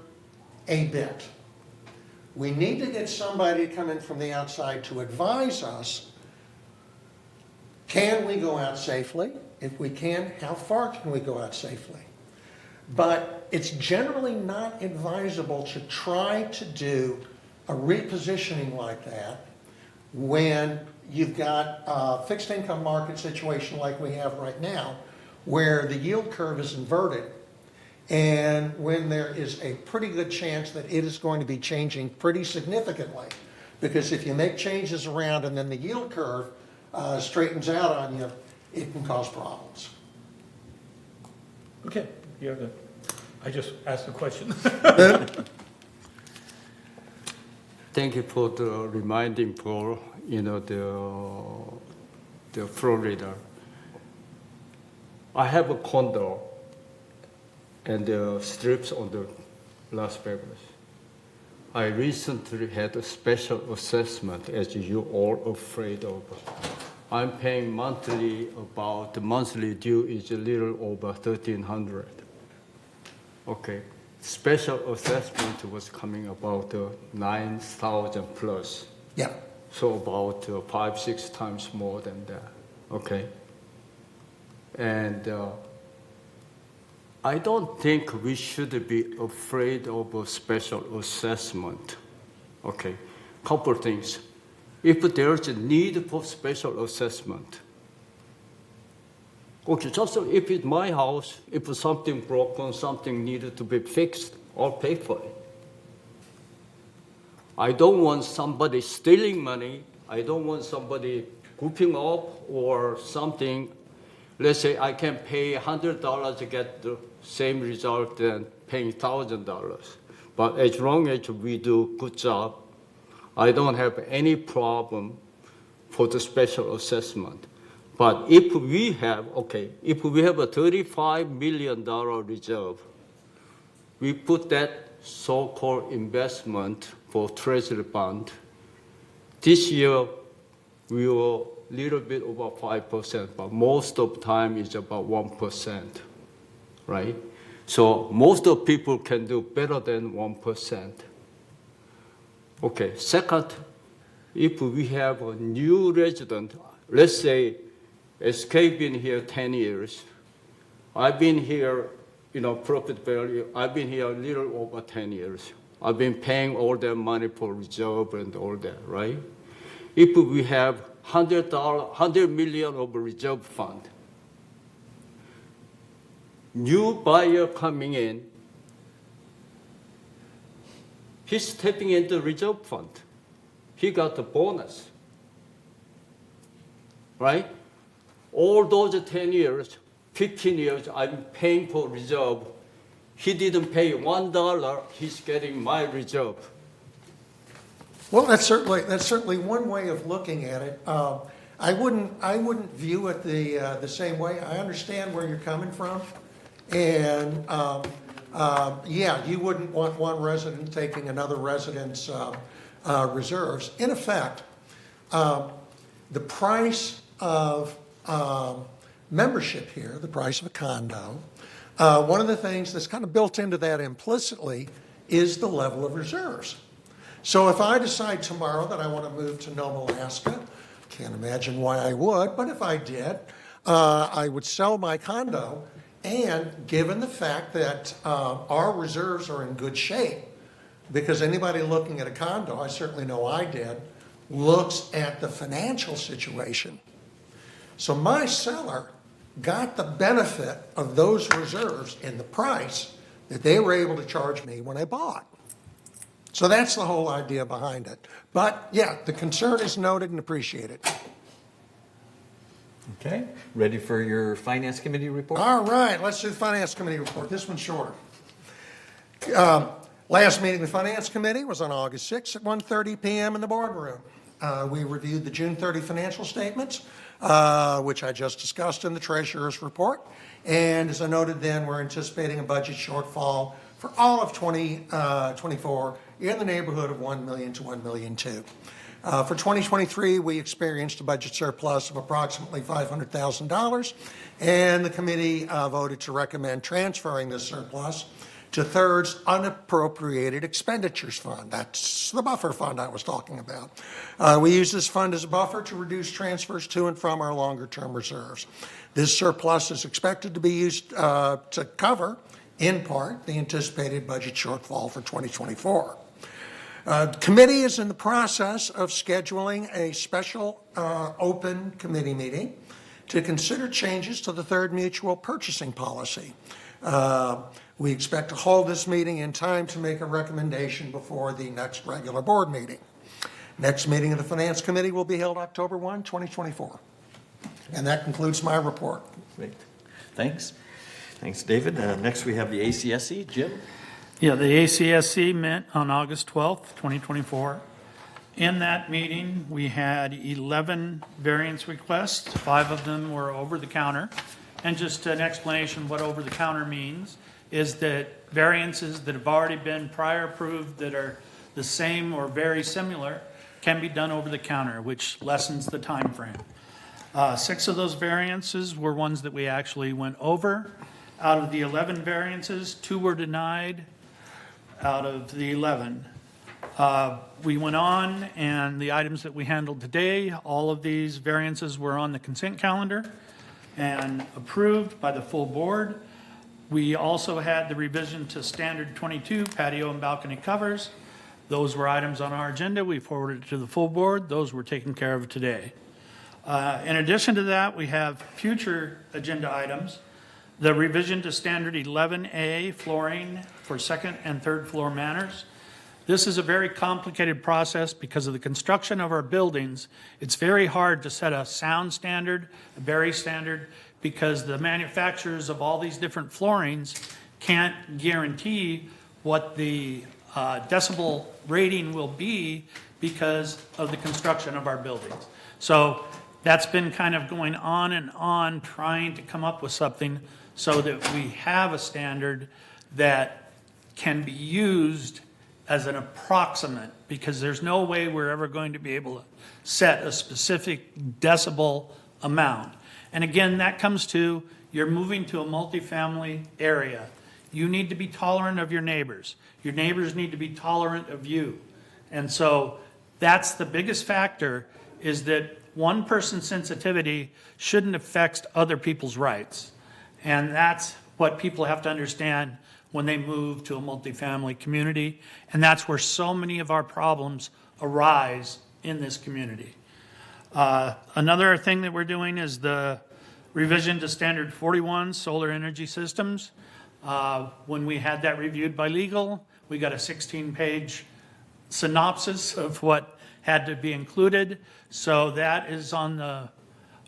a bit. We need to get somebody to come in from the outside to advise us, can we go out safely? If we can, how far can we go out safely? But it's generally not advisable to try to do a repositioning like that when you've got a fixed income market situation like we have right now, where the yield curve is inverted, and when there is a pretty good chance that it is going to be changing pretty significantly. Because if you make changes around and then the yield curve straightens out on you, it can cause problems. Okay, you're good. I just asked a question. Thank you for the reminding for, the Florida. I have a condo and strips on the Las Vegas. I recently had a special assessment, as you all afraid of. I'm paying monthly, about the monthly due is a little over $1,300. Okay, special assessment was coming about 9,000 plus. Yeah. So about 5-6 times more than that. Okay. And I don't think we should be afraid of a special assessment. Okay, couple things. If there's a need for special assessment, okay, just if it's my house, if something broken, something needed to be fixed, I'll pay for it. I don't want somebody stealing money. I don't want somebody goofing up or something. Let's say I can pay $100 to get the same result than paying $1,000. But as long as we do good job, I don't have any problem for the special assessment. But if we have a $35 million reserve, we put that so-called investment for treasury bond. This year, we were a little bit over 5%, but most of the time it's about 1%, right? So most of people can do better than 1%. Okay, second, if we have a new resident, let's say SK been here 10 years, I've been here, profit value, I've been here a little over 10 years. I've been paying all that money for reserve and all that, right? If we have $100 million of reserve fund, new buyer coming in, he's stepping into the reserve fund. He got the bonus, right? All those 10 years, 15 years, I'm paying for reserve. He didn't pay $1, he's getting my reserve. Well, that's certainly one way of looking at it. I wouldn't view it the same way. I understand where you're coming from, and yeah, you wouldn't want one resident taking another resident's reserves. In effect, the price of membership here, the price of a condo, one of the things that's kind of built into that implicitly is the level of reserves. So if I decide tomorrow that I want to move to Nome, Alaska, can't imagine why I would, but if I did, I would sell my condo, and given the fact that our reserves are in good shape, because anybody looking at a condo, I certainly know I did, looks at the financial situation. So my seller got the benefit of those reserves in the price that they were able to charge me when I bought. So that's the whole idea behind it. But yeah, the concern is noted and appreciated. Okay, ready for your Finance Committee report? All right, let's do the Finance Committee report. This one's shorter. Last meeting of the Finance Committee was on August 6th at 1:30 p.m. in the boardroom. We reviewed the June 30 financial statements, which I just discussed in the Treasurer's report. And as I noted then, we're anticipating a budget shortfall for all of 2024 in the neighborhood of $1 million to $1.2 million. For 2023, we experienced a budget surplus of approximately $500,000, and the committee voted to recommend transferring this surplus to Third's unappropriated expenditures fund. That's the buffer fund I was talking about. We use this fund as a buffer to reduce transfers to and from our longer-term reserves. This surplus is expected to be used to cover, in part, the anticipated budget shortfall for 2024. The committee is in the process of scheduling a special open committee meeting to consider changes to the Third Mutual purchasing policy. We expect to hold this meeting in time to make a recommendation before the next regular board meeting. Next meeting of the Finance Committee will be held October 1, 2024. And that concludes my report. Great. Thanks. Thanks, David. Next, we have the ACSC. Jim? Yeah, the ACSC met on August 12th, 2024. In that meeting, we had 11 variance requests. 5 of them were over the counter, And just an explanation what over-the-counter means is that variances that have already been prior approved that are the same or very similar can be done over the counter, which lessens the time frame. 6 of those variances were ones that we actually went over. Out of the 11 variances, 2 were denied out of the 11. We went on, and the items that we handled today, all of these variances were on the consent calendar and approved by the full board. We also had the revision to standard 22 patio and balcony covers. Those were items on our agenda. We forwarded it to the full board. Those were taken care of today. In addition to that, we have future agenda items. The revision to standard 11A flooring for second and third floor manners. This is a very complicated process because of the construction of our buildings. It's very hard to set a sound standard, a Berry standard, because the manufacturers of all these different floorings can't guarantee what the decibel rating will be because of the construction of our buildings. So that's been kind of going on and on, trying to come up with something so that we have a standard that can be used as an approximate, because there's no way we're ever going to be able to set a specific decibel amount. And again, that comes to, you're moving to a multifamily area. You need to be tolerant of your neighbors. Your neighbors need to be tolerant of you. And so that's the biggest factor, is that one person's sensitivity shouldn't affect other people's rights. And that's what people have to understand when they move to a multifamily community. And that's where so many of our problems arise in this community. Another thing that we're doing is the revision to standard 41 solar energy systems. When we had that reviewed by legal, we got a 16-page synopsis of what had to be included. So that is on the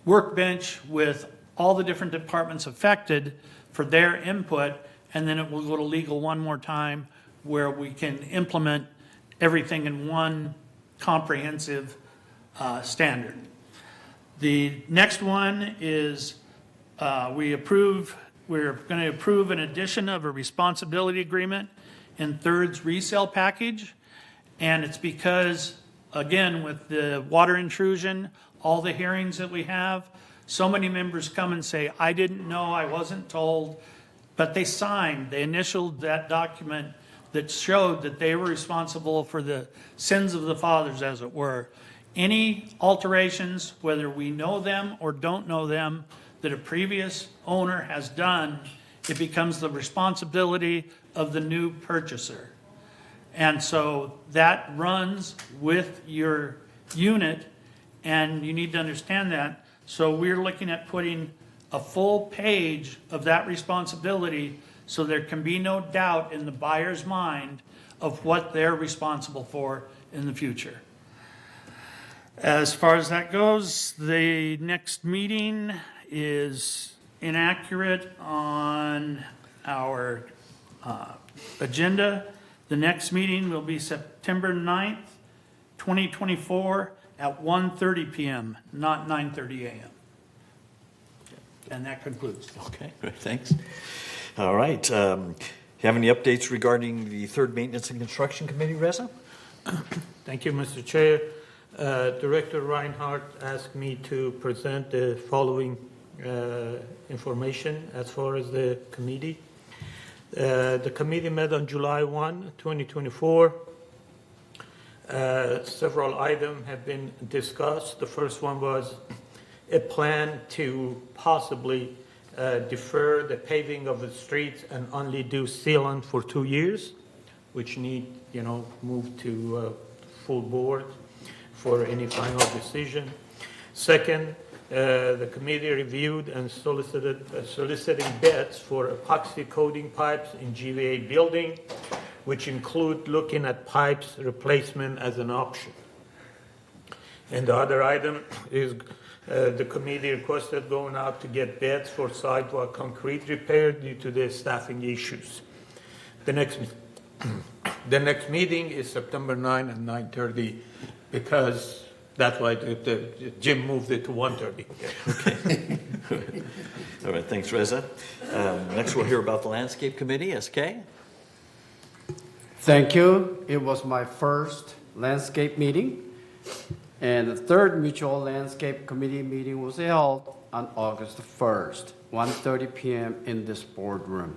workbench with all the different departments affected for their input, and then it will go to legal one more time where we can implement everything in one comprehensive standard. The next one is we're going to approve an addition of a responsibility agreement in Third's resale package. And it's because, again, with the water intrusion, all the hearings that we have, so many members come and say, I didn't know, I wasn't told, but they signed, they initialed that document that showed that they were responsible for the sins of the fathers, as it were. Any alterations, whether we know them or don't know them, that a previous owner has done, it becomes the responsibility of the new purchaser. And so that runs with your unit, and you need to understand that. So we're looking at putting a full page of that responsibility so there can be no doubt in the buyer's mind of what they're responsible for in the future. As far as that goes, the next meeting is inaccurate on our agenda. The next meeting will be September 9th, 2024 at 1:30 p.m., not 9:30 a.m. And that concludes. Okay, great, thanks. All right. You have any updates regarding the Third Maintenance and Construction Committee, Reza? Thank you, Mr. Chair. Director Reinhardt asked me to present the following information as far as the committee. The committee met on July 1, 2024. Several items have been discussed. The first one was a plan to possibly defer the paving of the streets and only do sealant for 2 years, which need, move to full board for any final decision. Second, the committee reviewed and soliciting bids for epoxy coating pipes in GVA building, which include looking at pipes replacement as an option. And the other item is the committee requested going out to get bids for sidewalk concrete repair due to the staffing issues. The next meeting is September 9 at 9:30 because That's why Jim moved it to 1:30. All right, thanks, Reza. Next, we'll hear about the Landscape Committee, SK. Thank you. It was my first landscape meeting, and the third mutual landscape committee meeting was held on August 1st, 1:30 p.m. in this boardroom.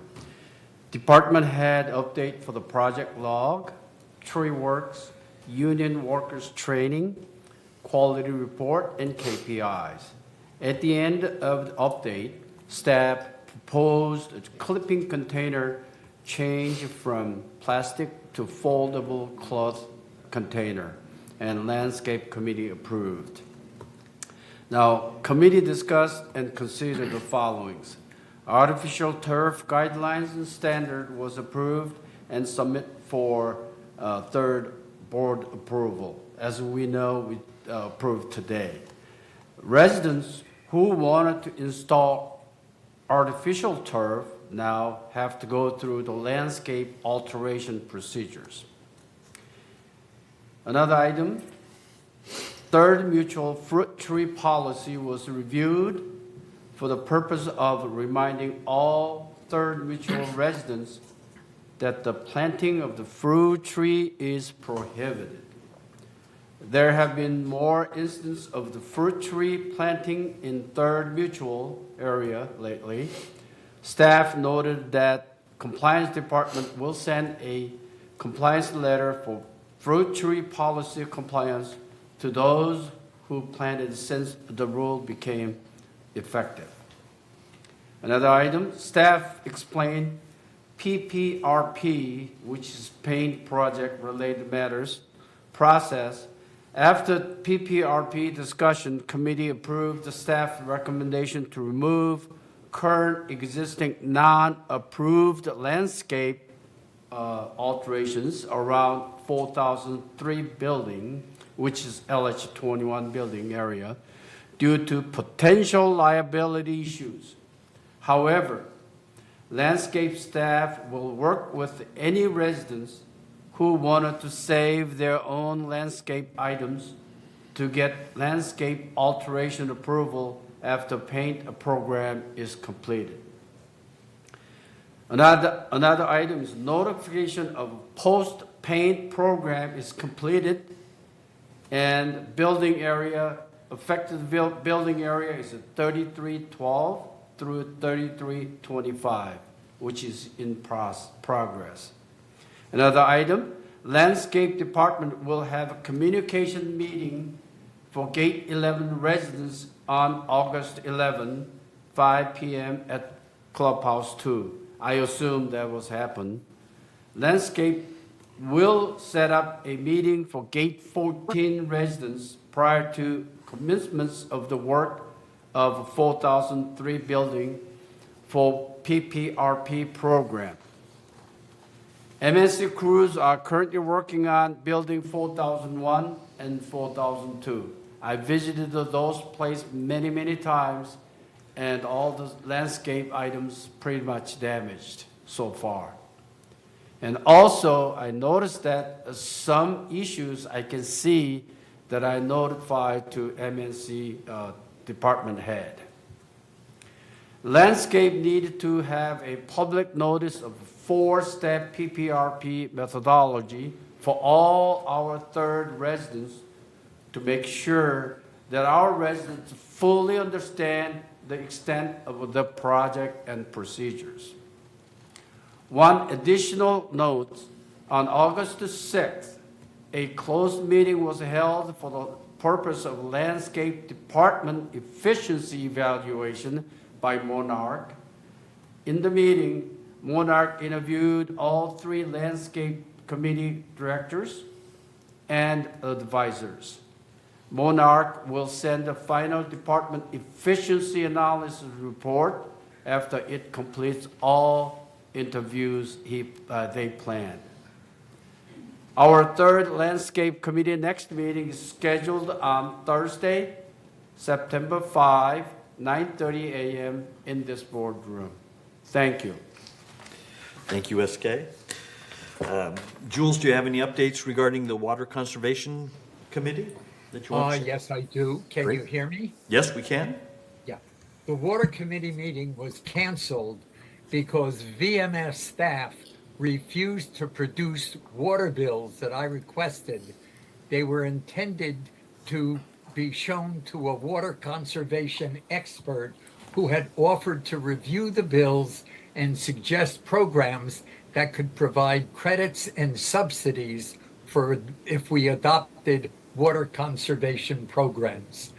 Department head update for the project log, tree works, union workers training, quality report, and KPIs. At the end of the update, staff proposed a clipping container change from plastic to foldable cloth container, and landscape committee approved. Now, committee discussed and considered the followings. Artificial turf guidelines and standard was approved and submit for third board approval. As we know, we approved today. Residents who wanted to install artificial turf now have to go through the landscape alteration procedures. Another item, third mutual fruit tree policy was reviewed for the purpose of reminding all third mutual residents that the planting of the fruit tree is prohibited. There have been more instances of the fruit tree planting in third mutual area lately. Staff noted that compliance department will send a compliance letter for fruit tree policy compliance to those who planted since the rule became effective. Another item, staff explained PPRP, which is paint project related matters, process. After PPRP discussion, committee approved the staff recommendation to remove current existing non-approved landscape alterations around 4003 building, which is LH21 building area, due to potential liability issues. However, landscape staff will work with any residents who wanted to save their own landscape items to get landscape alteration approval after paint program is completed. Another item is notification of post-paint program is completed and building area, affected building area is at 3312 through 3325, which is in progress. Another item, landscape department will have a communication meeting for Gate 11 residents on August 11, 5 p.m. at Clubhouse 2. I assume that was happen. Landscape will set up a meeting for Gate 14 residents prior to commencement of the work of 4003 building for PPRP program. MNC crews are currently working on building 4001 and 4002. I visited those places many, many times, and all the landscape items pretty much damaged so far. And also, I noticed that some issues I can see that I notified to MNC department head. Landscape needed to have a public notice of 4-step PPRP methodology for all our third residents to make sure that our residents fully understand the extent of the project and procedures. One additional note, on August 6th, a closed meeting was held for the purpose of landscape department efficiency evaluation by Monarch. In the meeting, Monarch interviewed all 3 landscape committee directors and advisors. Monarch will send a final department efficiency analysis report after it completes all interviews they planned. Our third landscape committee next meeting is scheduled on Thursday, September 5, 9:30 a.m. in this boardroom. Thank you. Thank you, SK. Jules, do you have any updates regarding the Water Conservation Committee? that you want to share? Yes, I do. Can Great. you hear me? Yes, we can. Yeah. The Water Committee meeting was canceled because VMS staff refused to produce water bills that I requested. They were intended to be shown to a water conservation expert who had offered to review the bills and suggest programs that could provide credits and subsidies for if we adopted water conservation programs.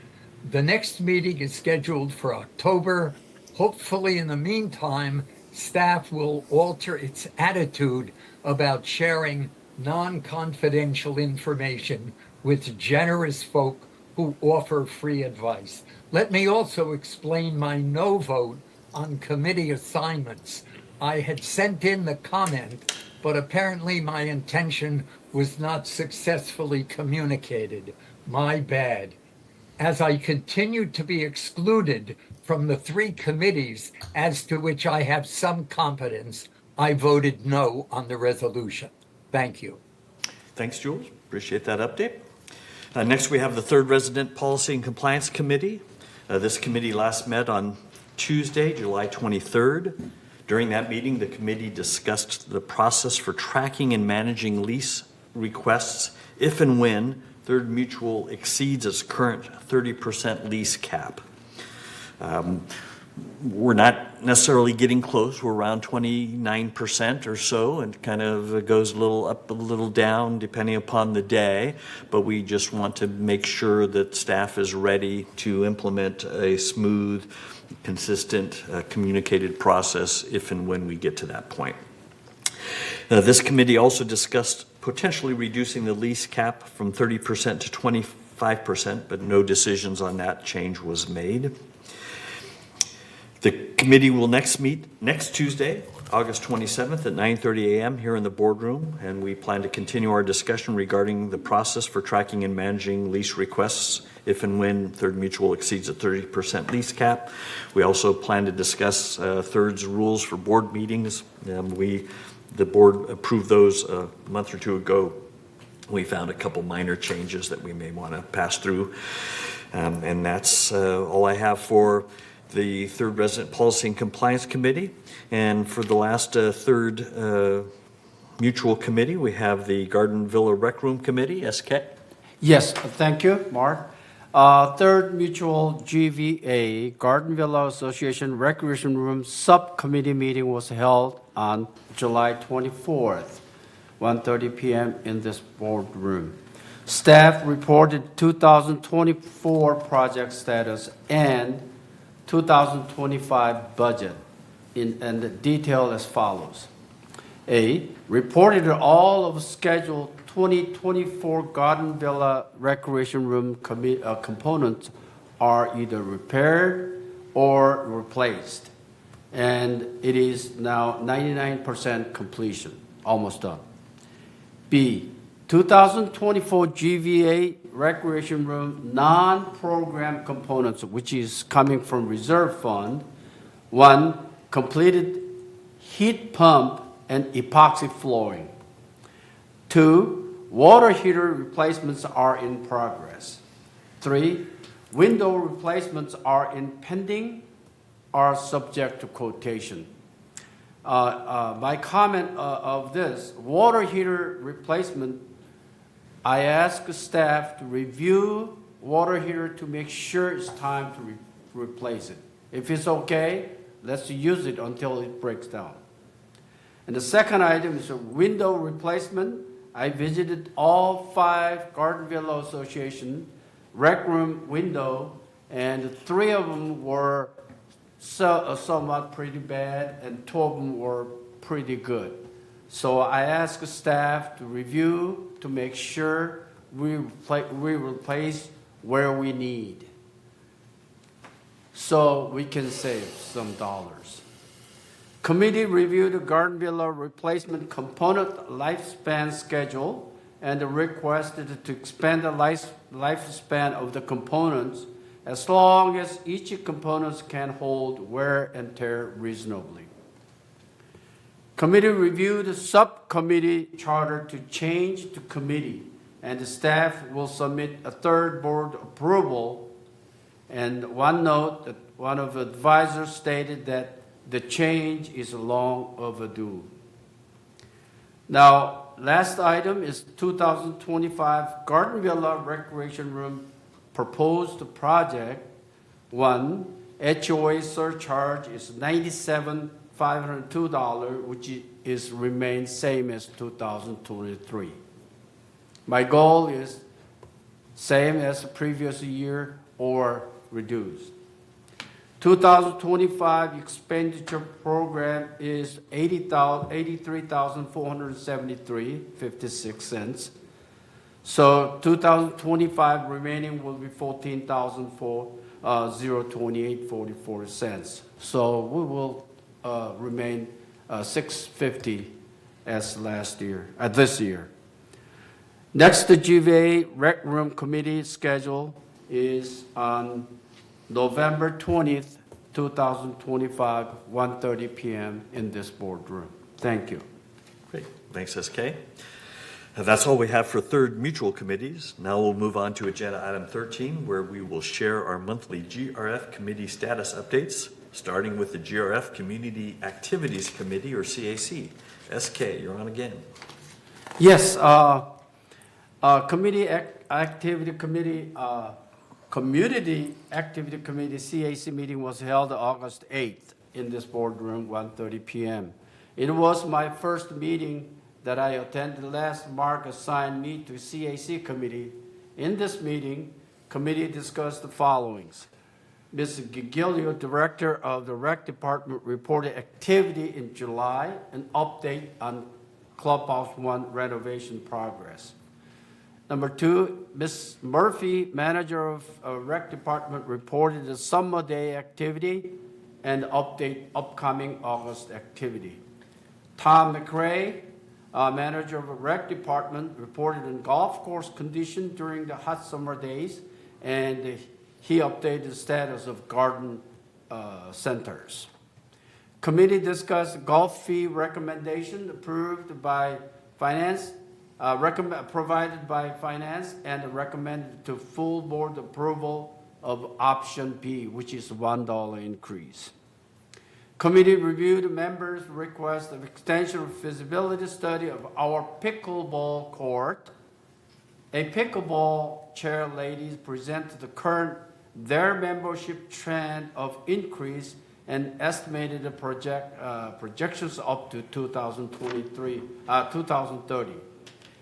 The next meeting is scheduled for October. Hopefully, in the meantime, staff will alter its attitude about sharing non-confidential information with generous folk who offer free advice. Let me also explain my no vote on committee assignments. I had sent in the comment, but apparently my intention was not successfully communicated. My bad. As I continued to be excluded from the 3 committees as to which I have some competence, I voted no on the resolution. Thank you. Thanks, Jules. Appreciate that update. Next, we have the 3rd Resident Policy and Compliance Committee. This committee last met on Tuesday, July 23rd. During that meeting, the committee discussed the process for tracking and managing lease requests if and when Third Mutual exceeds its current 30% lease cap. We're not necessarily getting close. We're around 29% or so, and kind of goes a little up, a little down, depending upon the day. But we just want to make sure that staff is ready to implement a smooth, consistent, communicated process if and when we get to that point. This committee also discussed potentially reducing the lease cap from 30% to 25%, but no decisions on that change was made. The committee will next meet next Tuesday, August 27th at 9:30 a.m. here in the boardroom, and we plan to continue our discussion regarding the process for tracking and managing lease requests if and when Third Mutual exceeds a 30% lease cap. We also plan to discuss Third's rules for board meetings. The board approved those a month or 2 ago. We found a couple minor changes that we may want to pass through. And that's all I have for the 3rd Resident Policy and Compliance Committee. And for the last 3rd Mutual Committee, we have the Garden Villa Rec Room Committee, SK. Yes, thank you, Mark. Third Mutual GVA, Garden Villa Association Recreation Room Subcommittee meeting was held on July 24th, 1:30 p.m. in this boardroom. Staff reported 2024 project status and 2025 budget and the detail as follows. A, reported all of scheduled 2024 Garden Villa Recreation Room components are either repaired or replaced, and it is now 99% completion, almost done. B, 2024 GVA Recreation Room non-program components, which is coming from reserve fund. 1, completed heat pump and epoxy flooring. 2, water heater replacements are in progress. 3, window replacements are in pending or subject to quotation. My comment of this, water heater replacement, I ask staff to review water heater to make sure it's time to replace it. If it's okay, let's use it until it breaks down. And the second item is a window replacement. I visited all 5 Garden Villa Association rec room window, and 3 of them were somewhat pretty bad, and 2 of them were pretty good. So I asked staff to review to make sure we replace where we need, so we can save some dollars. Committee reviewed the Garden Villa replacement component lifespan schedule and requested to expand the lifespan of the components as long as each component can hold wear and tear reasonably. Committee reviewed the subcommittee charter to change the committee and the staff will submit a third board approval. And one note that one of the advisors stated that the change is long overdue. Now, last item is 2025 Garden Villa Recreation Room proposed project. One, HOA surcharge is $97,502, which is remains same as 2023. My goal is same as the previous year or reduced. 2025 expenditure program is $83,473.56 cents. So 2025 remaining will be $14,028.44 cents. So we will remain $650 as last year, this year. Next, the GVA Rec Room Committee schedule is on November 20th, 2025, 1:30 p.m. in this boardroom. Thank you. Great. Thanks, SK. That's all we have for third mutual committees. Now we'll move on to agenda item 13, where we will share our monthly GRF committee status updates, starting with the GRF Community Activities Committee, or CAC. SK, you're on again. Yes, Community Activity Committee, CAC meeting was held August 8th in this boardroom, 1:30 p.m. It was my first meeting that I attended. Last Mark assigned me to CAC committee. In this meeting, committee discussed the followings. Ms. Gigilio, director of the rec department, reported activity in July, an update on Clubhouse 1 renovation progress. Number two, Ms. Murphy, manager of rec department, reported the summer day activity and update upcoming August activity. Tom McRae, manager of a rec department, reported on golf course condition during the hot summer days, and he updated the status of garden centers. Committee discussed golf fee recommendation approved by finance, provided by finance, and recommended to full board approval of option B, which is $1 increase. Committee reviewed members' request of extension of feasibility study of our pickleball court. A pickleball chair ladies presented their membership trend of increase and estimated the projections up to 2030.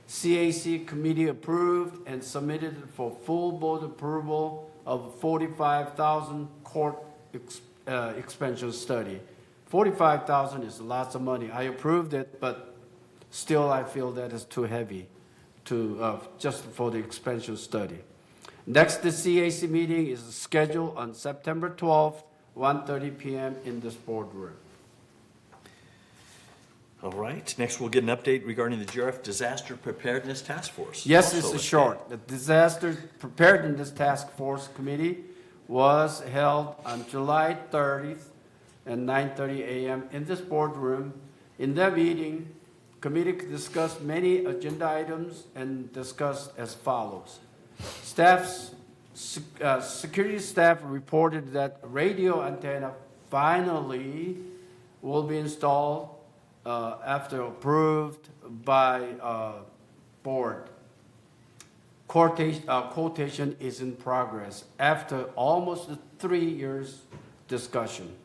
CAC committee approved and submitted for full board approval of 45,000 court expansion study. 45,000 is lots of money. I approved it, but still I feel that is too heavy to just for the expansion study. Next, the CAC meeting is scheduled on September 12th, 1:30 p.m. in this boardroom. All right, next we'll get an update regarding the GRF Disaster Preparedness Task Force. Yes, Also, it's short. The Disaster Preparedness Task Force Committee was held on July 30th at 9:30 a.m. in this boardroom. In that meeting, committee discussed many agenda items and discussed as follows. Security staff reported that radio antenna finally will be installed after approved by board. Quotation is in progress after almost 3 years discussion.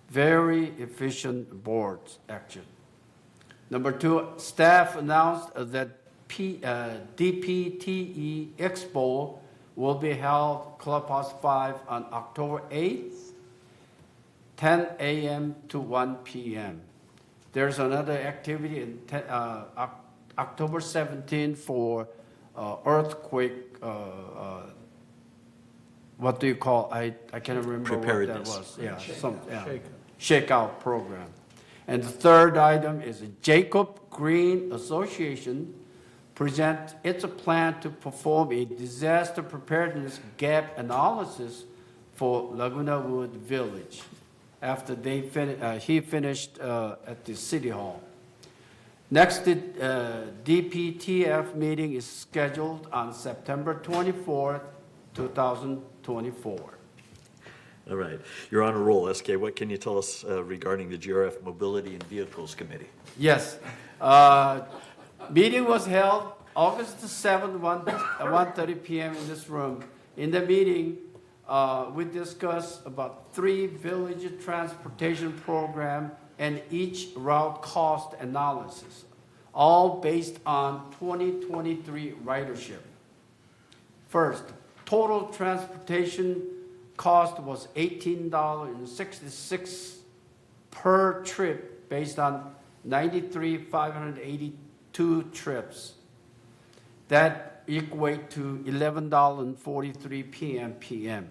Very efficient board action. Number two, staff announced that DPTE Expo will be held Clubhouse 5 on October 8th, 10 a.m. to 1 p.m. There's another activity in October 17th for earthquake, what do you call, I can't remember what that was. Yeah, shakeout program. And the third item is a Jacob Green Association present its plan to perform a disaster preparedness gap analysis for Laguna Woods Village after he finished at the City Hall. Next, DPTF meeting is scheduled on September 24th, 2024. All right. You're on a roll, SK. What can you tell us regarding the GRF Mobility and Vehicles Committee? Yes. Meeting was held August 7th, 1:30 p.m. in this room. In the meeting, we discussed about 3 village transportation program and each route cost analysis, all based on 2023 ridership. First, total transportation cost was $18.66 per trip based on 582 trips. That equate to $11.43 p.m.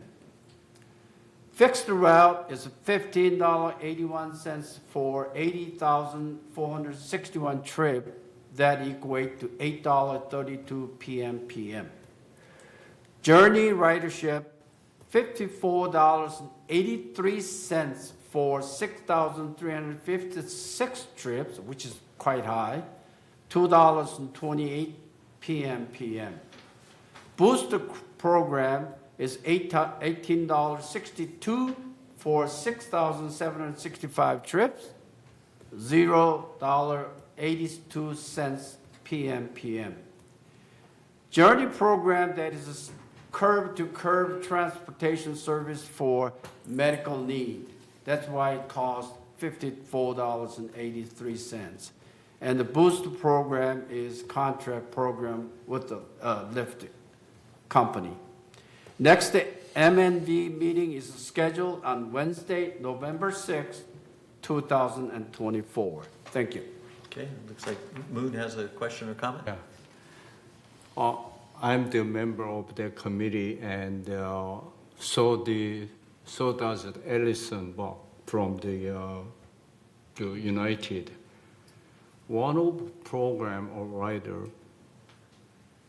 Fixed route is $15.81 for 80,461 trip. That equate to $8.32 p.m. Journey ridership, $54.83 for 6,356 trips, which is quite high, $2.28 p.m. Booster program is $18.62 for 6,765 trips, $0.82 p.m. Journey program, that is a curb-to-curb transportation service for medical need. That's why it costs $54.83. And the booster program is contract program with the Lyft company. Next, the MNV meeting is scheduled on Wednesday, November 6th, 2024. Thank you. Okay, looks like Moon has a question or comment. Yeah. I'm the member of the committee, and so does Ellison from the United. One of program or rider,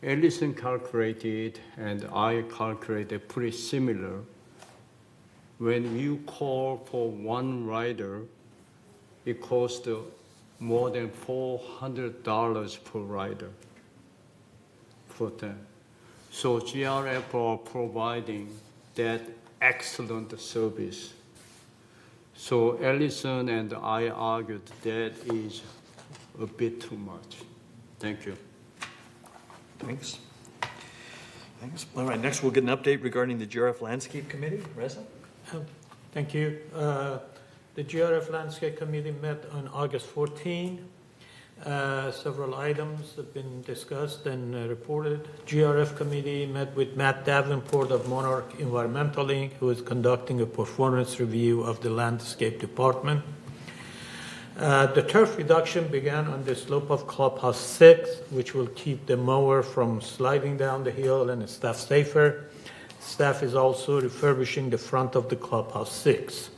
Ellison calculated and I calculated pretty similar. When you call for one rider, it costs more than $400 per rider for them. So GRF are providing that excellent service. So Ellison and I argued that is a bit too much. Thank you. Thanks. Thanks. All right, next we'll get an update regarding the GRF Landscape Committee. Reza? Thank you. The GRF Landscape Committee met on August 14. Several items have been discussed and reported. GRF Committee met with Matt Davenport of Monarch Environmental Inc., who is conducting a performance review of the Landscape Department. The turf reduction began on the slope of Clubhouse 6, which will keep the mower from sliding down the hill and staff safer. Staff is also refurbishing the front of the Clubhouse 6.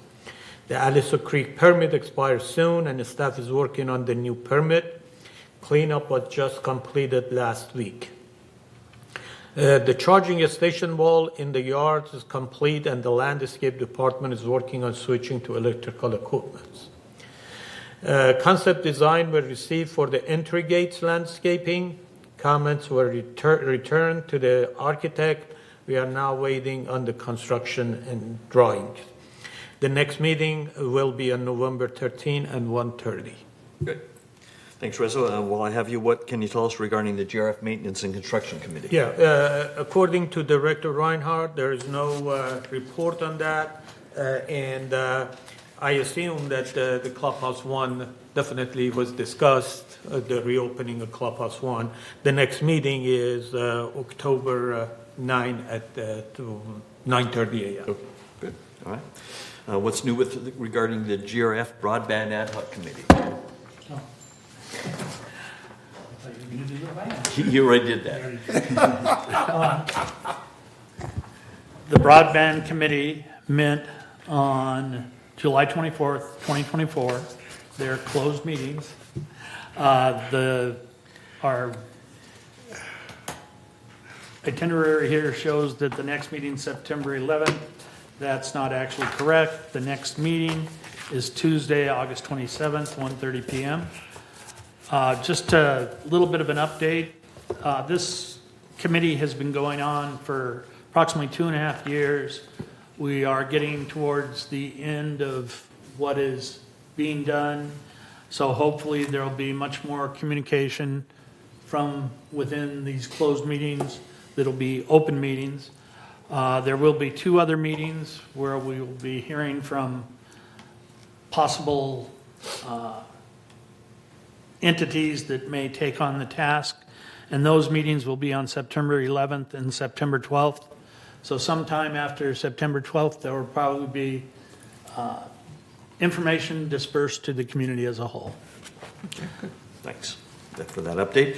The Aliso Creek permit expires soon, and the staff is working on the new permit. Cleanup was just completed last week. The charging station wall in the yards is complete, and the landscape department is working on switching to electrical equipment. Concept design were received for the entry gates landscaping. Comments were returned to the architect. We are now waiting on the construction and drawings. The next meeting will be on November 13 and 1:30. Good. Thanks, Reza. While I have you, what can you tell us regarding the GRF Maintenance and Construction Committee? Yeah, according to Director Reinhardt, there is no report on that, and I assume that the Clubhouse 1 definitely was discussed, the reopening of Clubhouse 1. The next meeting is October 9 at 9:30 a.m. Okay, good. All right. What's new regarding the GRF Broadband Ad Hoc Committee? You already did that. The Broadband Committee met on July 24th, 2024. They're closed meetings. Our itinerary here shows that the next meeting is September 11th. That's not actually correct. The next meeting is Tuesday, August 27th, 1:30 p.m. Just a little bit of an update. This committee has been going on for approximately 2.5 years. We are getting towards the end of what is being done, so hopefully there will be much more communication from within these closed meetings that'll be open meetings. There will be 2 other meetings where we will be hearing from possible entities that may take on the task, and those meetings will be on September 11th and September 12th. So sometime after September 12th, there will probably be information dispersed to the community as a whole. Thanks for that update.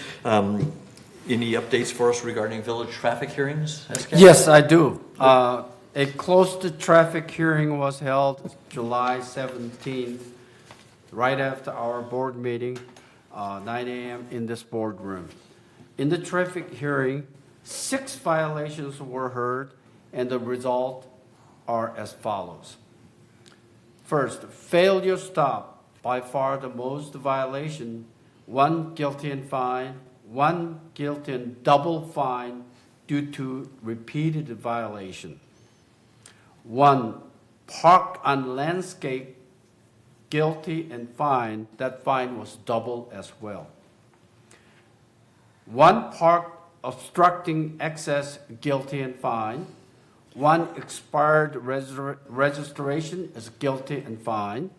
Any updates for us regarding village traffic hearings? SK? Yes, I do. A closed traffic hearing was held July 17th, right after our board meeting, 9 a.m. in this boardroom. In the traffic hearing, 6 violations were heard, and the result are as follows. First, failure stop, by far the most violation, 1 guilty and fine, 1 guilty and double fine due to repeated violation. 1 park on landscape, guilty and fine, that fine was double as well. 1 park obstructing access, guilty and fine. 1 expired registration is guilty and fine.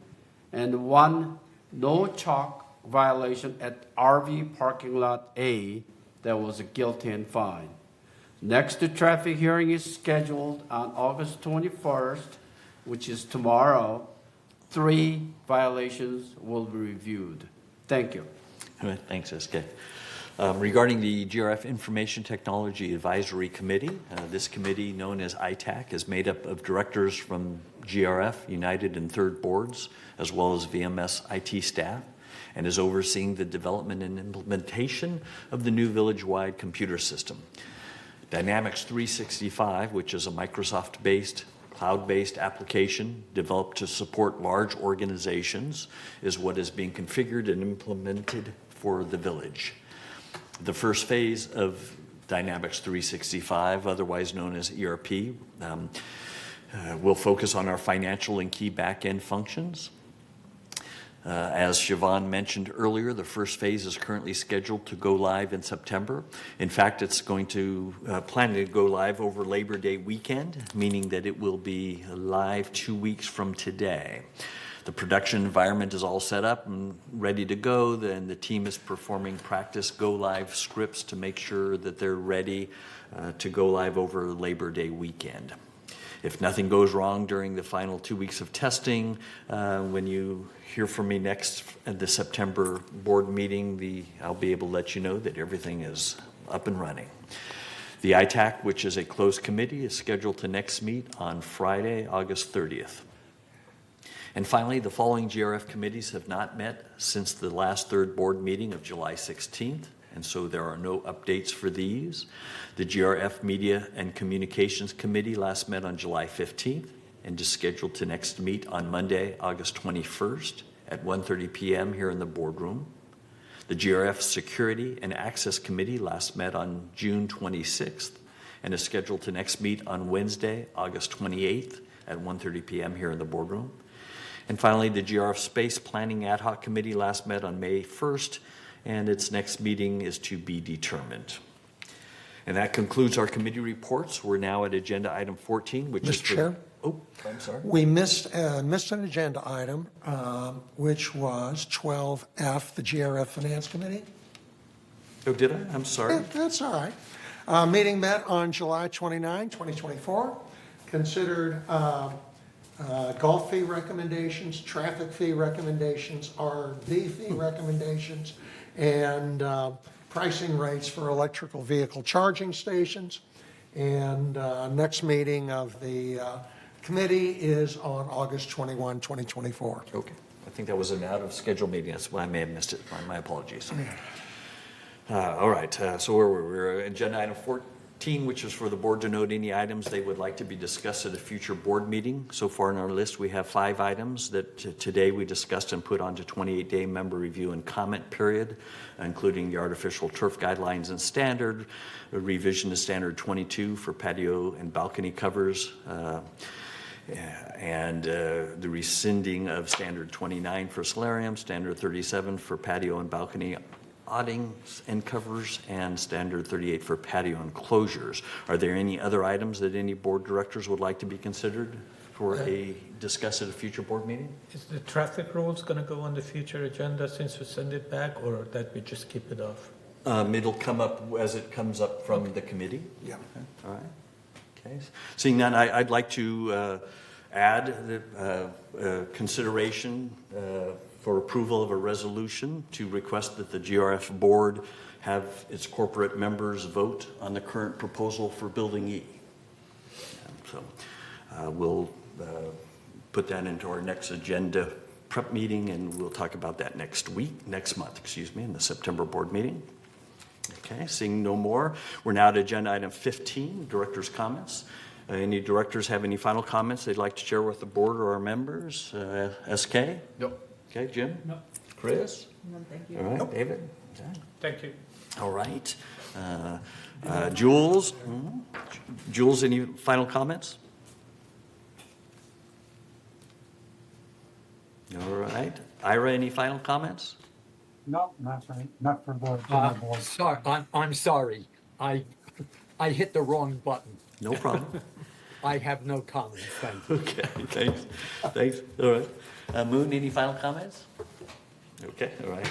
And 1 no chalk violation at RV parking lot A, that was a guilty and fine. Next traffic hearing is scheduled on August 21st, which is tomorrow. 3 violations will be reviewed. Thank you. All right, thanks, SK. Regarding the GRF Information Technology Advisory Committee, this committee, known as ITAC, is made up of directors from GRF, United, and Third boards, as well as VMS IT staff, and is overseeing the development and implementation of the new village-wide computer system. Dynamics 365, which is a Microsoft-based, cloud-based application developed to support large organizations, is what is being configured and implemented for the village. The first phase of Dynamics 365, otherwise known as ERP, will focus on our financial and key back-end functions. As Siobhan mentioned earlier, the first phase is currently scheduled to go live in September. In fact, it's going to plan to go live over Labor Day weekend, meaning that it will be live 2 weeks from today. The production environment is all set up and ready to go. Then the team is performing practice go-live scripts to make sure that they're ready to go live over Labor Day weekend. If nothing goes wrong during the final 2 weeks of testing, when you hear from me next at the September board meeting, I'll be able to let you know that everything is up and running. The ITAC, which is a closed committee, is scheduled to next meet on Friday, August 30th. And finally, the following GRF committees have not met since the last third board meeting of July 16th, and so there are no updates for these. The GRF Media and Communications Committee last met on July 15th and is scheduled to next meet on Monday, August 21st at 1:30 p.m. here in the boardroom. The GRF Security and Access Committee last met on June 26th and is scheduled to next meet on Wednesday, August 28th at 1:30 p.m. here in the boardroom. And finally, the GRF Space Planning Ad Hoc Committee last met on May 1st, and its next meeting is to be determined. And that concludes our committee reports. We're now at agenda item 14, which is... Mr. Chair? Oh, I'm sorry. We missed an agenda item, which was 12F, the GRF Finance Committee. Oh, did I? I'm sorry. Yeah, that's all right. Meeting met on July 29, 2024. Considered golf fee recommendations, traffic fee recommendations, RV fee recommendations, and pricing rates for electrical vehicle charging stations. And next meeting of the committee is on August 21, 2024. Okay. I think that was an out-of-schedule meeting. That's why I may have missed it. My apologies. All right. So we're agenda item which is for the board to note any items they would like to be discussed at a future board meeting. So far in our list, we have 5 items that today we discussed and put onto 28-day member review and comment period, including the artificial turf guidelines and standard, a revision to standard 22 for patio and balcony covers, and the rescinding of standard 29 for solarium, standard 37 for patio and balcony awnings and covers, and standard 38 for patio enclosures. Are there any other items that any board directors would like to be considered for a discuss at a future board meeting? Is the traffic rules going to go on the future agenda since we send it back, or that we just keep it off? It'll come up as it comes up from the committee. Yeah. Okay. All right. Okay. Seeing none, I'd like to add the consideration for approval of a resolution to request that the GRF board have its corporate members vote on the current proposal for Building E. So we'll put that into our next agenda prep meeting, and we'll talk about that next month, in the September board meeting. Okay, seeing no more, we're now to agenda item 15, director's comments. Any directors have any final comments they'd like to share with the board or our members? SK? Nope. Okay, Jim? No. Chris? No, thank you. All right, David? Okay. Thank you. All right. Jules? Jules, any final comments? All right. Ira, any final comments? No, not for the board. Sorry, I'm sorry. I hit the wrong button. No problem. I have no comments, thank you. Okay, thanks. All right. Moon, any final comments? Okay, all right.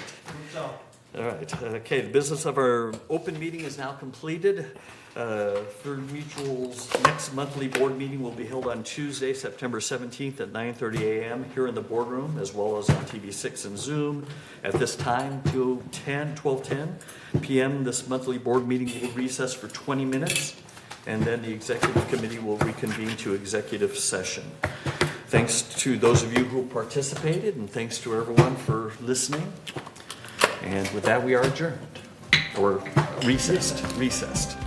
All right, okay, the business of our open meeting is now completed. Third Mutual's next monthly board meeting will be held on Tuesday, September 17th at 9:30 a.m. here in the boardroom, as well as on TV6 and Zoom. At this time, 12:10 p.m., this monthly board meeting will recess for 20 minutes, and then the executive committee will reconvene to executive session. Thanks to those of you who participated, and thanks to everyone for listening. And with that, we are adjourned, or recessed.